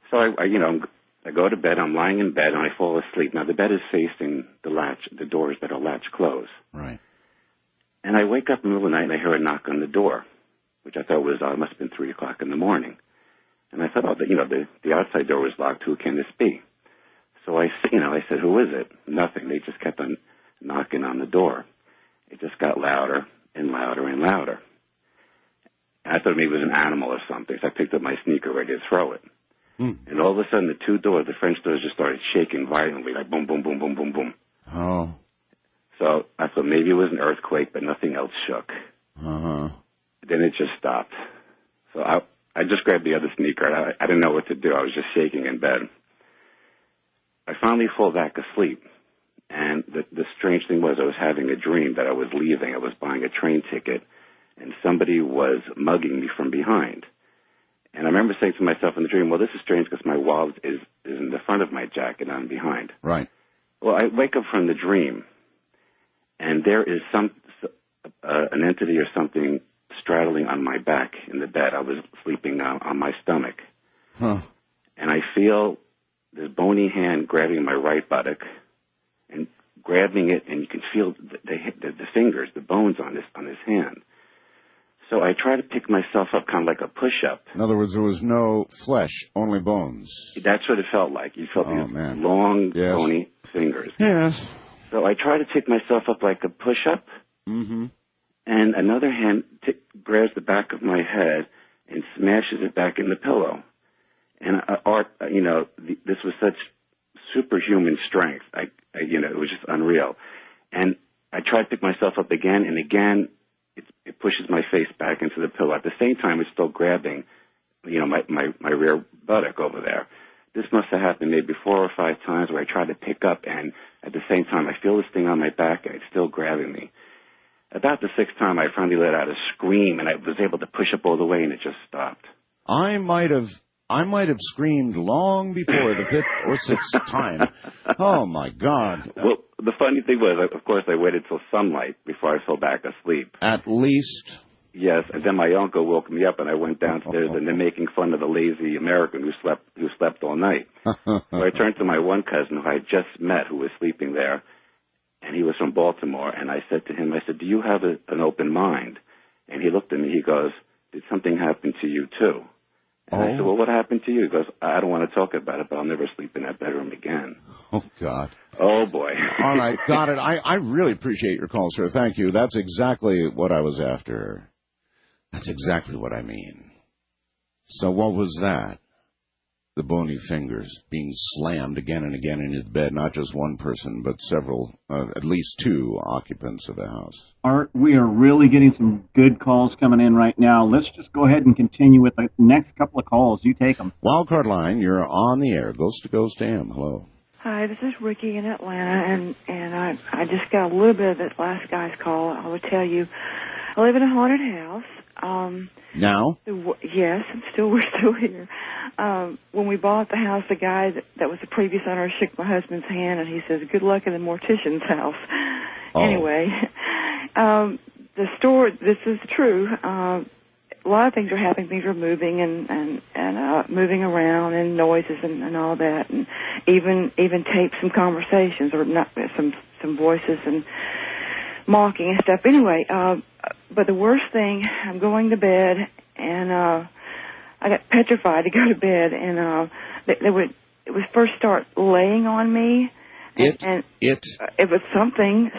So I go to bed, I'm lying in bed, and I fall asleep. Now, the bed is facing the doors that are latch closed. Right. And I wake up in the middle of the night, and I hear a knock on the door, which I thought was, it must have been 3 o'clock in the morning. And I thought, the outside door was locked. Who can this be? So I said, who is it? Nothing. They just kept on knocking on the door. It just got louder and louder and louder. And I thought maybe it was an animal or something, so I picked up my sneaker ready to throw it. And all of a sudden, the two doors, the French doors, just started shaking violently, like boom, boom, boom, boom, boom, boom. Oh. So I thought maybe it was an earthquake, but nothing else shook. Uh-huh. Then it just stopped. So I just grabbed the other sneaker. I didn't know what to do. I was just shaking in bed. I finally fall back asleep. And the strange thing was I was having a dream that I was leaving. I was buying a train ticket, and somebody was mugging me from behind. And I remember saying to myself in the dream, well, this is strange because my wallet is in the front of my jacket and I'm behind. Right. Well, I wake up from the dream, and there is an entity or something straddling on my back in the bed. I was sleeping on my stomach. Huh. And I feel this bony hand grabbing my right buttock and grabbing it, and you can feel the fingers, the bones on his hand. So I try to pick myself up kind of like a push-up. In other words, there was no flesh, only bones. That's what it felt like. You felt these long, bony fingers. Yes. So I try to pick myself up like a push-up, Mm-hmm. and another hand grabs the back of my head and smashes it back in the pillow. And Art, this was such superhuman strength. It was just unreal. And I try to pick myself up again and again. It pushes my face back into the pillow. At the same time, it's still grabbing, my rear buttock over there. This must have happened maybe 4 or 5 times where I try to pick up, and at the same time, I feel this thing on my back, and it's still grabbing me. About the 6th time, I finally let out a scream, and I was able to push up all the way, and it just stopped. I might have screamed long before the 5th or 6th time. Oh, my God. Well, the funny thing was, of course, I waited till sunlight before I fell back asleep. At least. Yes, and then my uncle woke me up, and I went downstairs, and they're making fun of the lazy American who slept all night. So I turned to my one cousin who I had just met, who was sleeping there, and he was from Baltimore, and I said to him, do you have an open mind? And he looked at me, he goes, did something happen to you too? And I said, well, what happened to you? He goes, I don't want to talk about it, but I'll never sleep in that bedroom again. Oh, God. Oh, boy. All right, got it. I really appreciate your call, sir. Thank you. That's exactly what I was after. That's exactly what I mean. So what was that? The bony fingers being slammed again and again in his bed, not just one person, but several, at least 2 occupants of the house. Art, we are really getting some good calls coming in right now. Let's just go ahead and continue with the next couple of calls. You take them. Wildcard line, you're on the air. Ghost to Ghost AM. Hello. Hi, this is Ricky in Atlanta, and I just got a little bit of that last guy's call. I would tell you, I live in a haunted house. Now? Yes, we're still here. When we bought the house, the guy that was the previous owner shook my husband's hand, and he says, good luck in the mortician's house. Oh. Anyway, the story, this is true. A lot of things are happening. Things are moving and moving around, and noises and all that, and even tapes some conversations or not some voices. And mocking and stuff. Anyway, but the worst thing, I'm going to bed, and I got petrified to go to bed, and it would first start laying on me. And it was something.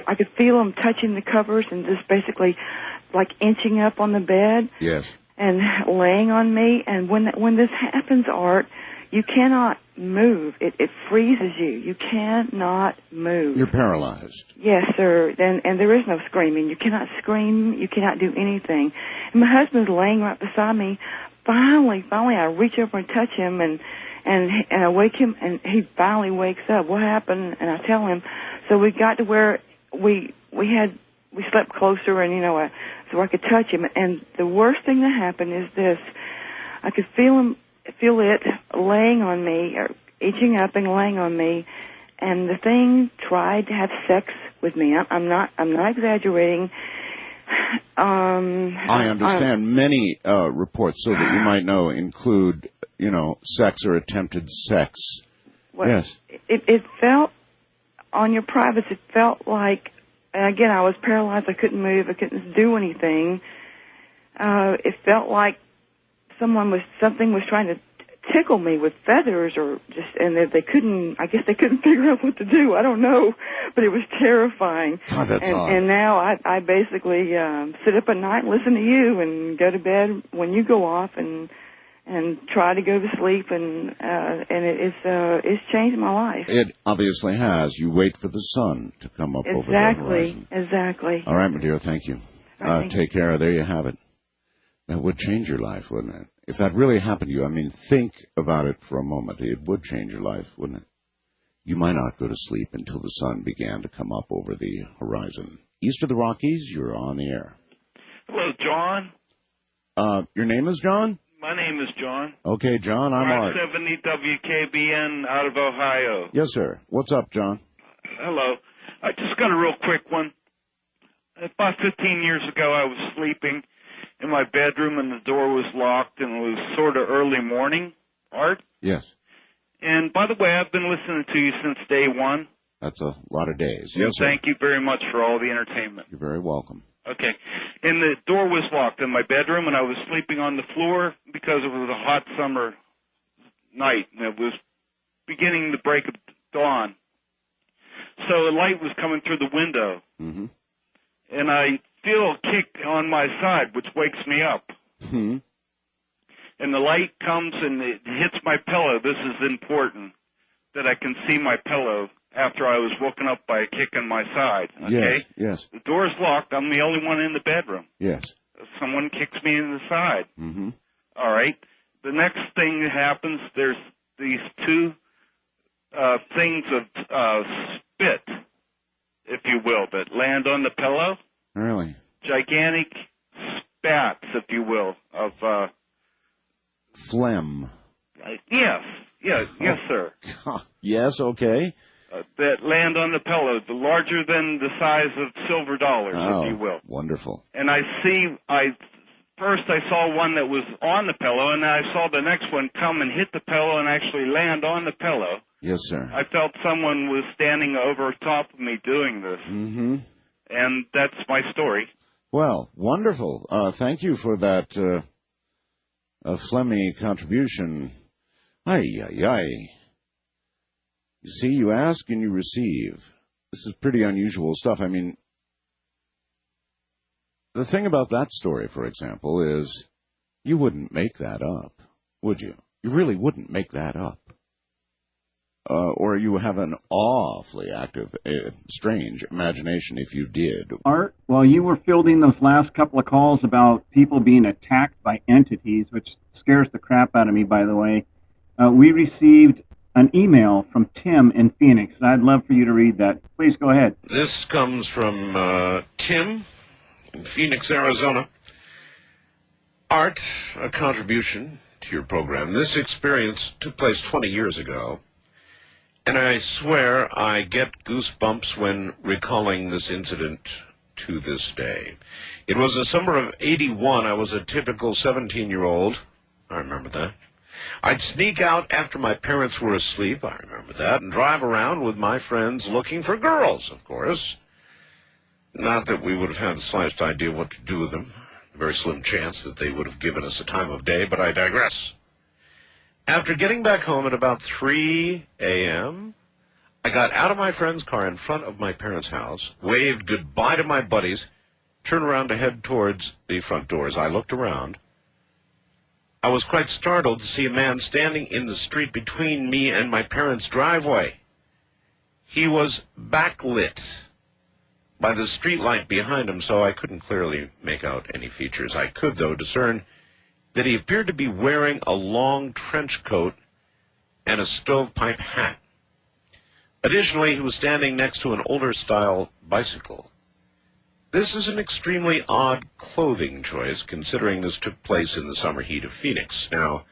I could feel them touching the covers and just basically like inching up on the bed. Yes. And laying on me. And when this happens, Art, you cannot move. It freezes you. You cannot move. You're paralyzed. Yes, sir. And there is no screaming. You cannot scream. You cannot do anything. And my husband's laying right beside me. Finally, I reach over and touch him, and I wake him, and he finally wakes up. What happened? And I tell him. So we got to where we slept closer, and so I could touch him. And the worst thing that happened is this: I could feel it laying on me, or itching up and laying on me, and the thing tried to have sex with me. I'm not exaggerating. I understand many reports, so that you might know, include sex or attempted sex. Well, yes. It felt on your privates. It felt like, and again, I was paralyzed. I couldn't move. I couldn't do anything. It felt like something was trying to tickle me with feathers, or just, and they couldn't. I guess they couldn't figure out what to do. I don't know, but it was terrifying. Oh, that's odd. And now I basically sit up at night and listen to you, and go to bed when you go off, and try to go to sleep, and it's changed my life. It obviously has. You wait for the sun to come up over the horizon. Exactly. All right, my dear, thank you. Take care. There you have it. That would change your life, wouldn't it? If that really happened to you, I mean, think about it for a moment. It would change your life, wouldn't it? You might not go to sleep until the sun began to come up over the horizon. East of the Rockies, you're on the air. Hello, John. Your name is John? My name is John. Okay, John, I'm Art. 570 WKBN out of Ohio. Yes, sir. What's up, John? Hello. I just got a real quick one. About 15 years ago, I was sleeping in my bedroom, and the door was locked, and it was sort of early morning, Art. Yes. And by the way, I've been listening to you since day one. That's a lot of days. Yes, sir. Thank you very much for all the entertainment. You're very welcome. Okay. And the door was locked in my bedroom, and I was sleeping on the floor because it was a hot summer night, and it was beginning the break of dawn. So the light was coming through the window, and I feel a kick on my side, which wakes me up. And the light comes, and it hits my pillow. This is important, that I can see my pillow after I was woken up by a kick on my side. Okay? Yes. The door's locked. I'm the only one in the bedroom. Yes. Someone kicks me in the side. All right. The next thing that happens, there's these two things of spit, if you will, that land on the pillow. Really? Gigantic spats, if you will, of phlegm. Yes, sir. Yes, okay. That land on the pillow, the larger than the size of silver dollars, if you will. Wonderful. And first I saw one that was on the pillow, and then I saw the next one come and hit the pillow and actually land on the pillow. Yes, sir. I felt someone was standing over top of me doing this. And that's my story. Well, wonderful. Thank you for that phlegmy contribution. Ay. You see, you ask and you receive. This is pretty unusual stuff. I mean, the thing about that story, for example, is you wouldn't make that up, would you? You really wouldn't make that up. Or you have an awfully active, strange imagination if you did. Art, while you were fielding those last couple of calls about people being attacked by entities, which scares the crap out of me, by the way, we received an email from Tim in Phoenix. I'd love for you to read that. Please go ahead. This comes from Tim in Phoenix, Arizona. Art, a contribution to your program. This experience took place 20 years ago, and I swear I get goosebumps when recalling this incident to this day. It was the summer of '81. I was a typical 17-year-old. I remember that. I'd sneak out after my parents were asleep, I remember that, and drive around with my friends looking for girls, of course. Not that we would have had the slightest idea what to do with them. A very slim chance that they would have given us a time of day, but I digress. After getting back home at about 3 a.m., I got out of my friend's car in front of my parents' house, waved goodbye to my buddies, turned around to head towards the front door. As I looked around, I was quite startled to see a man standing in the street between me and my parents' driveway. He was backlit by the street light behind him, so I couldn't clearly make out any features. I could, though, discern that he appeared to be wearing a long trench coat and a stovepipe hat. Additionally, he was standing next to an older-style bicycle. This is an extremely odd clothing choice, considering this took place in the summer heat of Phoenix. Now,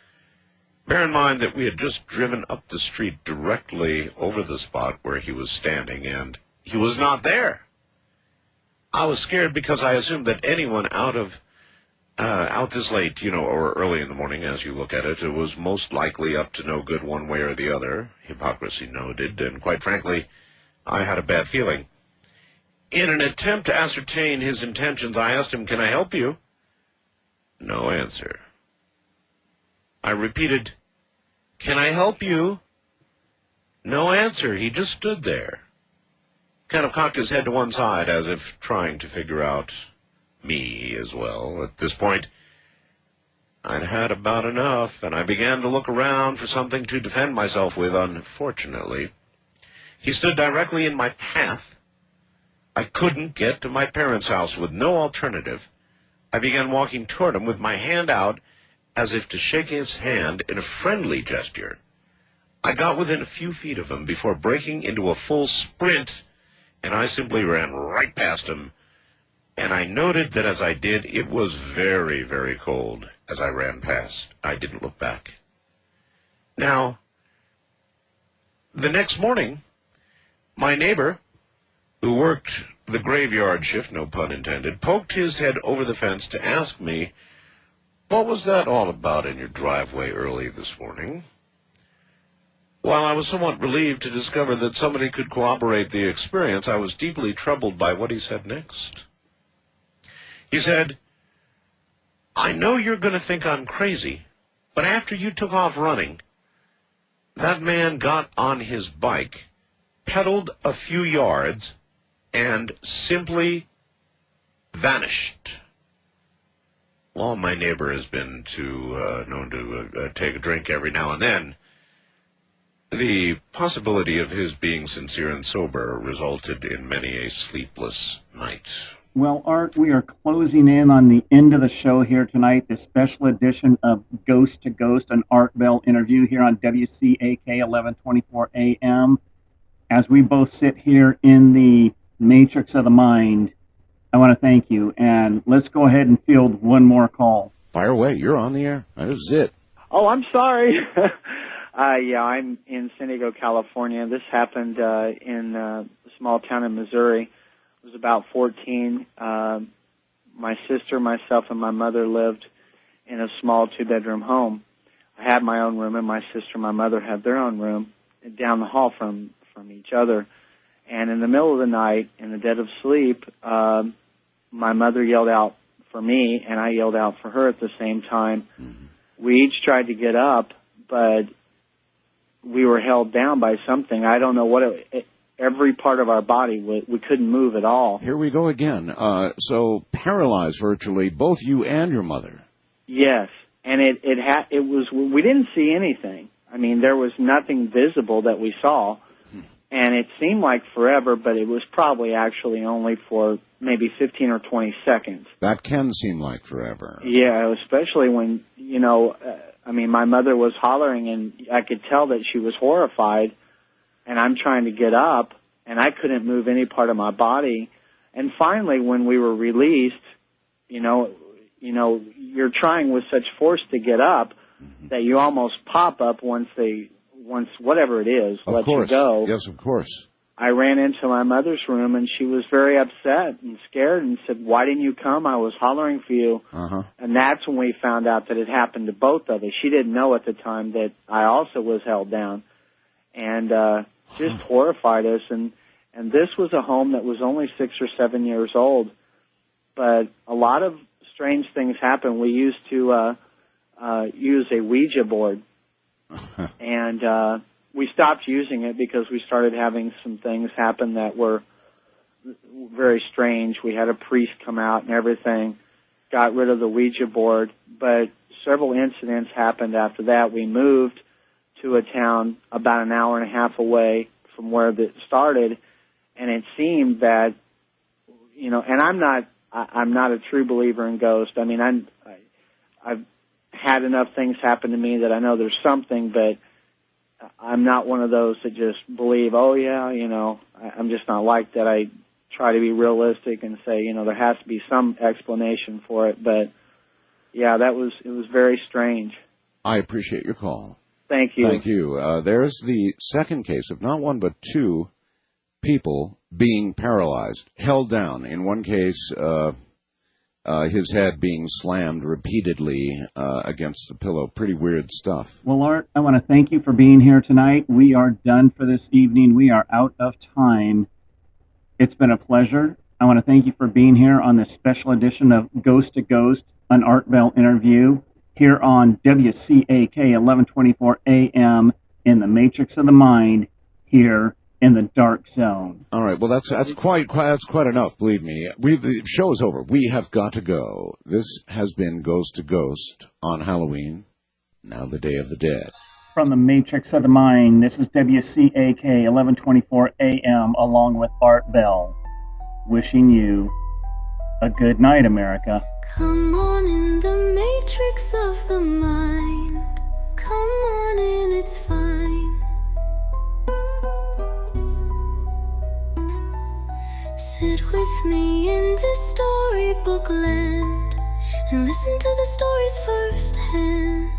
bear in mind that we had just driven up the street directly over the spot where he was standing, and he was not there. I was scared because I assumed that anyone out this late, or early in the morning, as you look at it, it was most likely up to no good one way or the other, hypocrisy noted, and quite frankly, I had a bad feeling. In an attempt to ascertain his intentions, I asked him, "Can I help you?" No answer. I repeated, "Can I help you?" No answer. He just stood there, kind of cocked his head to one side as if trying to figure out me as well. At this point, I'd had about enough, and I began to look around for something to defend myself with. Unfortunately, he stood directly in my path. I couldn't get to my parents' house. With no alternative, I began walking toward him with my hand out as if to shake his hand in a friendly gesture. I got within a few feet of him before breaking into a full sprint, and I simply ran right past him. And I noted that as I did, it was very, very cold as I ran past. I didn't look back. Now, the next morning, my neighbor, who worked the graveyard shift, no pun intended, poked his head over the fence to ask me, "What was that all about in your driveway early this morning?" While I was somewhat relieved to discover that somebody could corroborate the experience, I was deeply troubled by what he said next. He said, "I know you're going to think I'm crazy, but after you took off running, that man got on his bike, pedaled a few yards, and simply vanished." Well, my neighbor has been known to take a drink every now and then. The possibility of his being sincere and sober resulted in many a sleepless night. Well, Art, we are closing in on the end of the show here tonight, this special edition of Ghost to Ghost, an Art Bell interview here on WCAK 1124 AM. As we both sit here in the matrix of the mind, I want to thank you. And let's go ahead and field one more call. Fire away. You're on the air. That is it. Oh, I'm sorry. Yeah, I'm in San Diego, California. This happened in a small town in Missouri. I was about 14. My sister, myself, and my mother lived in a small two-bedroom home. I had my own room, and my sister and my mother had their own room down the hall from each other. And in the middle of the night, in the dead of sleep, my mother yelled out for me, and I yelled out for her at the same time. We each tried to get up, but we were held down by something. I don't know what every part of our body, we couldn't move at all. Here we go again. So paralyzed virtually, both you and your mother. Yes, and it was. We didn't see anything. I mean, there was nothing visible that we saw, and it seemed like forever, but it was probably actually only for maybe 15 or 20 seconds. That can seem like forever. Yeah, especially when, I mean, my mother was hollering, and I could tell that she was horrified, and I'm trying to get up, and I couldn't move any part of my body. And finally, when we were released, you're trying with such force to get up that you almost pop up once whatever it is lets you go. Yes, of course. I ran into my mother's room, and she was very upset and scared and said, "Why didn't you come? I was hollering for you." And that's when we found out that it happened to both of us. She didn't know at the time that I also was held down, and just horrified us. And And this was a home that was only 6 or 7 years old, but a lot of strange things happened. We used to use a Ouija board, and we stopped using it because we started having some things happen that were very strange. We had a priest come out and everything, got rid of the Ouija board, but several incidents happened after that. We moved to a town about an hour and a half away from where it started, and it seemed that, you know, and I'm not a true believer in ghosts. I mean, I've had enough things happen to me that I know there's something, but I'm not one of those that just believe, oh yeah, you know, I'm just not like that. I try to be realistic and say, you know, there has to be some explanation for it. But yeah, it was very strange. I appreciate your call. Thank you. Thank you. There's the second case of not one but two people being paralyzed, held down. In one case, his head being slammed repeatedly against the pillow. Pretty weird stuff. Well, Art, I want to thank you for being here tonight. We are done for this evening. We are out of time. It's been a pleasure. I want to thank you for being here on this special edition of Ghost to Ghost, an Art Bell interview, here on WCAK 1124 AM in the Matrix of the Mind, here in the Dark Zone. All right. Well, that's quite enough. Believe me. The show is over. We have got to go. This has been Ghost to Ghost on Halloween. Now the Day of the Dead. From the Matrix of the Mind, this is WCAK 1124 AM, along with Art Bell, wishing you a good night, America. Come on in the matrix of the mind. Come on in, it's fine. Sit with me in this storybook land and listen to the stories firsthand.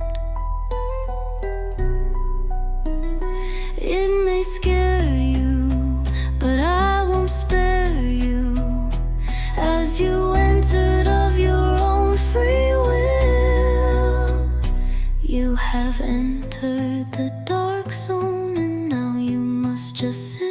It may scare you, but I won't spare you. As you entered of your own free will, you have entered the dark zone, and now you must just sit